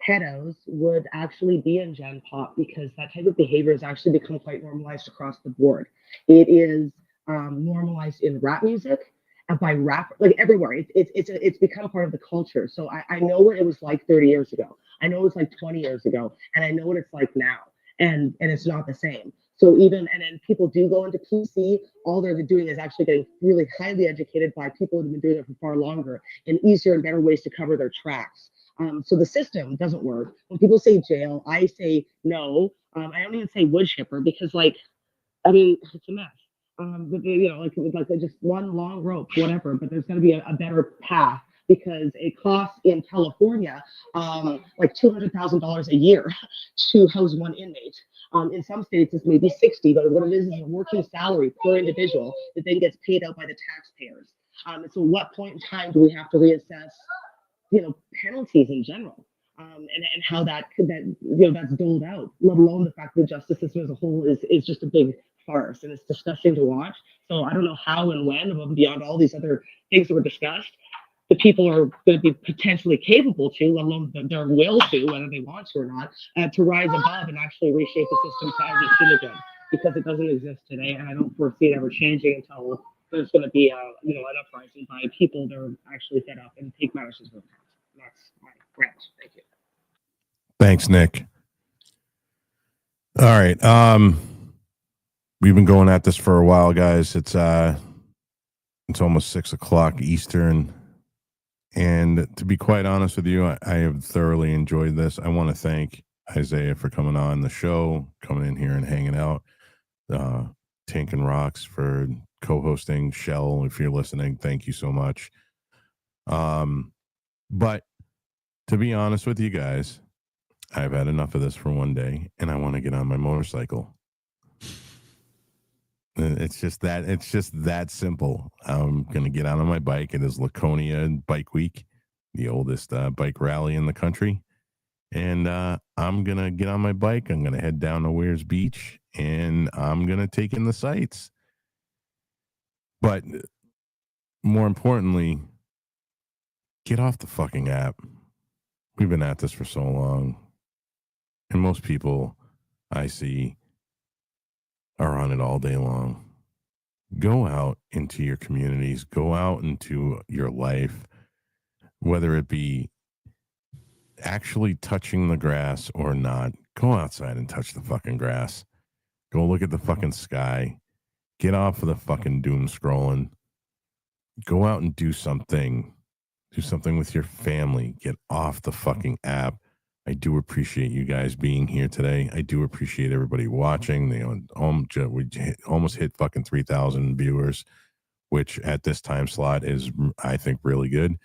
pedos would actually be in Gen Pop, because that type of behavior has actually become quite normalized across the board. It is normalized in rap music and by rap, like everywhere. It's become part of the culture. So I know what it was like 30 years ago. I know it was like 20 years ago, and I know what it's like now. And it's not the same. So and then people do go into PC, all they're doing is actually getting really highly educated by people who have been doing it for far longer and easier and better ways to cover their tracks. So the system doesn't work. When people say jail, I say no. I don't even say wood chipper, because it's a mess. Like just one long rope, whatever. But there's got to be a better path, because it costs in California like $200,000 a year to house one inmate. In some states, it's maybe 60, but what it is a working salary per individual that then gets paid out by the taxpayers. And so, what point in time do we have to reassess, penalties in general, and how that's doled out, let alone the fact that the justice system as a whole is just a big farce, and it's disgusting to watch. So I don't know how and when, above and beyond all these other things that were discussed, the people are going to be potentially capable to, let alone their will to, whether they want to or not, to rise above and actually reshape the system as it should have been, because it doesn't exist today, and I don't foresee it ever changing until there's going to be an uprising by people that are actually fed up and take matters into account. That's my rant. Thank you. Thanks, Nick. All right. We've been going at this for a while, guys. It's almost 6:00 Eastern. And to be quite honest with you, I have thoroughly enjoyed this. I want to thank Isaiah for coming on the show, coming in here and hanging out. Tank and Rocks for co-hosting. Shell, if you're listening, thank you so much. But to be honest with you guys, I've had enough of this for one day, and I want to get on my motorcycle. It's just that simple. I'm going to get out on my bike. It is Laconia Bike Week, the oldest bike rally in the country. And I'm going to get on my bike. I'm going to head down to Weirs Beach, and I'm going to take in the sights. But more importantly, get off the fucking app. We've been at this for so long. And most people I see are on it all day long. Go out into your communities, go out into your life, whether it be actually touching the grass or not. Go outside and touch the fucking grass. Go look at the fucking sky. Get off of the fucking doom scrolling. Go out and do something. Do something with your family. Get off the fucking app. I do appreciate you guys being here today. I do appreciate everybody watching. We almost hit fucking 3,000 viewers, which at this time slot is, I think, really good.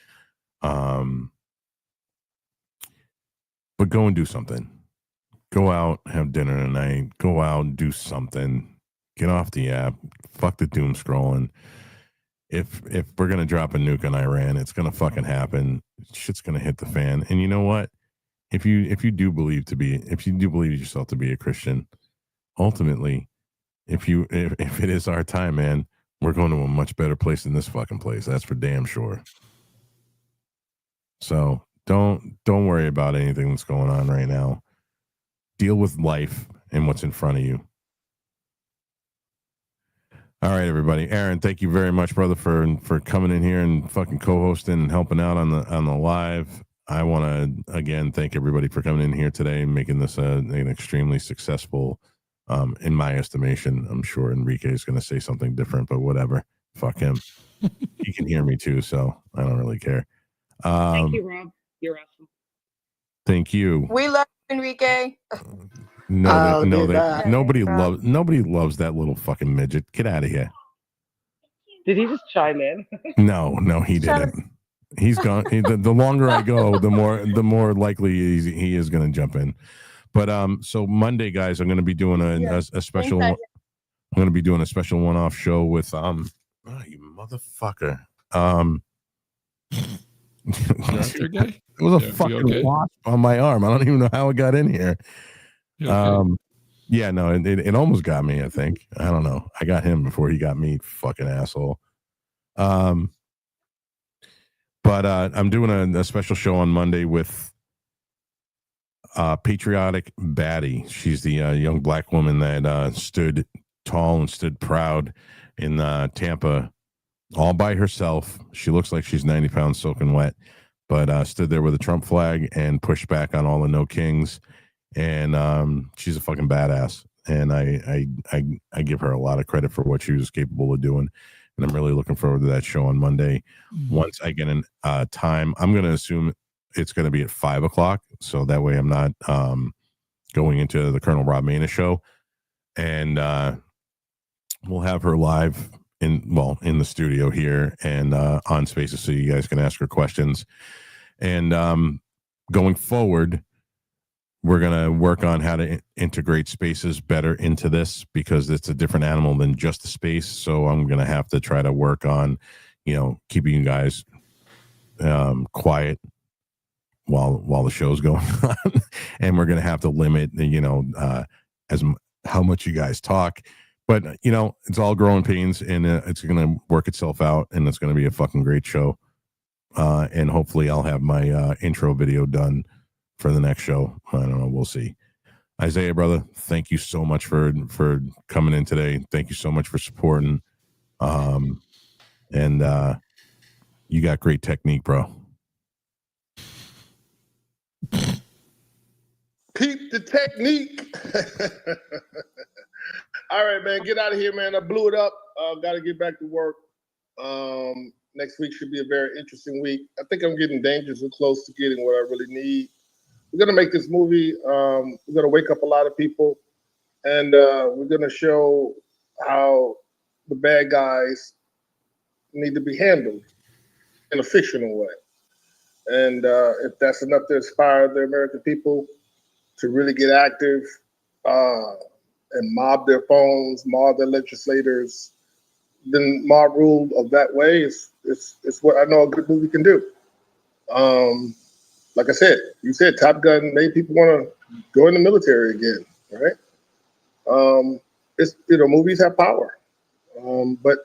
But go and do something. Go out, have dinner tonight. Go out and do something. Get off the app. Fuck the doom scrolling. If we're gonna drop a nuke on Iran, it's gonna fucking happen. Shit's gonna hit the fan. And you know what? If you do believe yourself to be a Christian, ultimately, if it is our time, man, we're going to a much better place than this fucking place. That's for damn sure. So don't worry about anything that's going on right now. Deal with life and what's in front of you. All right, everybody. Aaron, thank you very much, brother, for coming in here and fucking co-hosting and helping out on the live. I want to again thank everybody for coming in here today and making this an extremely successful, in my estimation. I'm sure Enrique is going to say something different, but whatever. Fuck him. He can hear me too, so I don't really care. Thank you, Rob. You're awesome. Thank you. We love you, Enrique. Nobody loves that little fucking midget. Get out of here. Did he just chime in? No, he didn't. He's gone. The longer I go, the more likely he is going to jump in. But so Monday, guys, I'm going to be doing a special. I'm going to be doing a special one-off show with you motherfucker. It was a fucking wasp on my arm. I don't even know how it got in here. Okay? Yeah, no, it almost got me. I think. I don't know. I got him before he got me. Fucking asshole. But I'm doing a special show on Monday with Patriotic Baddie. She's the young black woman that stood tall and stood proud in Tampa all by herself. She looks like she's 90 pounds soaking wet, but stood there with a Trump flag and pushed back on all the no kings. And she's a fucking badass. And I give her a lot of credit for what she was capable of doing. And I'm really looking forward to that show on Monday. Once I get in time, I'm going to assume it's going to be at 5:00. So that way I'm not going into the Colonel Rob Mena show. And we'll have her live in the studio here and on Spaces so you guys can ask her questions. And going forward, we're going to work on how to integrate Spaces better into this because it's a different animal than just the space. So I'm going to have to try to work on, keeping you guys quiet while the show's going on. And we're going to have to limit, how much you guys talk. But, it's all growing pains and it's going to work itself out and it's going to be a fucking great show. and hopefully I'll have my intro video done for the next show. I don't know. We'll see. Isaiah, brother, thank you so much for coming in today. Thank you so much for supporting. And you got great technique, bro. Peep the technique. All right, man. Get out of here, man. I blew it up. Got to get back to work. Next week should be a very interesting week. I think I'm getting dangerously close to getting what I really need. We're going to make this movie. We're going to wake up a lot of people. And we're going to show how the bad guys need to be handled in a fictional way. And if that's enough to inspire the American people to really get active and mob their phones, mob their legislators, then mob rule of that way is what I know a good movie can do. Like I said, you said Top Gun made people want to go in the military again, right? Movies have power. But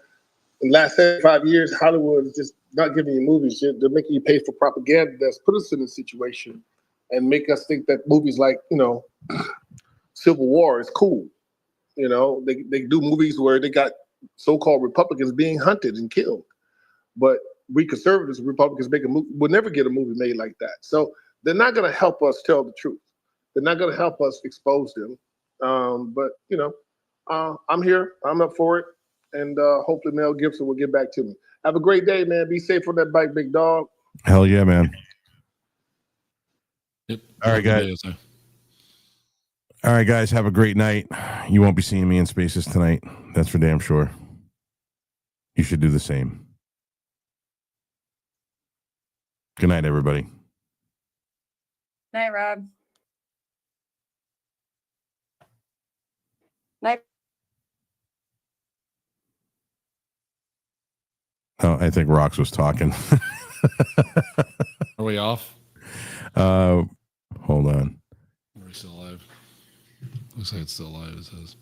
in the last 75 years, Hollywood is just not giving you movies. They're making you pay for propaganda that's put us in a situation and make us think that movies like, Civil War is cool. They do movies where they got so-called Republicans being hunted and killed. But we conservatives and Republicans will never get a movie made like that. So they're not going to help us tell the truth. They're not going to help us expose them. But I'm here. I'm up for it. And hopefully Mel Gibson will get back to me. Have a great day, man. Be safe on that bike, big dog. Hell yeah, man. Yep. All right, guys. All right, guys. Have a great night. You won't be seeing me in spaces tonight. That's for damn sure. You should do the same. Good night, everybody. Night, Rob. Night. Oh, I think Rox was talking. Are we off? Hold on. Are we still alive? Looks like it's still alive, it says.